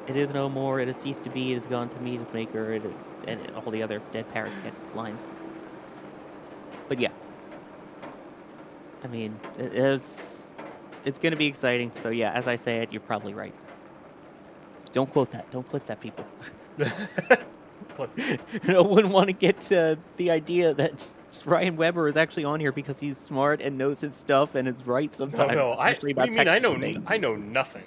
It is no more. It has ceased to be. It has gone to meet its maker. It is, and all the other dead parrots get lines. But yeah, I mean, it's going to be exciting. So yeah, as I say it, you're probably right. Don't quote that. Don't clip that, people. I wouldn't want to get the idea that Ryan Weber is actually on here because he's smart and knows his stuff and is right sometimes. No, especially about I know nothing.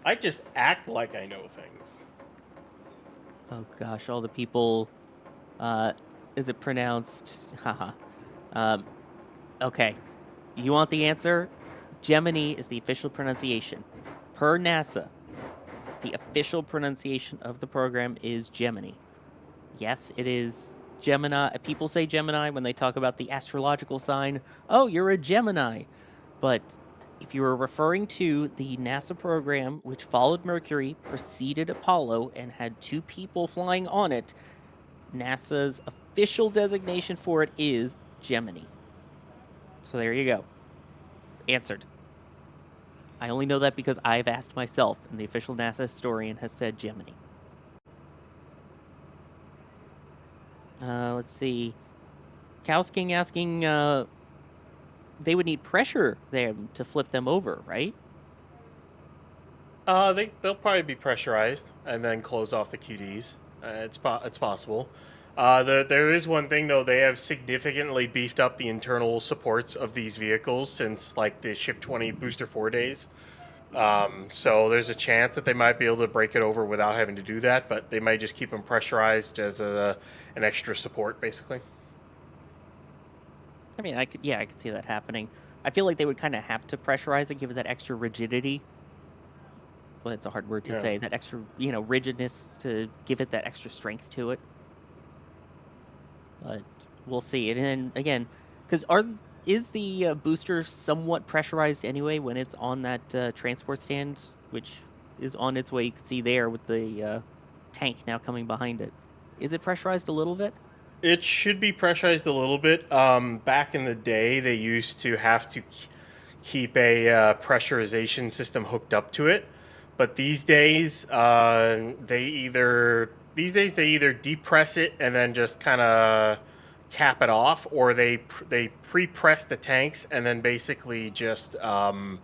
I just act like I know things. Oh gosh, all the people. Is it pronounced? Haha. Okay. You want the answer? Gemini is the official pronunciation. Per NASA, the official pronunciation of the program is Gemini. Yes, it is Gemini. People say Gemini when they talk about the astrological sign. Oh, you're a Gemini. But if you were referring to the NASA program, which followed Mercury, preceded Apollo, and had 2 people flying on it, NASA's official designation for it is Gemini. So there you go. Answered. I only know that because I've asked myself, and the official NASA historian has said Gemini. Let's see. Chaos King asking, they would need pressure them to flip them over, right? They'll probably be pressurized and then close off the QDs. It's possible. There is one thing though. They have significantly beefed up the internal supports of these vehicles since like the Ship 20 Booster 4 days. So there's a chance that they might be able to break it over without having to do that, but they might just keep them pressurized as an extra support, basically. I mean, I could see that happening. I feel like they would kind of have to pressurize it, give it that extra rigidity. Well, it's a hard word to say. That extra, rigidness to give it that extra strength to it. But we'll see. And then again, because is the booster somewhat pressurized anyway when it's on that transport stand, which is on its way? You can see there with the tank now coming behind it. Is it pressurized a little bit? It should be pressurized a little bit. Back in the day, they used to have to keep a pressurization system hooked up to it. But these days, they either depress it and then just kind of cap it off, or they pre-press the tanks and then basically just cap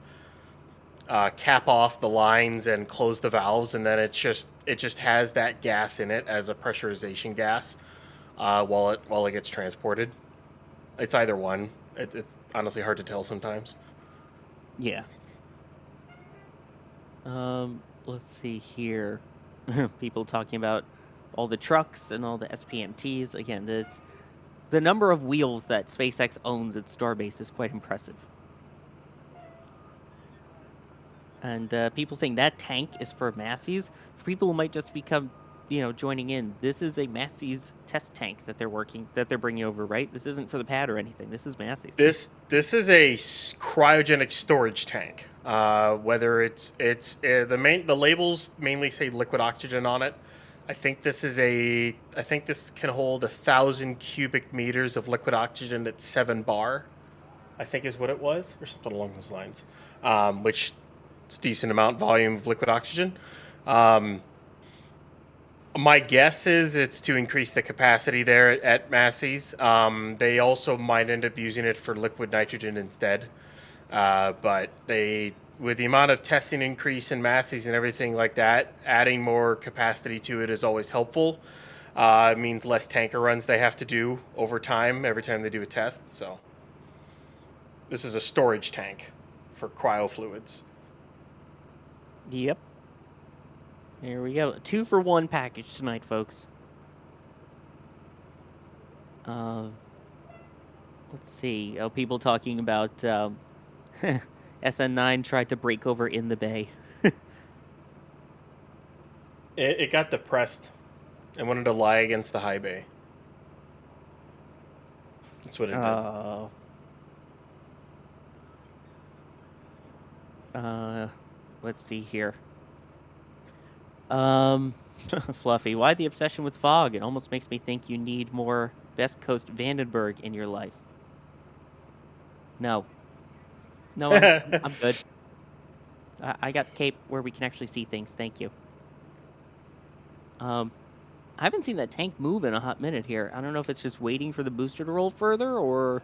off the lines and close the valves, and then it just has that gas in it as a pressurization gas while it gets transported. It's either one. It's honestly hard to tell sometimes. Yeah. Let's see here. People talking about all the trucks and all the SPMTs. Again, the number of wheels that SpaceX owns at Starbase is quite impressive. And people saying that tank is for Masseys. For people who might just become, joining in, this is a Masseys test tank that they're bringing over, right? This isn't for the pad or anything. This is Masseys. This is a cryogenic storage tank. Whether the labels mainly say liquid oxygen on it. I think this can hold 1,000 cubic meters of liquid oxygen at 7 bar. I think is what it was, or something along those lines. Which is a decent amount volume of liquid oxygen. My guess is it's to increase the capacity there at Masseys. They also might end up using it for liquid nitrogen instead. But with the amount of testing increase in Masseys and everything like that, adding more capacity to it is always helpful. It means less tanker runs they have to do over time every time they do a test. So this is a storage tank for cryofluids. Yep. There we go. 2-for-1 package tonight, folks. Let's see. Oh, people talking about SN9 tried to break over in the bay. It got depressed and wanted to lie against the high bay. That's what it did. Let's see here. Fluffy, why the obsession with fog? It almost makes me think you need more Best Coast Vandenberg in your life. No, I'm good. I got Cape where we can actually see things. Thank you. I haven't seen that tank move in a hot minute here. I don't know if it's just waiting for the booster to roll further, or...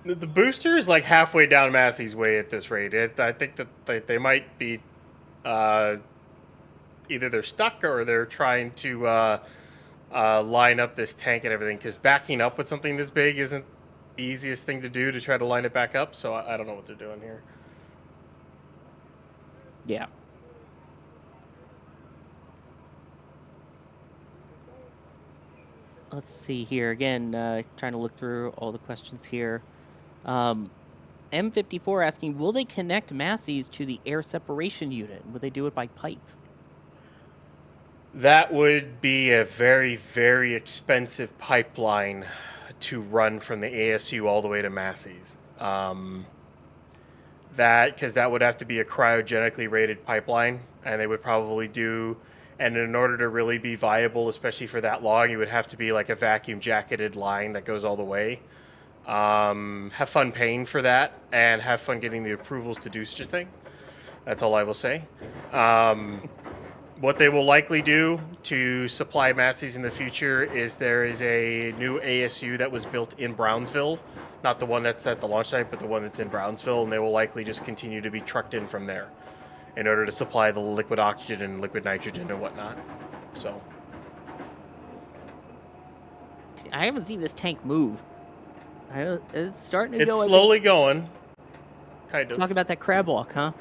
The booster is like halfway down Massey's way at this rate. I think that they might be... either they're stuck or they're trying to line up this tank and everything, because backing up with something this big isn't the easiest thing to do to try to line it back up, so I don't know what they're doing here. Yeah. Let's see here. Again, trying to look through all the questions here. M54 asking, will they connect Masseys to the air separation unit? Will they do it by pipe? That would be a very, very expensive pipeline to run from the ASU all the way to Masseys. Because that would have to be a cryogenically rated pipeline, and they would probably do... And in order to really be viable, especially for that long, it would have to be like a vacuum jacketed line that goes all the way. Have fun paying for that, and have fun getting the approvals to do such a thing. That's all I will say. What they will likely do to supply Massies in the future is there is a new ASU that was built in Brownsville, not the one that's at the launch site, but the one that's in Brownsville, and they will likely just continue to be trucked in from there in order to supply the liquid oxygen and liquid nitrogen and whatnot. So I haven't seen this tank move. It's starting to it's go. slowly going. Kind of. Talk about that crab walk, huh?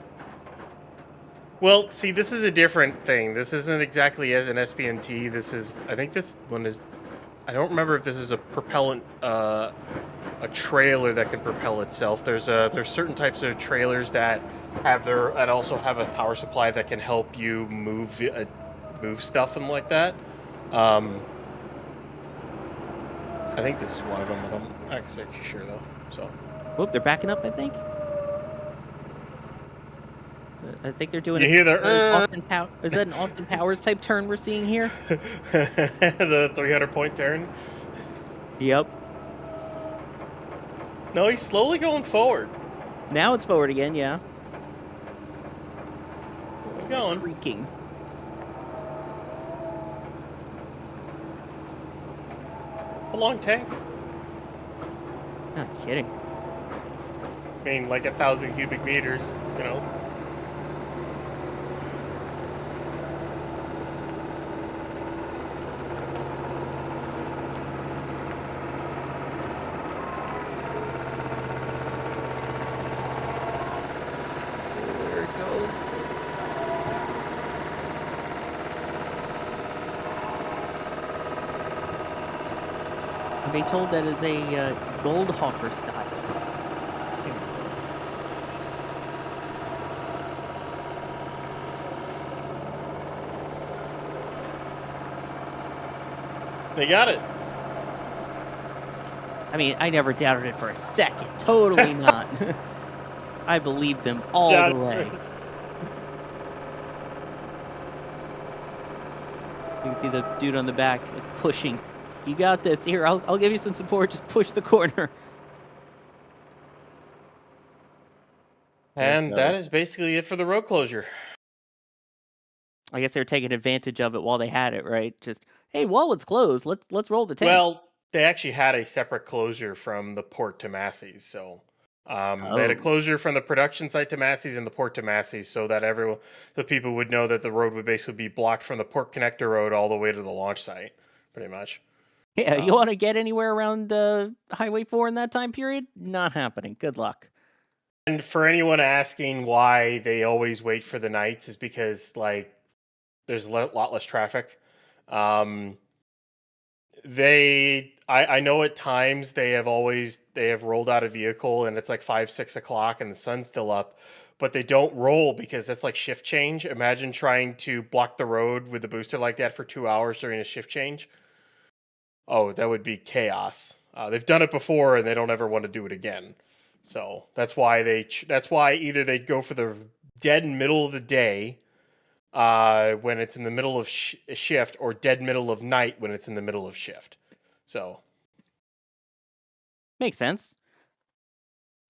Well, see, this is a different thing. This isn't exactly as an SPMT. This is, I think this one is, I don't remember if this is a propellant, a trailer that can propel itself. There's certain types of trailers that also have a power supply that can help you move stuff and like that. I think this is one of them. I'm not exactly sure though. So. Whoop, they're backing up, I think. I think they're doing. You hear the? Is that an Austin Powers type turn we're seeing here? The 300-point turn. Yep. No, he's slowly going forward. Now it's forward again. Yeah. He's going. Creaking. A long tank. Not kidding. I mean, like 1,000 cubic meters. You know. I'm being told that is a Goldhofer style. They got it. I mean, I never doubted it for a second. Totally not. I believed them all the way. You can see the dude on the back pushing. You got this. Here, I'll give you some support. Just push the corner. And that is basically it for the road closure. I guess they're taking advantage of it while they had it, right? Just, hey, Wallops closed. Let's roll the tank. Well, they actually had a separate closure from the port to Masseys, so they had a closure from the production site to Masseys and the port to Masseys, so that people would know that the road would basically be blocked from the port connector road all the way to the launch site, pretty much. Yeah, you want to get anywhere around Highway 4 in that time period? Not happening. Good luck. And for anyone asking why they always wait for the nights is because, like, there's a lot less traffic. I know at times they have rolled out a vehicle and it's like 5-6 o'clock and the sun's still up, but they don't roll because that's like shift change. Imagine trying to block the road with a booster like that for 2 hours during a shift change. Oh, that would be chaos. They've done it before and they don't ever want to do it again. So that's why either they'd go for the dead middle of the day when it's in the middle of shift, or dead middle of night when it's in the middle of shift. So makes sense.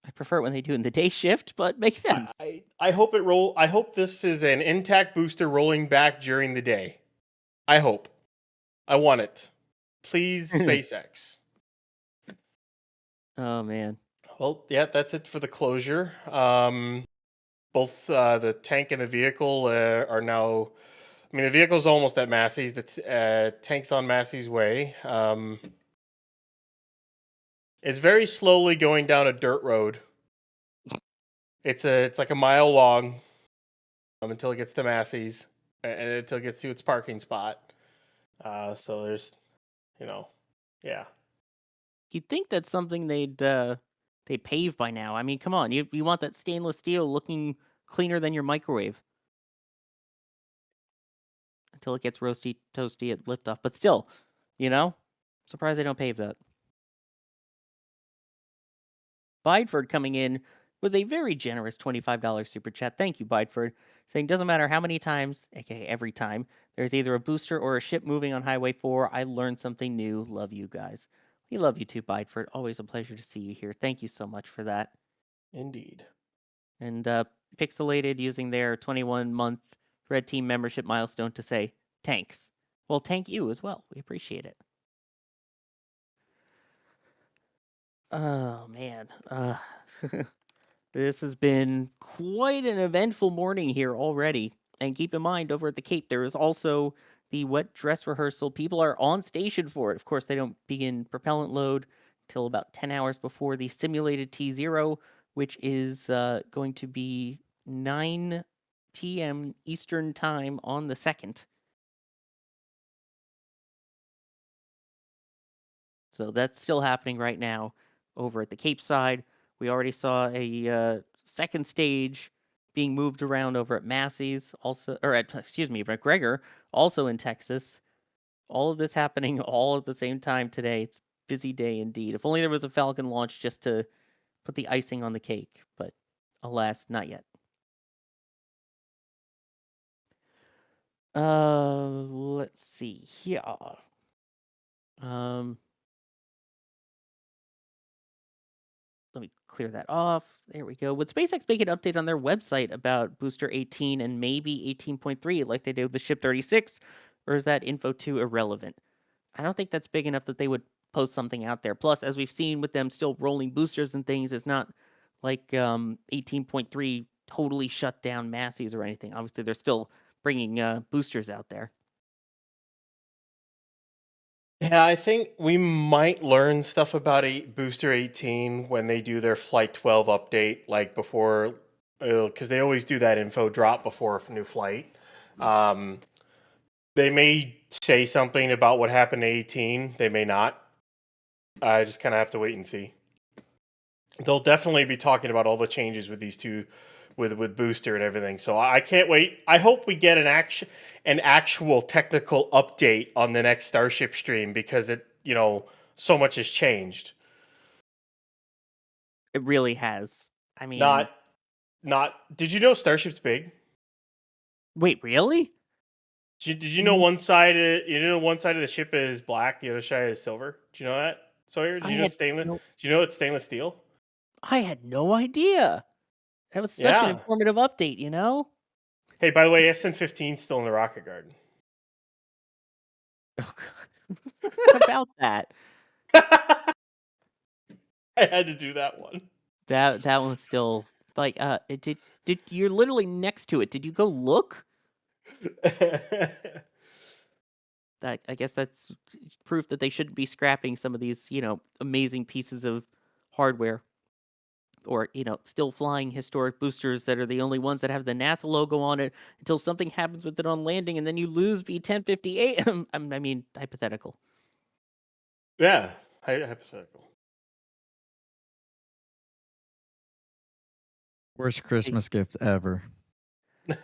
I prefer it when they do in the day shift, but makes sense. I hope this is an intact booster rolling back during the day. I hope. I want it. Please, SpaceX. Oh man. Well, yeah, that's it for the closure. Both the tank and the vehicle are now. I mean, the vehicle's almost at Masseys. The tank's on Masseys' way. It's very slowly going down a dirt road. It's like a mile long until it gets to Masseys and until it gets to its parking spot. So there's, yeah. You'd think that's something they'd pave by now. I mean, come on, you want that stainless steel looking cleaner than your microwave until it gets roasty, toasty at liftoff. But still, surprised they don't pave that. Bideford coming in with a very generous $25 super chat. Thank you, Bideford. Saying, doesn't matter how many times, aka every time, there's either a booster or a ship moving on Highway 4, I learned something new. Love you guys. We love you too, Bideford. Always a pleasure to see you here. Thank you so much for that. Indeed. And pixelated using their 21-month Red Team membership milestone to say thanks. Well, thank you as well. We appreciate it. Oh, man. This has been quite an eventful morning here already. And keep in mind, over at the Cape, there is also the wet dress rehearsal. People are on station for it. Of course, they don't begin propellant load till about 10 hours before the simulated T0, which is going to be 9 p.m. Eastern Time on the 2nd. So that's still happening right now over at the Cape side. We already saw a second stage being moved around over at Masseys, also, or at, McGregor, also in Texas. All of this happening all at the same time today. It's a busy day indeed. If only there was a Falcon launch just to put the icing on the cake, but alas, not yet. Let's see here. Let me clear that off. There we go. Would SpaceX make an update on their website about Booster 18 and maybe 18.3 like they did with the Ship 36? Or is that info too irrelevant? I don't think that's big enough that they would post something out there. Plus, as we've seen with them still rolling boosters and things, it's not like 18.3 totally shut down Massies or anything. Obviously, they're still bringing boosters out there. Yeah, I think we might learn stuff about Booster 18 when they do their Flight 12 update, like before, because they always do that info drop before a new flight. They may say something about what happened to 18. They may not. I just kind of have to wait and see. They'll definitely be talking about all the changes with these two, with Booster and everything. So I can't wait. I hope we get an actual technical update on the next Starship stream because so much has changed. It really has. I mean, not. Did you know Starship's big? Wait, really? Did you know one side? One side of the ship is black, the other side is silver. Do you know that, Sawyer? Did you know stainless? Do you know it's stainless steel? I had no idea. That was such an informative update, Hey, by the way, SN15 is still in the rocket garden. Oh, God. What about that? I had to do that one. That one's still like did you're literally next to it. Did you go look? That I guess that's proof that they shouldn't be scrapping some of these, amazing pieces of hardware. Or, still flying historic boosters that are the only ones that have the NASA logo on it until something happens with it on landing and then you lose V1058. I mean, hypothetical. Yeah, hypothetical. Worst Christmas gift ever.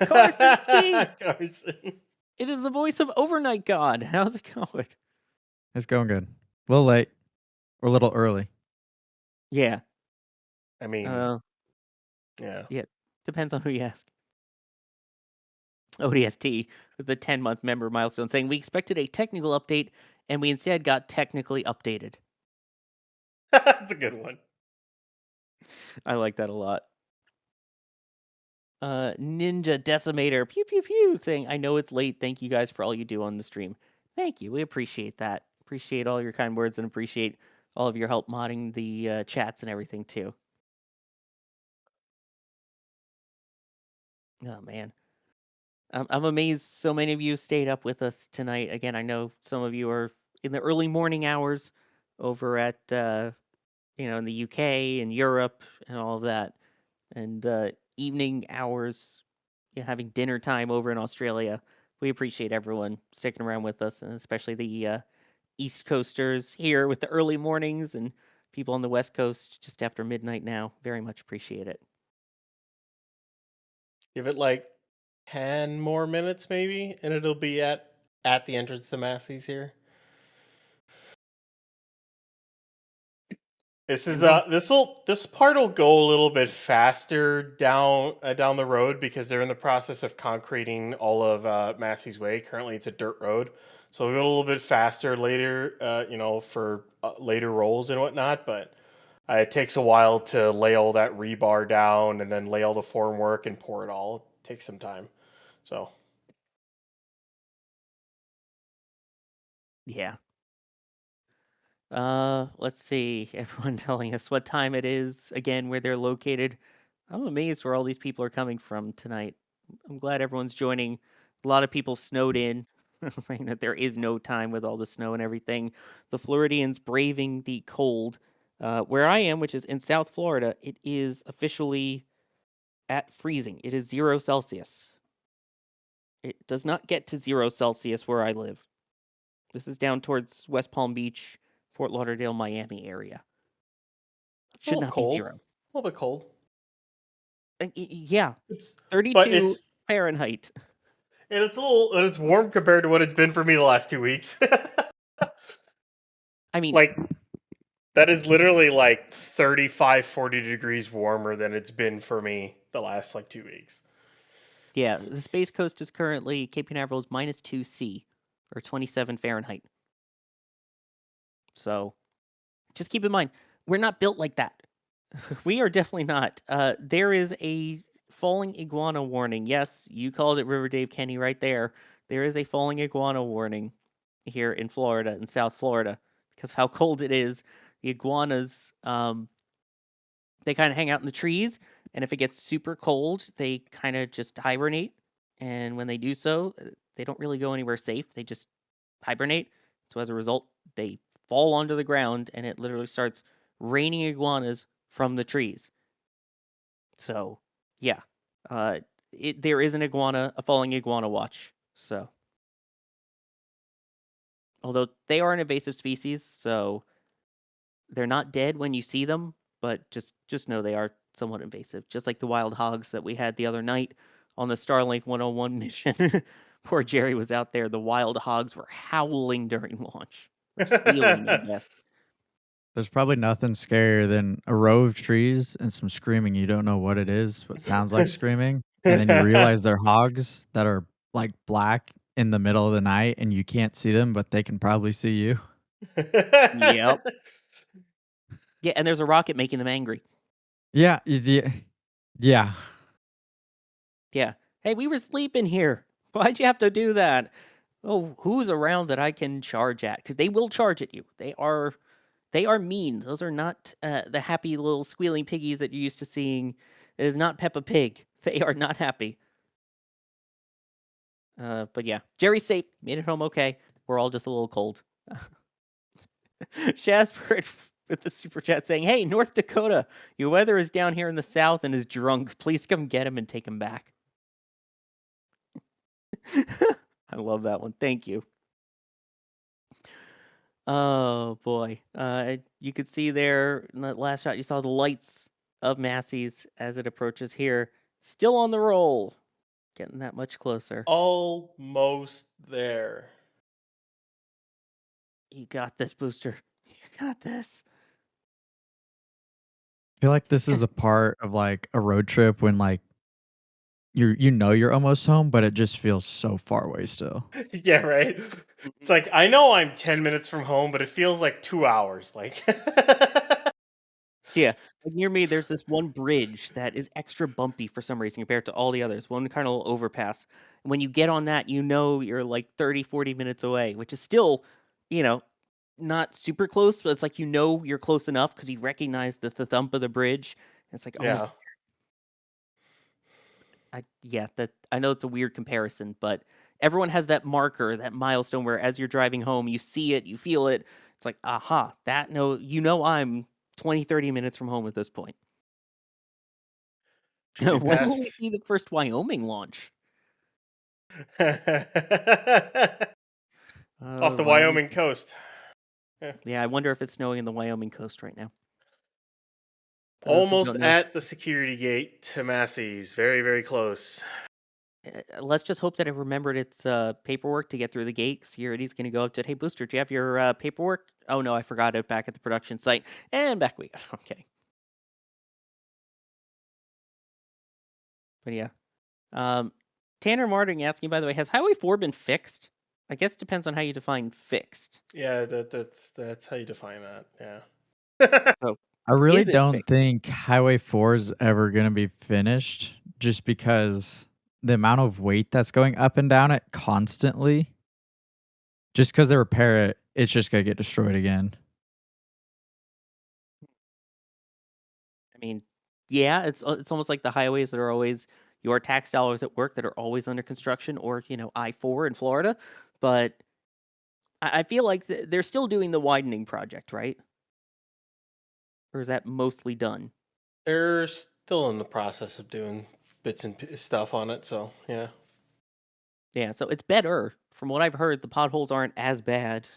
Carson Speaks! Carson. It is the voice of Overnight God. How's it going? It's going good. A little late. Or a little early. Yeah. I mean, yeah. Depends on who you ask. ODST with the 10-month member milestone saying we expected a technical update and we instead got technically updated. That's a good one. I like that a lot. Ninja Decimator pew pew pew saying I know it's late. Thank you guys for all you do on the stream. Thank you. We appreciate that. Appreciate all your kind words and appreciate all of your help modding the chats and everything too. Oh man. I'm amazed so many of you stayed up with us tonight. Again, I know some of you are in the early morning hours over at, in the UK and Europe and all of that. And evening hours, having dinner time over in Australia. We appreciate everyone sticking around with us, and especially the East Coasters here with the early mornings and people on the West Coast just after midnight now. Very much appreciate it. Give it like 10 more minutes maybe, and it'll be at the entrance to Masseys here. This is this part will go a little bit faster down the road because they're in the process of concreting all of Massey's Way. Currently, it's a dirt road, so we'll go a little bit faster later. For later rolls and whatnot. But It takes a while to lay all that rebar down and then lay all the formwork and pour it all. It takes some time. So Yeah. Let's see. Everyone telling us what time it is, again, where they're located. I'm amazed where all these people are coming from tonight. I'm glad everyone's joining. A lot of people snowed in, saying that there is no time with all the snow and everything. The Floridians braving the cold. Where I am, which is in South Florida, it is officially at freezing. It is 0 Celsius. It does not get to 0 Celsius where I live. This is down towards West Palm Beach, Fort Lauderdale, Miami area. Should not be cold. 0. A little bit cold. Yeah, It's 32 Fahrenheit. And it's warm compared to what it's been for me the last 2 weeks. I mean, like that is literally like 35, 40 degrees warmer than it's been for me the last like 2 weeks. Yeah, the Space Coast is currently, Cape Canaveral is -2°C, or 27 Fahrenheit. So, just keep in mind, we're not built like that. We are definitely not. There is a falling iguana warning. Yes, you called it River Dave Kenny right there. There is a falling iguana warning here in Florida, in South Florida, because of how cold it is. The iguanas, they kind of hang out in the trees, and if it gets super cold, they kind of just hibernate. And when they do so, they don't really go anywhere safe. They just hibernate. So as a result, they fall onto the ground, and it literally starts raining iguanas from the trees. So, yeah, there is a falling iguana watch. So, although they are an invasive species, so they're not dead when you see them, but just know they are somewhat invasive, just like the wild hogs that we had the other night on the Starlink 101 mission. Poor Jerry was out there. The wild hogs were howling during launch, or squealing, I guess. There's probably nothing scarier than a row of trees and some screaming. You don't know what it is, what sounds like screaming. And then you realize they're hogs that are like black in the middle of the night and you can't see them, but they can probably see you. Yep. Yeah, and there's a rocket making them angry. Yeah. Yeah. Yeah. Hey, we were sleeping here. Why'd you have to do that? Oh, who's around that I can charge at? Because they will charge at you. They are mean. Those are not the happy little squealing piggies that you're used to seeing. It is not Peppa Pig. They are not happy. But yeah, Jerry's safe. Made it home okay. We're all just a little cold. Shasper with the super chat saying, "Hey, North Dakota, your weather is down here in the south and is drunk. Please come get him and take him back." I love that one. Thank you. Oh boy. You could see there in that last shot, you saw the lights of Massies as it approaches here. Still on the roll. Getting that much closer. Almost there. You got this, Booster. You got this. I feel like this is the part of like a road trip when like you're almost home, but it just feels so far away still. Yeah, right. It's like I know I'm 10 minutes from home, but it feels like 2 hours. Like Yeah. Like near me, there's this one bridge that is extra bumpy for some reason compared to all the others. One kind of overpass. And when you get on that, you know you're like 30, 40 minutes away, which is still, not super close, but it's like you're close enough because you recognize the thump of the bridge. And it's like almost. That I know it's a weird comparison, but everyone has that marker, that milestone where as you're driving home, you see it, you feel it. It's like, aha, I'm 20, 30 minutes from home at this point. When will we see the first Wyoming launch? Off the Wyoming coast. Yeah, I wonder if it's snowing in the Wyoming coast right now. Almost at the security gate to Masseys. Very, very close. Let's just hope that it remembered its paperwork to get through the gate. Security's going to go up to, "Hey, Booster, do you have your paperwork?" "Oh, no, I forgot it back at the production site." And back we go. I'm kidding. But yeah. Tanner Martin asking, by the way, has Highway 4 been fixed? I guess it depends on how you define fixed. Yeah, that's how you define that. Yeah. Oh, I really isn't don't fixed. think Highway 4 is ever gonna be finished just because the amount of weight that's going up and down it constantly, just because they repair it, it's just gonna get destroyed again. I mean, yeah, it's almost like the highways that are always your tax dollars at work that are always under construction, or I-4 in Florida. But I feel like they're still doing the widening project, right? Or is that mostly done? They're still in the process of doing bits and stuff on it, so yeah. Yeah, so it's better. From what I've heard, the potholes aren't as bad.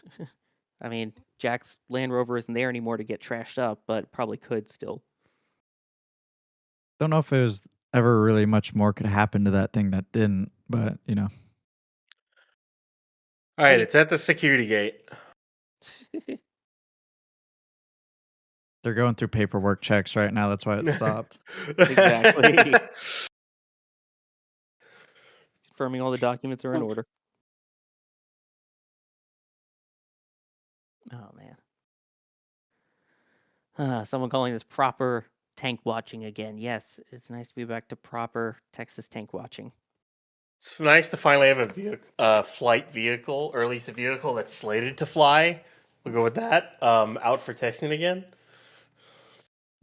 I mean, Jack's Land Rover isn't there anymore to get trashed up, but probably could still. Don't know if it was ever really much more could happen to that thing that didn't, but All right, mean- it's at the security gate. they're going through paperwork checks right now. That's why it stopped. Exactly. Confirming all the documents are in order. Oh man. Someone calling this proper tank watching again. Yes, it's nice to be back to proper Texas tank watching. It's nice to finally have a flight vehicle, or at least a vehicle that's slated to fly. We'll go with that. Out for testing again.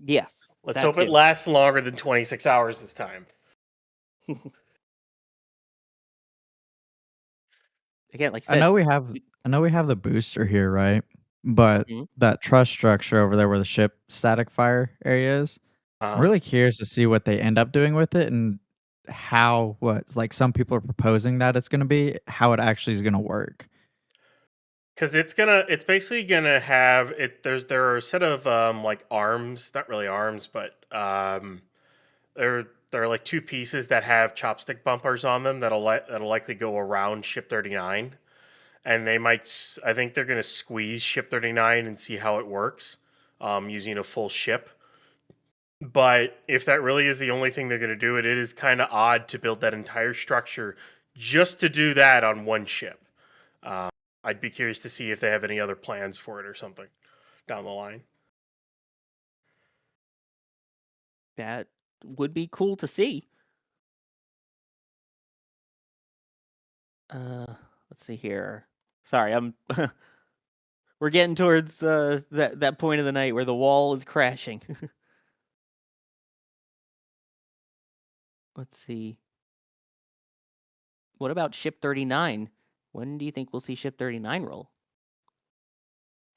Yes. Let's that hope it too. lasts longer than 26 hours this time. Again, like you I said. know we have the booster here, right? But Mhm. that truss structure over there where the ship static fire area is, I'm Uh-huh. really curious to see what they end up doing with it and how like some people are proposing that it's going to be, how it actually is going to work. Because it's basically gonna have it. There are a set of like arms, not really arms, but there are like two pieces that have chopstick bumpers on them that'll likely go around Ship 39, and they might. I think they're gonna squeeze Ship 39 and see how it works, using a full ship. But if that really is the only thing they're gonna do, it is kind of odd to build that entire structure just to do that on one ship. Um, I'd be curious to see if they have any other plans for it or something down the line. That would be cool to see. Let's see here. Sorry, I'm we're getting towards that point of the night where the wall is crashing. Let's see. What about Ship 39? When do you think we'll see Ship 39 roll?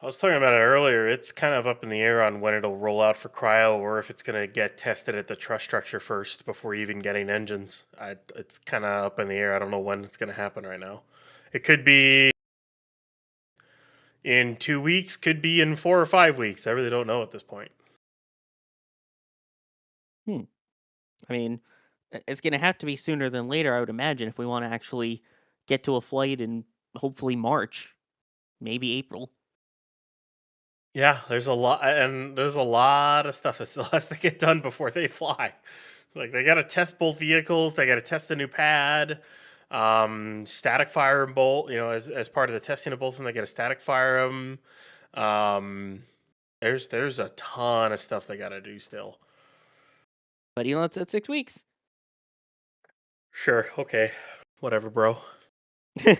I was talking about it earlier. It's kind of up in the air on when it'll roll out for cryo, or if it's going to get tested at the truss structure first before even getting engines. It's kind of up in the air. I don't know when it's going to happen right now. It could be in 2 weeks, could be in 4 or 5 weeks. I really don't know at this point. I mean, it's going to have to be sooner than later, I would imagine, if we want to actually get to a flight in hopefully March, maybe April. Yeah, there's a lot, and there's a lot of stuff that still has to get done before they fly. Like they got to test both vehicles. They got to test the new pad, static fire them both. As part of the testing of both of them, they got to static fire them. There's a ton of stuff they got to do still. But it's 6 weeks. Sure. Okay. Whatever, bro. Tell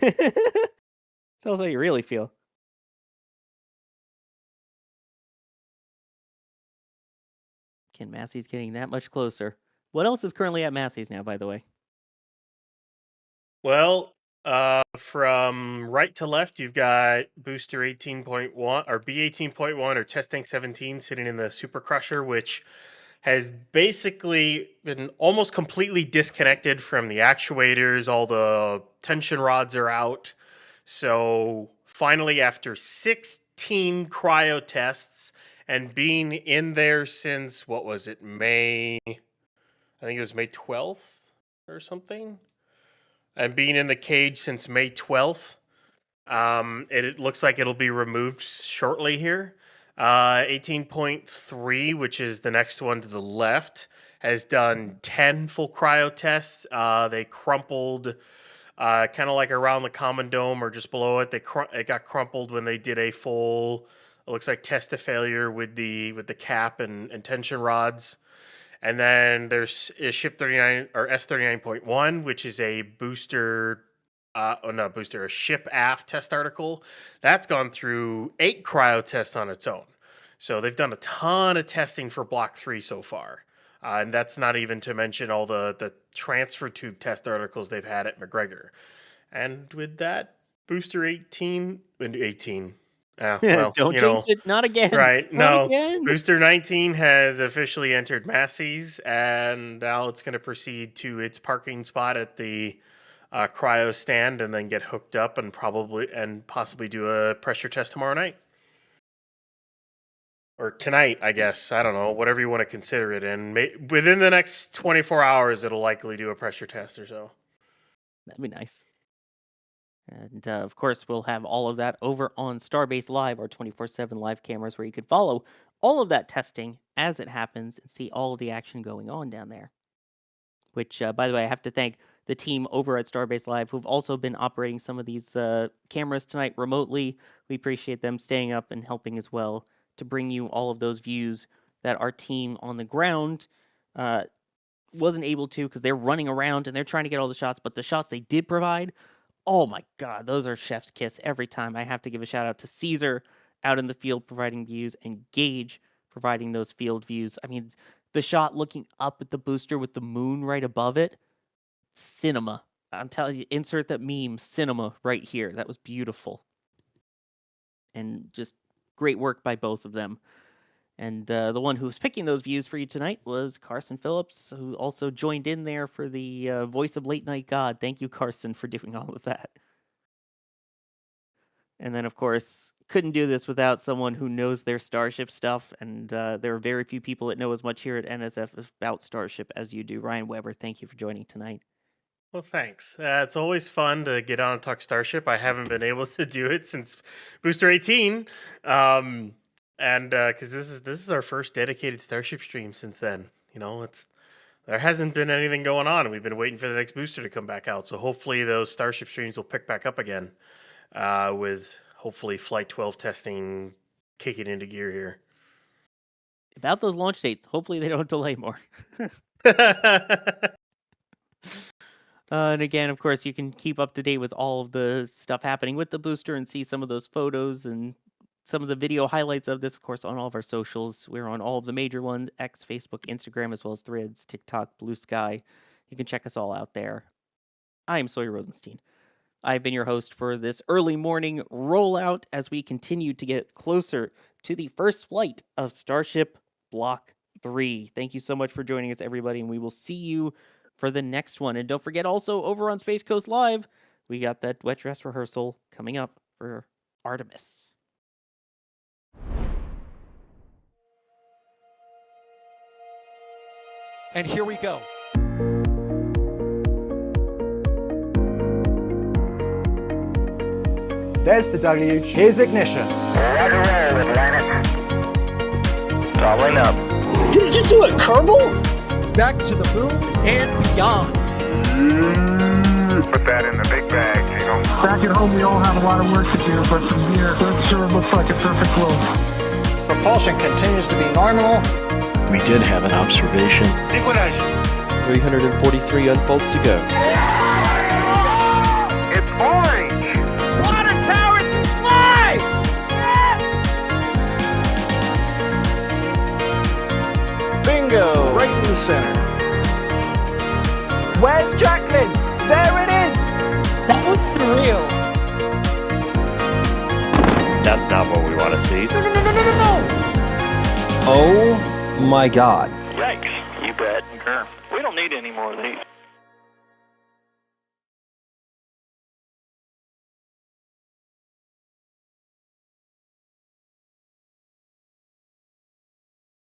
us how you really feel. Can Massey's getting that much closer? What else is currently at Massey's now, by the way? Well, from right to left, you've got booster 18.1 or B18.1 or test tank 17 sitting in the super crusher, which has basically been almost completely disconnected from the actuators. All the tension rods are out. So finally, after 16 cryo tests and being in there since, what was it, May? I think it was May 12th or something. And being in the cage since May 12th, it looks like it'll be removed shortly here. 18.3, which is the next one to the left, has done 10 full cryo tests. They crumpled kind of like around the common dome or just below it. It got crumpled when they did a full looks like test a failure with the cap and tension rods. And then there's ship 39 or S39.1, which is a booster. Not booster, a ship aft test article. That's gone through 8 cryo tests on its own. So they've done a ton of testing for Block 3 so far. And that's not even to mention all the transfer tube test articles they've had at McGregor. And with that, Booster 18. Well, Don't jinx it. Not again. Right. Not No. again. Booster 19 has officially entered Masseys, and now it's going to proceed to its parking spot at the cryo stand and then get hooked up and possibly do a pressure test tomorrow night. Or tonight, I guess. I don't know. Whatever you want to consider it. And within the next 24 hours, it'll likely do a pressure test or so. That'd be nice. And of course, we'll have all of that over on Starbase Live, our 24/7 live cameras, where you can follow all of that testing as it happens and see all of the action going on down there. Which, by the way, I have to thank the team over at Starbase Live who've also been operating some of these cameras tonight remotely. We appreciate them staying up and helping as well to bring you all of those views that our team on the ground wasn't able to, because they're running around and they're trying to get all the shots. But the shots they did provide, oh my God, those are chef's kiss every time. I have to give a shout out to Caesar out in the field providing views and Gage providing those field views. I mean, the shot looking up at the booster with the moon right above it, cinema. I'm telling you, insert that meme, cinema, right here. That was beautiful. And just great work by both of them. And the one who was picking those views for you tonight was Carson Phillips, who also joined in there for the voice of Late Night God. Thank you, Carson, for doing all of that. And then, of course, couldn't do this without someone who knows their Starship stuff. And there are very few people that know as much here at NSF about Starship as you do. Ryan Weber, thank you for joining tonight. Well, thanks. It's always fun to get on and talk Starship. I haven't been able to do it since Booster 18. And because this is our first dedicated Starship stream since then. You know, there hasn't been anything going on, and we've been waiting for the next booster to come back out. So hopefully those Starship streams will pick back up again, with hopefully Flight 12 testing kicking into gear here. About those launch dates, hopefully they don't delay more. And again, of course, you can keep up to date with all of the stuff happening with the booster and see some of those photos and some of the video highlights of this, of course, on all of our socials. We're on all of the major ones: X, Facebook, Instagram, as well as Threads, TikTok, Blue Sky. You can check us all out there. I am Sawyer Rosenstein. I've been your host for this early morning rollout as we continue to get closer to the first flight of Starship Block 3. Thank you so much for joining us, everybody, and we will see you for the next one. And don't forget, also, over on Space Coast Live, we got that wet dress rehearsal coming up for Artemis. And here we go. There's the W. Here's ignition. Doubling up. Did it just do a Kerbal? Back to the moon and beyond. Put that in the big bag, you know. Back at home, we all have a lot of work to do, but from here, that sure looks like a perfect world. Propulsion continues to be normal. We did have an observation. 343 unfolds to go. It's orange. Water towers can fly! Bingo! Right in the center. Where's Jacqueline? There it is! That was surreal. That's not what we want to see. No! Oh my God. Yikes, you bet. We don't need any more of these.